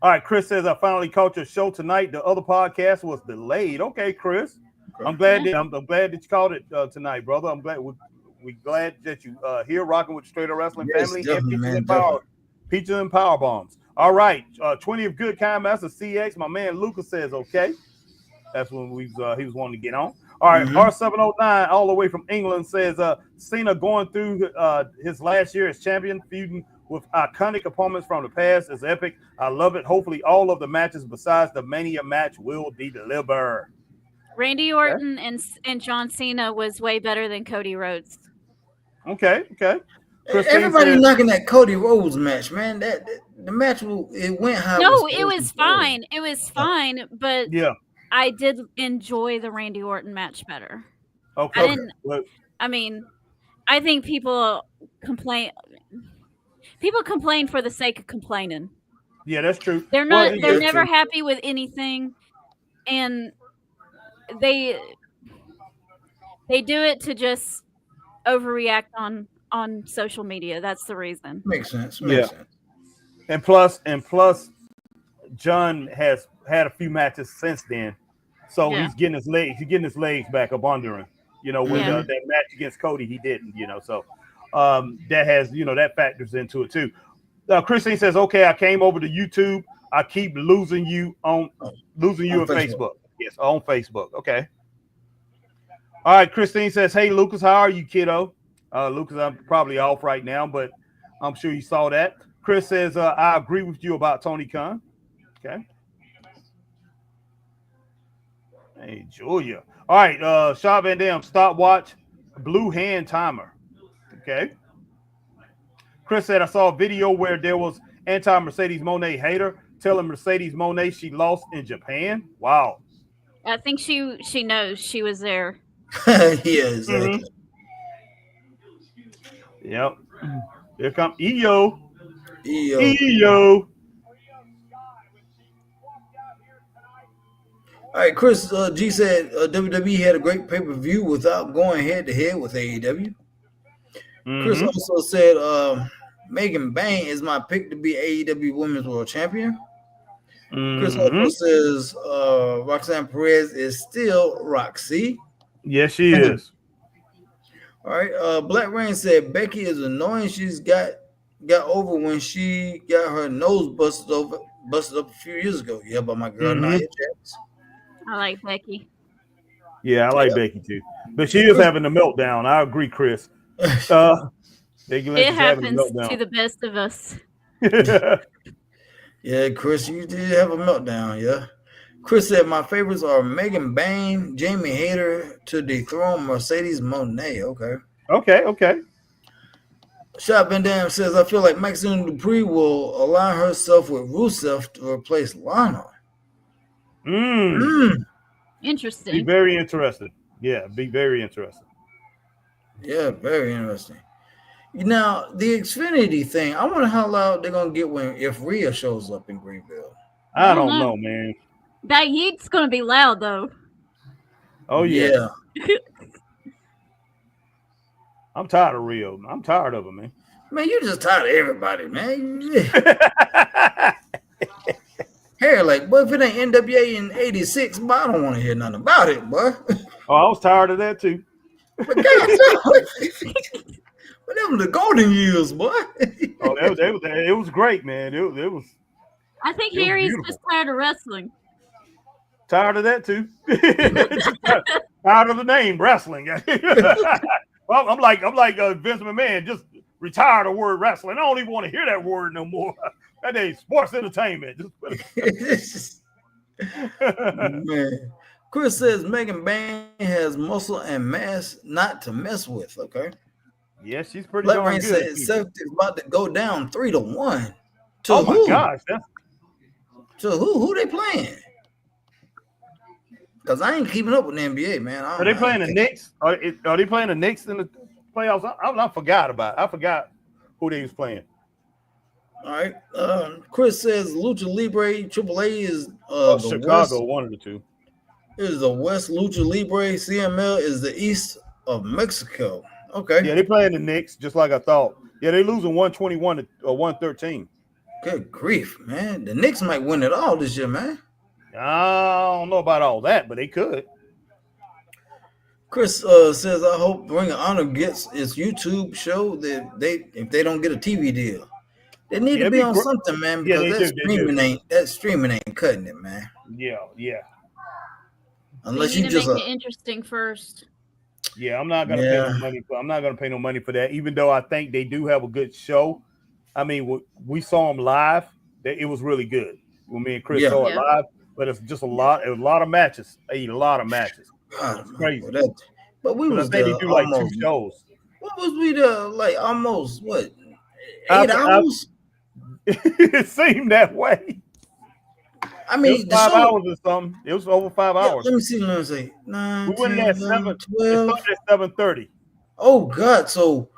All right, Chris says, I finally caught your show tonight. The other podcast was delayed. Okay, Chris. Okay. I'm glad that you caught it tonight, brother. I'm glad we're glad that you here rocking with the Straight Up Wrestling family and Pizza and Power Bombs. All right, 20 of Good Kind Master CX. My man Lucas says, okay. That's when he was wanting to get on. All right, R709, all the way from England, says Cena going through his last year as champion, feuding with iconic opponents from the past is epic. I love it. Hopefully, all of the matches besides the Mania match will deliver. Randy Orton and John Cena was way better than Cody Rhodes. Okay. Everybody knocking that Cody Rhodes match, man. That the match it went how. No, it was fine. It was fine, but yeah, I did enjoy the Randy Orton match better. Okay. I mean, I think people complain. People complain for the sake of complaining. Yeah, that's true. They're not. They're never happy with anything, and they do it to just overreact on social media. That's the reason. Makes sense. And plus, John has had a few matches since then, so he's getting his legs back up under him. You know, with that match against Cody, he didn't. You know, so that has that factors into it too. Christine says, "Okay, I came over to YouTube. I keep losing you on Facebook. Yes, on Facebook. Okay. All right." Christine says, "Hey, Lucas, how are you, kiddo?" Lucas, I'm probably off right now, but I'm sure you saw that. Chris says, "I agree with you about Tony Khan." Okay. Hey, Julia. All right, Shaw Van Dam, stopwatch, blue hand timer. Okay. Chris said, "I saw a video where there was anti-Mercedes Moné hater telling Mercedes Moné she lost in Japan." Wow. I think she knows she was there. Yeah, exactly. Yep. Here come EO. All right, Chris G said WWE had a great pay-per-view without going head-to-head with AEW. Chris also said Megan Bain is my pick to be AEW Women's World Champion. Chris also says Roxanne Perez is still Roxy. Yes, she is. All right. Black Rain said Becky is annoying. She's got over when she got her nose busted up a few years ago. Yeah, by my girl Nia Jax. I like Becky. Yeah, I like Becky too, but she is having a meltdown. I agree, Chris. It happens to the best of us. Yeah, Chris, you did have a meltdown. Yeah. Chris said my favorites are Megan Bain, Jamie Hayter to dethrone Mercedes Moné. Okay. Shop Van Dam says I feel like Maxine Dupree will align herself with Rusev to replace Lana. Interesting. Be very interested. Yeah, be very interested. Yeah, very interesting. Now, the Xfinity thing, I wonder how loud they're going to get if Rhea shows up in Greenville. I don't know, man. That yeet's going to be loud, though. Oh, yeah. I'm tired of Rio. I'm tired of him, man. Man, you're just tired of everybody, man. Hair like, boy, if it ain't NWA in 86, boy, I don't want to hear nothing about it, boy. Oh, I was tired of that, too. But God, whatever the golden years, boy. Oh, it was great, man. It was. I think Harry's just tired of wrestling. Tired of that too. Tired of the name wrestling. Well, I'm like Vince McMahon, just retire the word wrestling. I don't even want to hear that word no more. That ain't sports entertainment. Man. Chris says Megan Bain has muscle and mass not to mess with. Okay. Yeah, she's pretty Black darn Rain good. said Seth is about to go down 3-1. Oh my gosh. So who they playing? Because I ain't keeping up with the NBA, man. Are they playing the Knicks? Are they playing the Knicks in the playoffs? I forgot about it. I forgot who they was playing. All right. Chris says Lucha Libre AAA is Chicago, one of the two. Is the West Lucha Libre. CML is the East of Mexico. Okay. Yeah, they playing the Knicks, just like I thought. Yeah, they losing 121 to 113. Good grief, man. The Knicks might win it all this year, man. I don't know about all that, but they could. Chris says, I hope Ring of Honor gets its YouTube show if they don't get a TV deal. They need to be on something, man, because that streaming ain't cutting it, man. Yeah. Unless you you need just to make it interesting first. Yeah, I'm not gonna pay no money. I'm not gonna pay no money for that. Even though I think they do have a good show. I mean, we saw them live. It was really good. When me and Chris saw it live, but it's just a lot of matches. A lot of matches. It's crazy. But we was there. They do like 2 shows. What was we there? Like almost what? 8 hours? It seemed that way. I mean, it was 5 hours or something. It was over 5 hours. Let me see. Let me say 9, we 10, went at 11, 7, 12. It started at 7:30. Oh God! So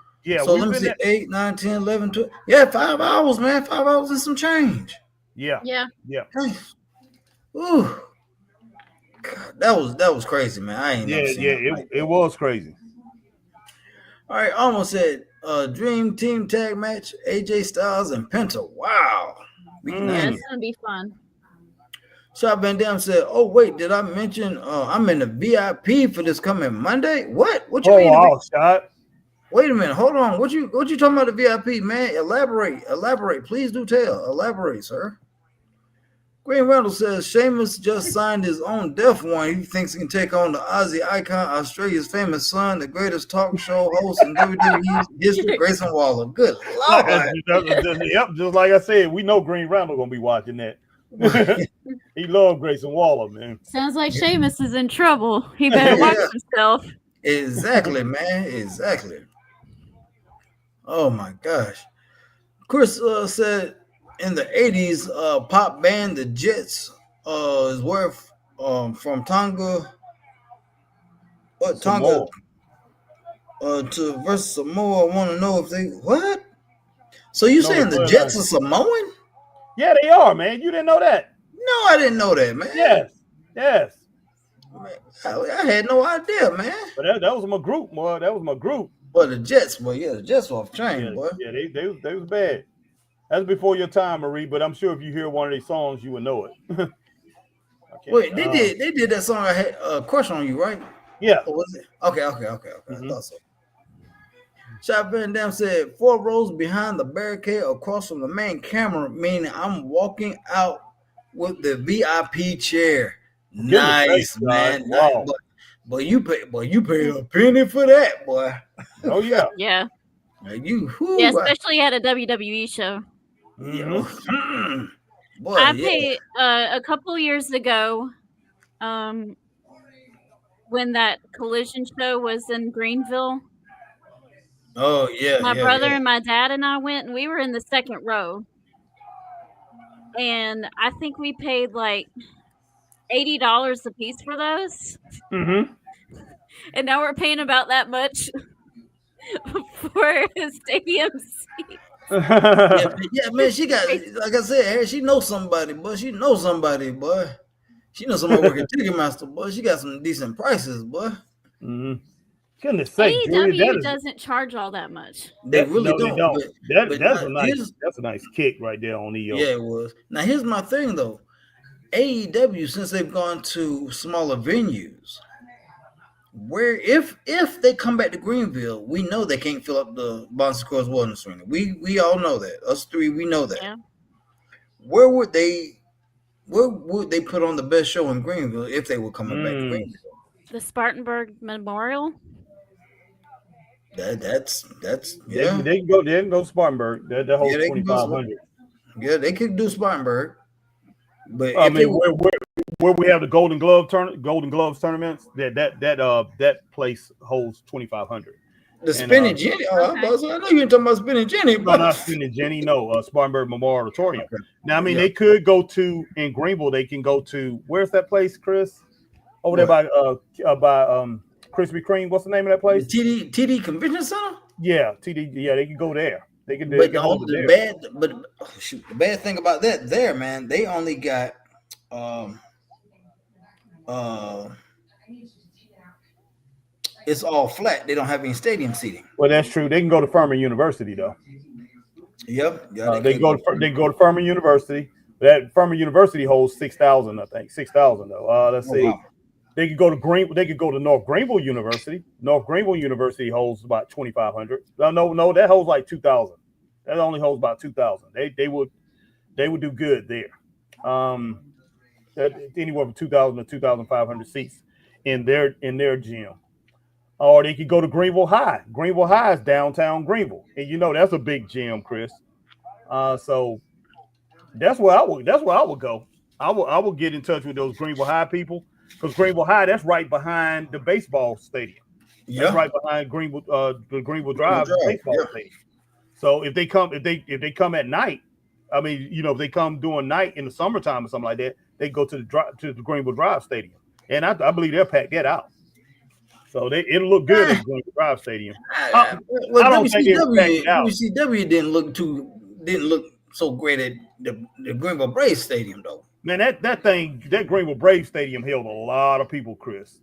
so let me see. 8, 9, 10, 11, 12. Yeah, 5 hours, man. 5 hours and some change. Yeah. Ooh. God, that was crazy, man. I ain't never seen it was crazy. All right, almost said Dream Team Tag Match, AJ Styles and Penta. Wow. That's gonna be fun. Shot Van Dam said, "Oh wait, did I mention I'm in the VIP for this coming Monday? What you mean? Shot. Wait a minute, hold on. What you talking about the VIP, man? Elaborate. Please do tell. Elaborate, sir." Green Randall says Sheamus just signed his own death warrant. He thinks he can take on the Aussie icon, Australia's famous son, the greatest talk show host in WWE history, Grayson Waller. Good Lord. Yep, just like I said, we know Green Randall gonna be watching that. He loved Grayson Waller, man. Sounds like Sheamus is in trouble. He better watch himself. Exactly, man. Exactly. Oh my gosh. Chris said in the 80s, pop band The Jets is worth from Tonga. What Tonga to versus Samoa? I want to know if they what? So you saying the Jets are Samoan? Yeah, they are, man. You didn't know that? No, I didn't know that, man. Yes. Man, I had no idea, man. But that was my group, boy. That was my group. Well, the Jets, boy, the Jets were off train, boy. Yeah, they was bad. That's before your time, Marie. But I'm sure if you hear one of these songs, you would know it. Wait, they did that song. I had a crush on you, right? Yeah. Or was it? Okay. I thought so. Shot Van Dam said 4 rows behind the barricade across from the main camera, meaning I'm walking out with the VIP chair. Nice, man. Wow. But you pay a penny for that, boy. Oh yeah. Yeah. Yeah, especially at a WWE show. Mm-hmm. Boy, I paid a couple years ago, when that Collision show was in Greenville. Oh yeah. My brother and my dad and I went, and we were in the second row. And I think we paid like $80 a piece for those. Mm-hmm. And now we're paying about that much for a stadium seat. Yeah, man. She got, like I said, she knows somebody, boy. She knows somebody working Ticketmaster, boy. She got some decent prices, boy. Mm-hmm. Goodness sake, AEW doesn't charge all that much. They really don't. That's a nice kick right there on EO. Yeah, it was. Now here's my thing though. AEW, since they've gone to smaller venues, where if they come back to Greenville, we know they can't fill up the Bonds Cross Wellness Arena. We all know that. Us three, we know that. Yeah. Where would they put on the best show in Greenville if they were coming back to Greenville? The Spartanburg Memorial. That's yeah. They can go Spartanburg. That holds 2,500. Yeah, they could do Spartanburg. But I mean, where we have the Golden Gloves tournaments, that place holds 2,500. The Spinning Jenny. I know you ain't talking about Spinning Jenny, but not Spinning Jenny. No, Spartanburg Memorial Auditorium. Okay. Now, I mean, they could go to in Greenville. They can go to where's that place, Chris? Over there by Krispy Kreme. What's the name of that place? TD Convention Center. Yeah, TD. Yeah, they can go there. They can. The bad thing about that there, man, they only got it's all flat. They don't have any stadium seating. Well, that's true. They can go to Furman University though. Yep. They go to Furman University. That Furman University holds 6,000. I think 6,000 though. Let's see. Wow. They could go to They could go to North Greenville University. North Greenville University holds about 2,500. No, that holds like 2,000. That only holds about 2,000. They would do good there. Anywhere from 2,000 to 2,500 seats. in their gym. Or they could go to Greenville High. Greenville High is downtown Greenville, and you know that's a big gym, Chris. So that's where I would go. I would get in touch with those Greenville High people, because Greenville High, that's right behind the baseball stadium. Yeah. That's right behind Greenville, the Greenville Drive baseball stadium. So if they come at night, I mean, you know, if they come during night in the summertime or something like that, they go to the Greenville Drive Stadium, and I believe they'll pack that out. So it'll look good at Greenville Drive Stadium. Well, I don't think WCW didn't look so great at the Greenville Braves Stadium though. Man, that Greenville Braves Stadium held a lot of people, Chris.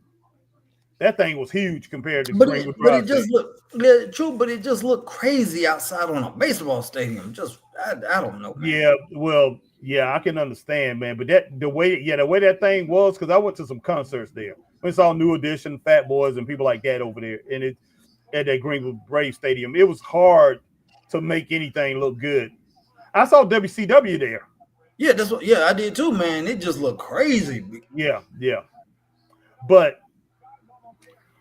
That thing was huge compared to Greenville Drive. But it just looked crazy outside on a baseball stadium. Just I don't know, man. Yeah, well, yeah, I can understand, man. But the way that thing was, because I went to some concerts there. We saw New Edition, Fat Boys, and people like that over there, and it at that Greenville Braves Stadium. It was hard to make anything look good. I saw WCW there. Yeah, I did too, man. It just looked crazy. Yeah. But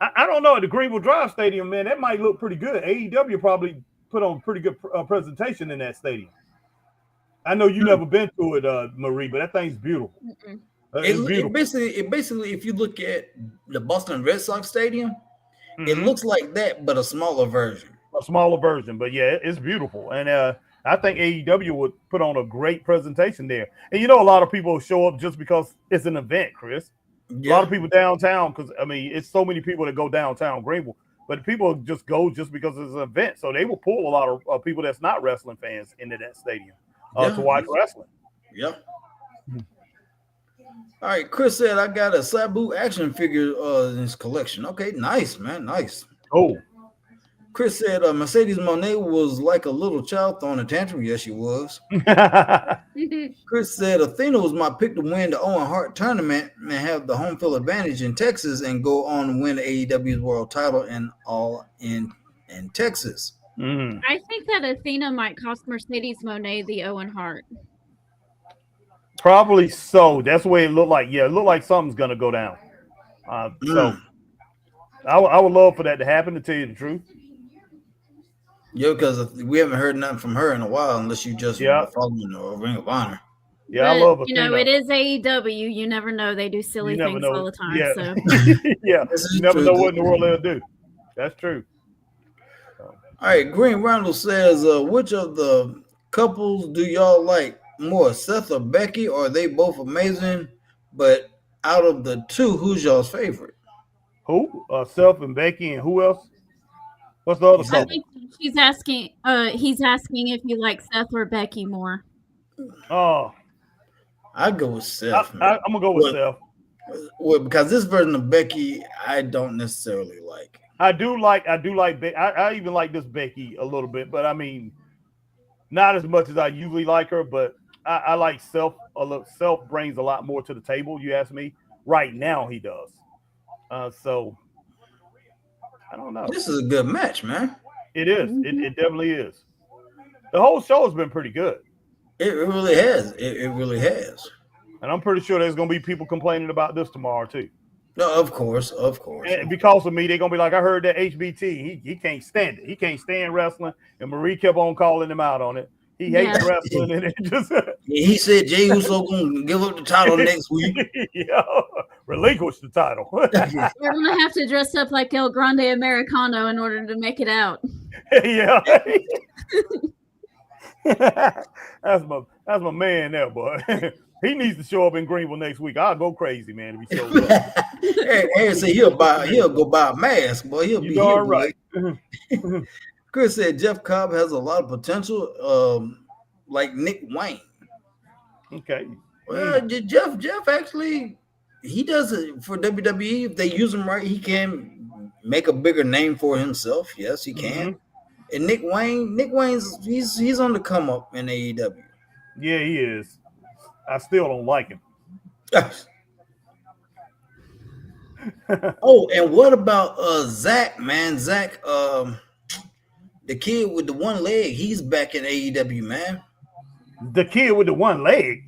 I don't know, at the Greenville Drive Stadium, man, that might look pretty good. AEW probably put on a pretty good presentation in that stadium. I know you've never been to it, Marie, but that thing's beautiful. It basically, if you look at the Boston Red Sox Stadium, it looks like that, but a smaller version. But yeah, it's beautiful. And I think AEW would put on a great presentation there. And you know, a lot of people show up just because it's an event, Chris. Yeah. A lot of people downtown, because I mean, it's so many people that go downtown Greenville, but people just go just because it's an event. So they will pull a lot of people that's not wrestling fans into that stadium to watch wrestling. Yeah. All right, Chris said I got a Sabu action figure in his collection. Okay, nice, man, nice. Oh. Chris said Mercedes Moné was like a little child throwing a tantrum. Yes, she was. Chris said Athena was my pick to win the Owen Hart tournament and have the home field advantage in Texas and go on to win AEW's world title and all in Texas. I think that Athena might cost Mercedes Moné the Owen Hart. Probably so. That's the way it looked like. Yeah, it looked like something's going to go down. So I would love for that to happen, to tell you the truth. Yeah, because we haven't heard nothing from her in a while, unless you just following the Ring of Honor. Yeah, but, I love it. You know, it is AEW. You never know. They do silly things all the time. Yeah, so. Yeah. You never know what in the world they'll do. That's true. All right, Green Randall says, which of the couples do y'all like more, Seth or Becky? Or are they both amazing? But out of the two, who's y'all's favorite? Who? Seth and Becky, and who else? What's the other couple? I think he's asking if you like Seth or Becky more. Oh, I'd go with Seth. I'm gonna go with Seth. Well, because this version of Becky, I don't necessarily like. I do like Becky. I even like this Becky a little bit, but I mean, not as much as I usually like her. But I like Seth a little. Seth brings a lot more to the table. You ask me. Right now, he does. So I don't know. This is a good match, man. It is. It definitely is. The whole show has been pretty good. It really has. It really has. And I'm pretty sure there's going to be people complaining about this tomorrow too. No, of course. And because of me, they're going to be like, I heard that HBT, he can't stand it. He can't stand wrestling. And Marie kept on calling him out on it. He hates wrestling. And it just he said Jey Uso going to give up the title next week. Yeah, relinquish the title. We're going to have to dress up like El Grande Americano in order to make it out. Yeah. That's my man there, boy. He needs to show up in Greenville next week. I'll go crazy, man, if he shows up. Hey, say he'll go buy a mask, boy. He'll be here, all right. Chris said Jeff Cobb has a lot of potential, like Nick Wayne. Okay. Well, Jeff actually, he does it for WWE. If they use him right, he can make a bigger name for himself. Yes, he can. Mm-hmm. And Nick Wayne's he's on the come up in AEW. Yeah, he is. I still don't like him. Oh, and what about Zach, man? Zach, the kid with the one leg, he's back in AEW, man. The kid with the one leg?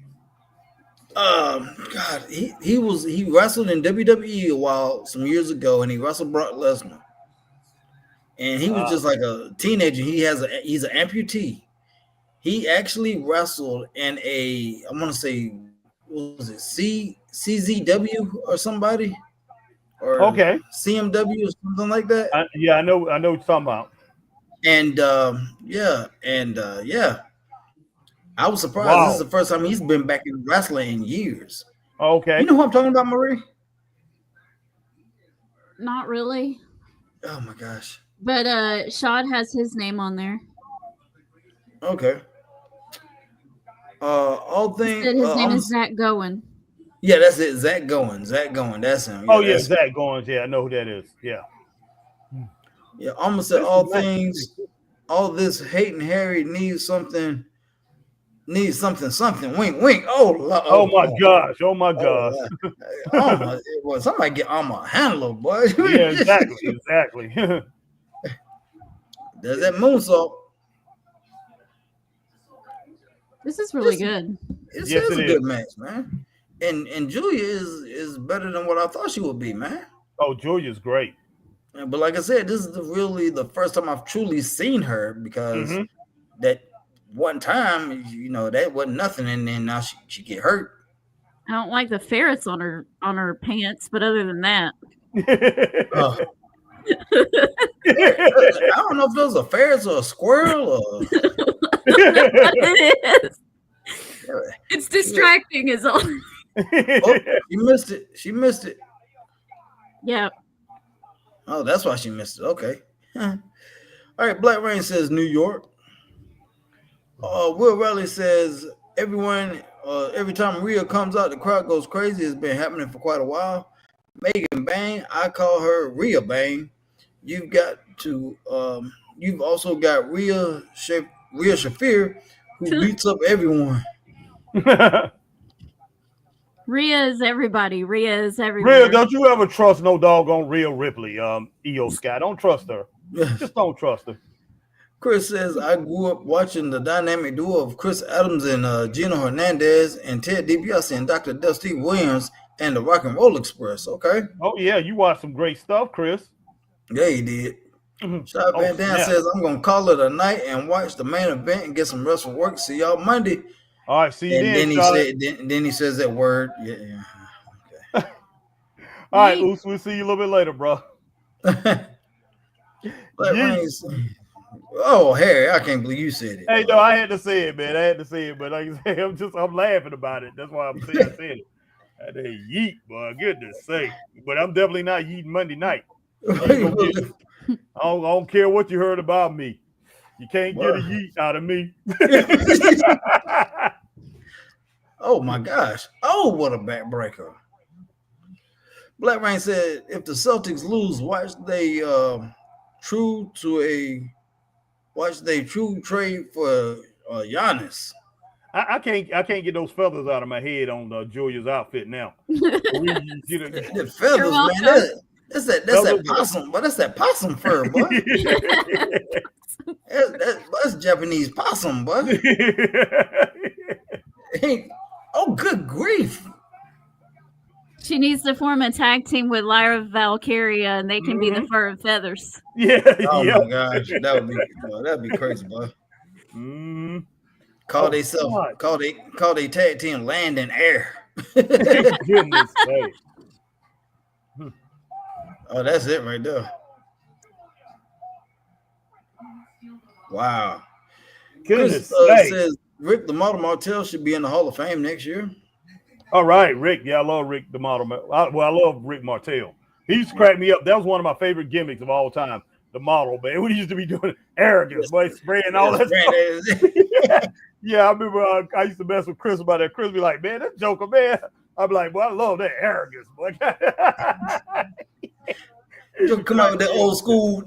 God, he wrestled in WWE a while some years ago, and he wrestled Brock Lesnar. And he was just like a teenager. He's an amputee. He actually wrestled in I want to say, what was it, CZW or somebody, or CMW or something like that. I know what you're talking about. And I was surprised. Wow. This is the first time he's been back in wrestling in years. Okay. You know who I'm talking about, Marie? Not really. Oh my gosh. But Shad has his name on there. Okay. All things. His name is Zach Gowen. Yeah, that's it. Zach Gowen. That's him. Yeah, Zach Gowen. Yeah, I know who that is. Yeah. Yeah, almost said all things. All this hating Harry needs something. Wink, wink. Oh my gosh. Oh my gosh. Somebody get on my handler, boy. Yeah, exactly. There's that moonsault. This is really good. It is a good match, man. And Julia is better than what I thought she would be, man. Oh, Julia's great. But like I said, this is really the first time I've truly seen her, because that one time, that wasn't nothing, and then now she get hurt. I don't like the ferrets on her pants, but other than that, I don't know if those are ferrets or a squirrel or. It is. It's distracting, is all. She missed it. Yeah. Oh, that's why she missed it. Okay. All right. Black Rain says New York. Will Riley says every time Rhea comes out, the crowd goes crazy. It's been happening for quite a while. Megan Bang, I call her Rhea Bang. You've also got Rhea Shafir, who beats up everyone. Rhea is everybody. Rhea is everywhere. Rhea, don't you ever trust no doggone Rhea Ripley, EO Sky. Don't trust her. Just don't trust her. Chris says, I grew up watching the dynamic duo of Chris Adams and Gino Hernandez and Ted DiBiase and Dr. Dusty Williams and the Rock and Roll Express. Okay. Oh, yeah. You watched some great stuff, Chris. Yeah, he did. Shot Van Dam says, I'm going to call it a night and watch the main event and get some rest for work. See y'all Monday. All right. See you then he says that word. Yeah. Okay. All right, Oos. We'll see you a little bit later, bro. Oh, Harry, I can't believe you said it. Hey, no, I had to say it, man. But like I said, I'm laughing about it. That's why I'm saying I said it. I said, yeet, boy, goodness sake. But I'm definitely not yeeting Monday night. I don't care what you heard about me. You can't get a yeet out of me. Oh my gosh. Oh, what a backbreaker. Black Rain said, if the Celtics lose, watch they true trade for Giannis. I can't get those feathers out of my head on Julia's outfit now. The feathers, man. That's that possum, but that's that possum fur, boy. that's Japanese possum, boy. Oh, good grief. She needs to form a tag team with Lyra Valkyria, and they can be the fur and feathers. Yeah. Oh my gosh, that'd be crazy, boy. Call they tag team Land and Air. Goodness sake. Oh, that's it right there. Wow. Goodness Chris says Rick the Model Martel should be in the Hall of Fame next year. All right, Rick. Yeah, I love Rick the Model. I love Rick Martel. He used to crack me up. That was one of my favorite gimmicks of all time. The model, man. We used to be doing arrogance, boy, spraying all that stuff. Yeah, I remember I used to mess with Chris about that. Chris be like, man, that Joker, man. I'm like, boy, I love that arrogance, boy. You come out with that old school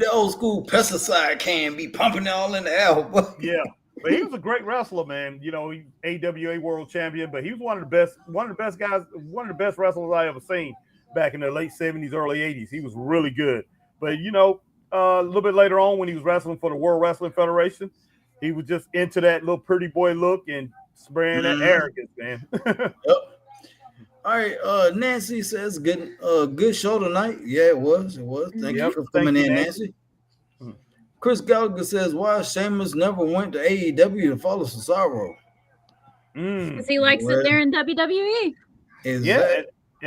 pesticide can, be pumping it all in the air. Yeah. But he was a great wrestler, man. You know, he AWA world champion, but he was one of the best guys, one of the best wrestlers I ever seen back in the late 70s, early 80s. He was really good. But, you know, a little bit later on when he was wrestling for the World Wrestling Federation, he was just into that little pretty boy look and spraying that arrogance, man. Yep. All right, Nancy says good show tonight. Yeah, it was. Thank you for coming in, Nancy. Chris Gallagher says, why Sheamus never went to AEW to follow Cesaro? Because he likes it there in WWE. And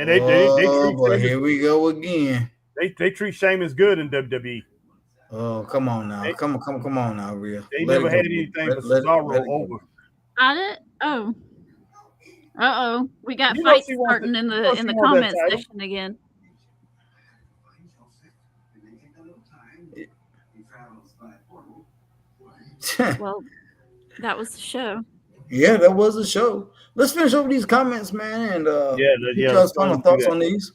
they treat boy, here we go again. They treat Sheamus good in WWE. Oh, come on now. Come on now, Rhea. They never had anything for Cesaro over. Oh. Uh-oh. We got fights starting in the comment section again. Well, that was the show. Yeah, that was the show. Let's finish over these comments, man, and get y'all's final thoughts on these.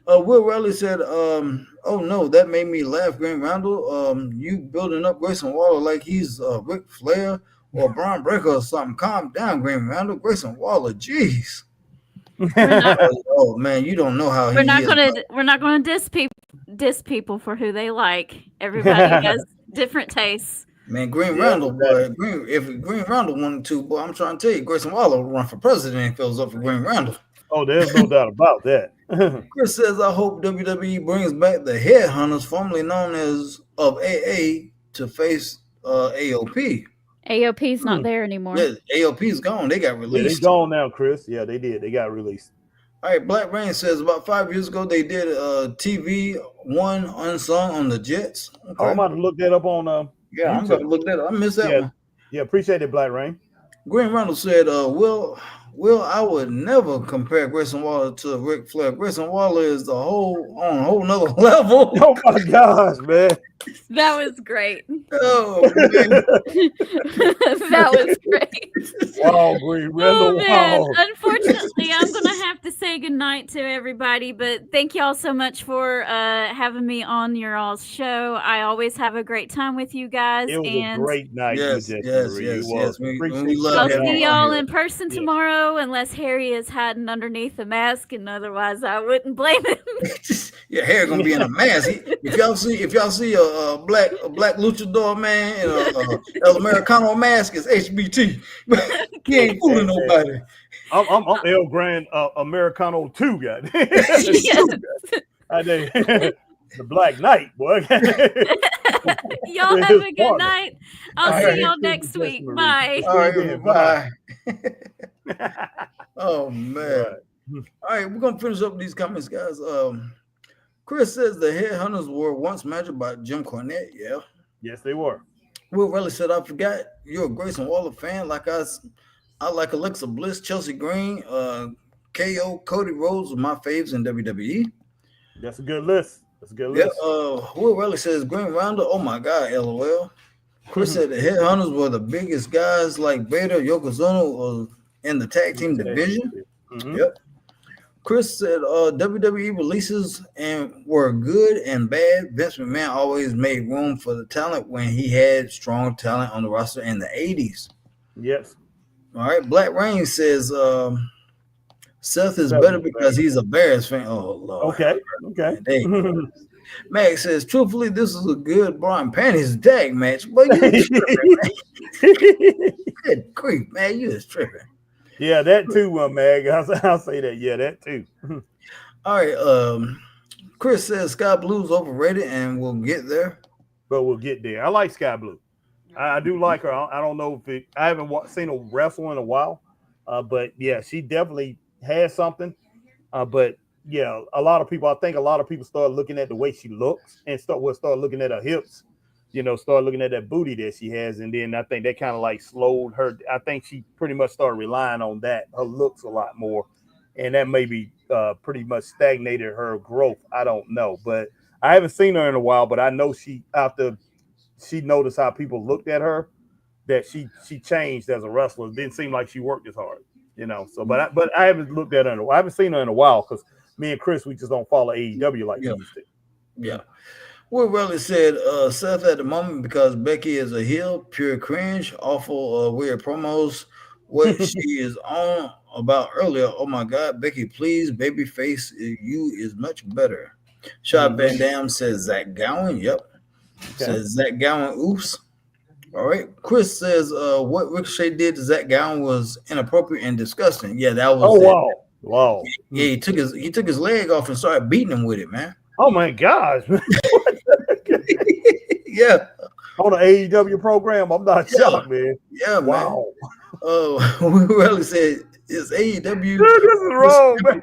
Will Riley said, oh no, that made me laugh, Grant Randall. You building up Grayson Waller like he's Ric Flair or Braun Breaker or something. Calm down, Grant Randall. Grayson Waller, jeez. Oh man, you don't know how we're not gonna diss people for who they like. Everybody has different tastes. Man, Green Randall, boy. If Green Randall wanted to, boy, I'm trying to tell you, Grayson Waller will run for president if it was up for Green Randall. Oh, there's no doubt about that. Chris says, I hope WWE brings back the Headhunters, formerly known as of AA, to face AOP. AOP's not there anymore. Yeah, AOP's gone. They got released. They're gone now, Chris. Yeah, they did. They got released. All right, Black Rain says about 5 years ago they did TV one unsung on the Jets. Okay. Oh, I'm about to look that up on yeah, I'm going to look that up. I missed that one. Yeah, appreciate it, Black Rain. Green Reynolds said, Will, I would never compare Grayson Waller to Ric Flair. Grayson Waller is on a whole nother level. Oh my gosh, man. That was great. Oh, man. That was great. Wow, Green Reynolds. Oh, man. Wow. Unfortunately, I'm going to have to say goodnight to everybody, but thank y'all so much for having me on your all's show. I always have a great time with you guys. It was a great night. Yes. We love I'll see y'all in person tomorrow, unless Harry is hiding underneath a mask, and otherwise I wouldn't blame him. Yeah, Harry gonna be in a mask. If y'all see a black luchador man in a El Americano mask, it's HBT. He ain't fooling nobody. I'm El Gran Americano 2 guy. The Black Knight, boy. Y'all have a good night. I'll see y'all next week. Bye. All right, bye. Oh man. All right, we're gonna finish up these comments, guys. Chris says the Headhunters were once managed by Jim Cornette. Yeah. Yes, they were. Will Relly said, I forgot you're a Grayson Waller fan. Like I like Alexa Bliss, Chelsea Green, KO, Cody Rhodes were my faves in WWE. That's a good list. Yeah, Will Relly says Green Rounder. Oh my God, LOL. Chris said the Headhunters were the biggest guys like Beta, Yokozuna in the tag team division. Mm-hmm. Yep. Chris said WWE releases were good and bad. Vince McMahon always made room for the talent when he had strong talent on the roster in the 80s. Yes. All right. Black Rain says Seth is better because he's a Bears fan. Oh, Lord. Okay. Max says, truthfully, this is a good bra and panties tag match. But you tripping, man. Good grief, man. You is tripping. Yeah, that too, Mag. I'll say that. Yeah, that too. All right. Chris says Sky Blue's overrated and we'll get there. But we'll get there. I like Sky Blue. I do like her. I don't know if I haven't seen her wrestle in a while. But yeah, she definitely has something. But yeah, I think a lot of people start looking at the way she looks and start looking at her hips, start looking at that booty that she has. And then I think that kind of like slowed her. I think she pretty much started relying on that, her looks a lot more. And that maybe pretty much stagnated her growth. I don't know, but I haven't seen her in a while, but I know after she noticed how people looked at her, that she changed as a wrestler. It didn't seem like she worked as hard, so, but I haven't looked at her I haven't seen her in a while because me and Chris, we just don't follow AEW like we used to. Yeah. Will Relly said Seth at the moment because Becky is a heel, pure cringe, awful weird promos. What she is on about earlier. Oh my God, Becky, please, babyface, you is much better. Shot Van Dam says Zach Gowen. Yep. Okay. Says Zach Gowen. Oops. All right. Chris says what Ricochet did to Zach Gowen was inappropriate and disgusting. Yeah, that was. Oh wow. Wow. Yeah, he took his leg off and started beating him with it, man. Oh my gosh. Yeah. On an AEW program, I'm not shocked, man. Yeah, wow. Man. We really said it's AEW. Dude, this is wrong, man.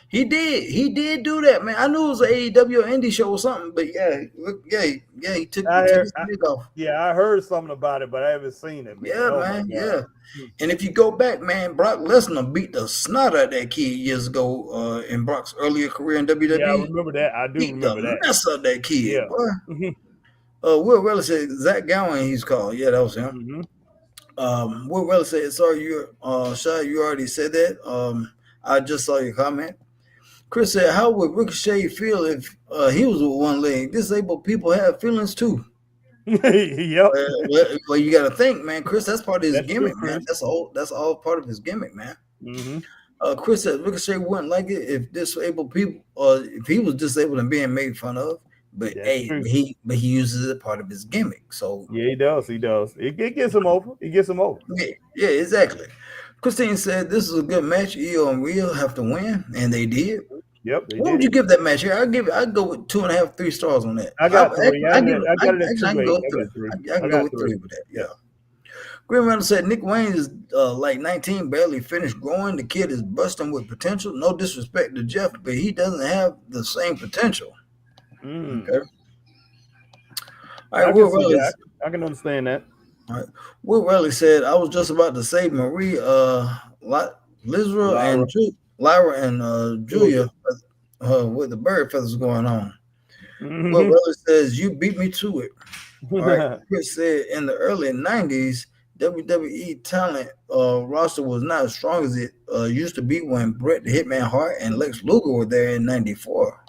He did do that, man. I knew it was an AEW or indie show or something, but yeah, he took his leg off. Yeah, I heard something about it, but I haven't seen it, man. Yeah, man, yeah. And if you go back, man, Brock Lesnar beat the snot out of that kid years ago in Brock's earlier career in WWE. Yeah, I remember that. I do remember that. Mess up that kid, yeah. boy. Will Relly said Zach Gowen, he's called. Yeah, that was him. Will Relly said, sorry, Shy, you already said that. I just saw your comment. Chris said, how would Ricochet feel if he was with one leg? Disabled people have feelings too. Yep. Well, you got to think, man. Chris, that's part of his gimmick, man. That's all part of his gimmick, man. Chris said Ricochet wouldn't like it if disabled people, if he was disabled and being made fun of. But he uses it part of his gimmick. So yeah, he does. It gets him over. Yeah, exactly. Christine said this is a good match. Io and Rhea have to win, and they did. Yep. What would you give that match here? I'd go with 2.5, 3 stars on that. I got 3. I got it at 2. I can go with 3 with that. Yeah. Green Reynolds said Nick Wayne is like 19, barely finished growing. The kid is busting with potential. No disrespect to Jeff, but he doesn't have the same potential. Okay. All right, I can understand that. All right. Will Riley said, I was just about to say Marie, Lyra and Julia with the bird feathers going on. Will Riley says, you beat me to it. All right. Chris said, in the early 90s, WWE talent roster was not as strong as it used to be when Bret the Hitman Hart and Lex Luger were there in 94.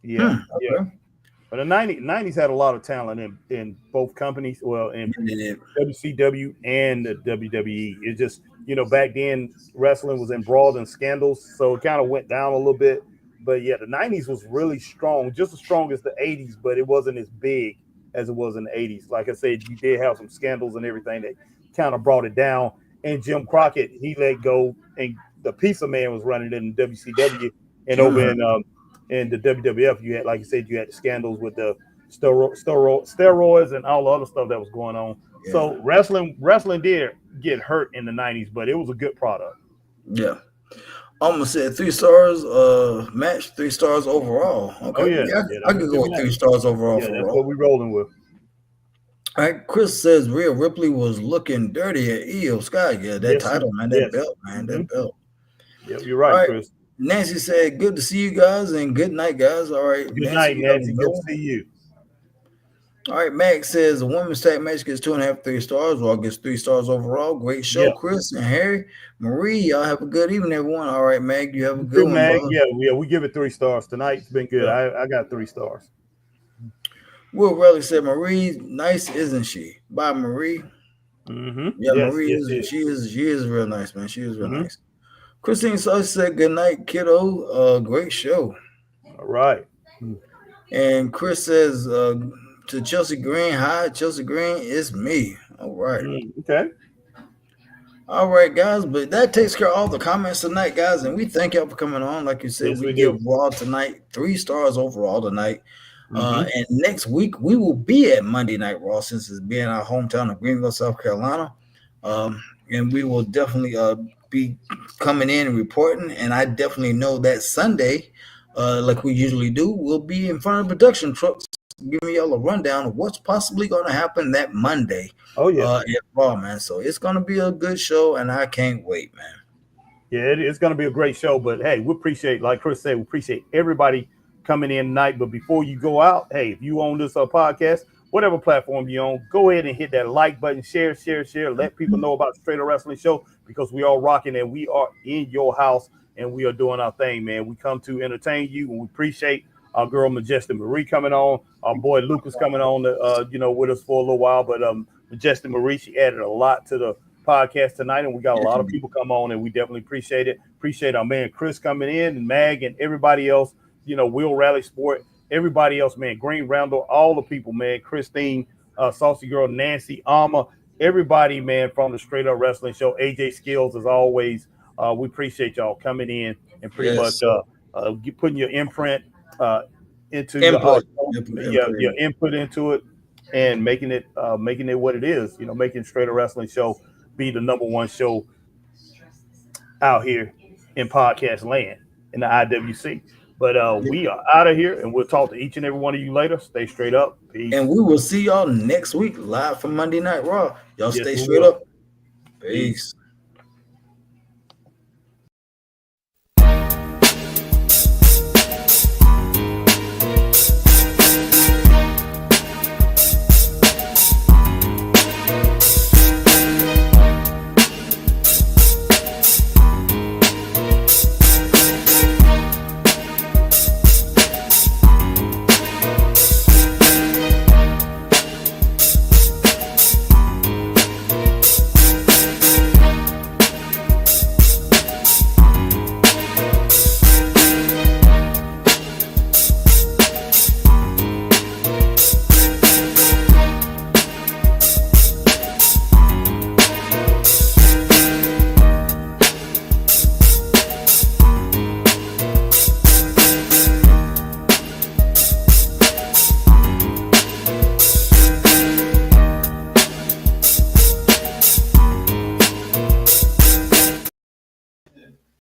Yeah. But the 90s had a lot of talent in both companies. Well, in WCW and the WWE. It's just, back then wrestling was embroiled in scandals, so it kind of went down a little bit. But yeah, the 90s was really strong, just as strong as the 80s, but it wasn't as big as it was in the 80s. Like I said, you did have some scandals and everything that kind of brought it down. And Jim Crockett, he let go, and the Pizza Man was running it in WCW, and over in the WWF, you had, like you said, you had the scandals with the steroids and all the other stuff that was going on. Yeah. So wrestling did get hurt in the 90s, but it was a good product. Yeah. I'm gonna say 3 stars match, 3 stars overall. Okay. I could go with 3 stars overall. Yeah, that's what we're rolling with. All right, Chris says Rhea Ripley was looking dirty at Io Sky. Yeah, that title, man, that belt, man, that belt. Yeah, you're right, Chris. Nancy said, good to see you guys, and good night, guys. All right. Good night, Nancy. Good to see you. All right, Max says the women's tag match gets 2.5, 3 stars. Raw gets 3 stars overall. Great show, Chris and Harry. Marie, y'all have a good evening, everyone. All right, Mag, you have a good one. Mag, yeah, we give it 3 stars. Tonight's been good. I got 3 stars. Will Relly said, Marie, nice, isn't she? Bye, Marie. Yeah, Marie she is real nice, man. She is real nice. Christine Sauce said, good night, kiddo. Great show. All right. And Chris says to Chelsea Green, hi, Chelsea Green, it's me. All right. Okay. All right, guys. But that takes care of all the comments tonight, guys. And we thank y'all for coming on. Like you said, we give Raw tonight 3 stars overall tonight. And next week, we will be at Monday Night Raw since it's being our hometown of Greenville, South Carolina. And we will definitely be coming in and reporting, and I definitely know that Sunday, like we usually do, we'll be in front of production trucks giving y'all a rundown of what's possibly going to happen that Monday. Oh yeah, at Raw, man. So it's going to be a good show, and I can't wait, man. Yeah, it's going to be a great show. But hey, we appreciate, like Chris said, we appreciate everybody coming in tonight. But before you go out, hey, if you own this podcast, whatever platform you own, go ahead and hit that like button, share. Let people know about the Straight Up Wrestling Show, because we are rocking and we are in your house and we are doing our thing, man. We come to entertain you, and we appreciate our girl Majestic Marie coming on, our boy Lucas coming on, with us for a little while. But Majestic Marie, she added a lot to the podcast tonight, and we got a lot of people come on, and we definitely appreciate it. Appreciate our man Chris coming in, and Mag, and everybody else. Will Rally Sport. Everybody else, man, Green Randall, all the people, man, Christine, Saucy Girl, Nancy, Alma, everybody, man, from the Straight Up Wrestling Show. AJ Skills, as always, We appreciate y'all coming in and pretty much putting your imprint into input. your input into it, and making it what it is. Making Straight Up Wrestling Show be the #1 show out here in podcast land in the IWC. But we are out of here, and we'll talk to each and every one of you later. Stay straight up. Peace. And we will see y'all next week live from Monday Night Raw. Y'all stay straight up. Peace.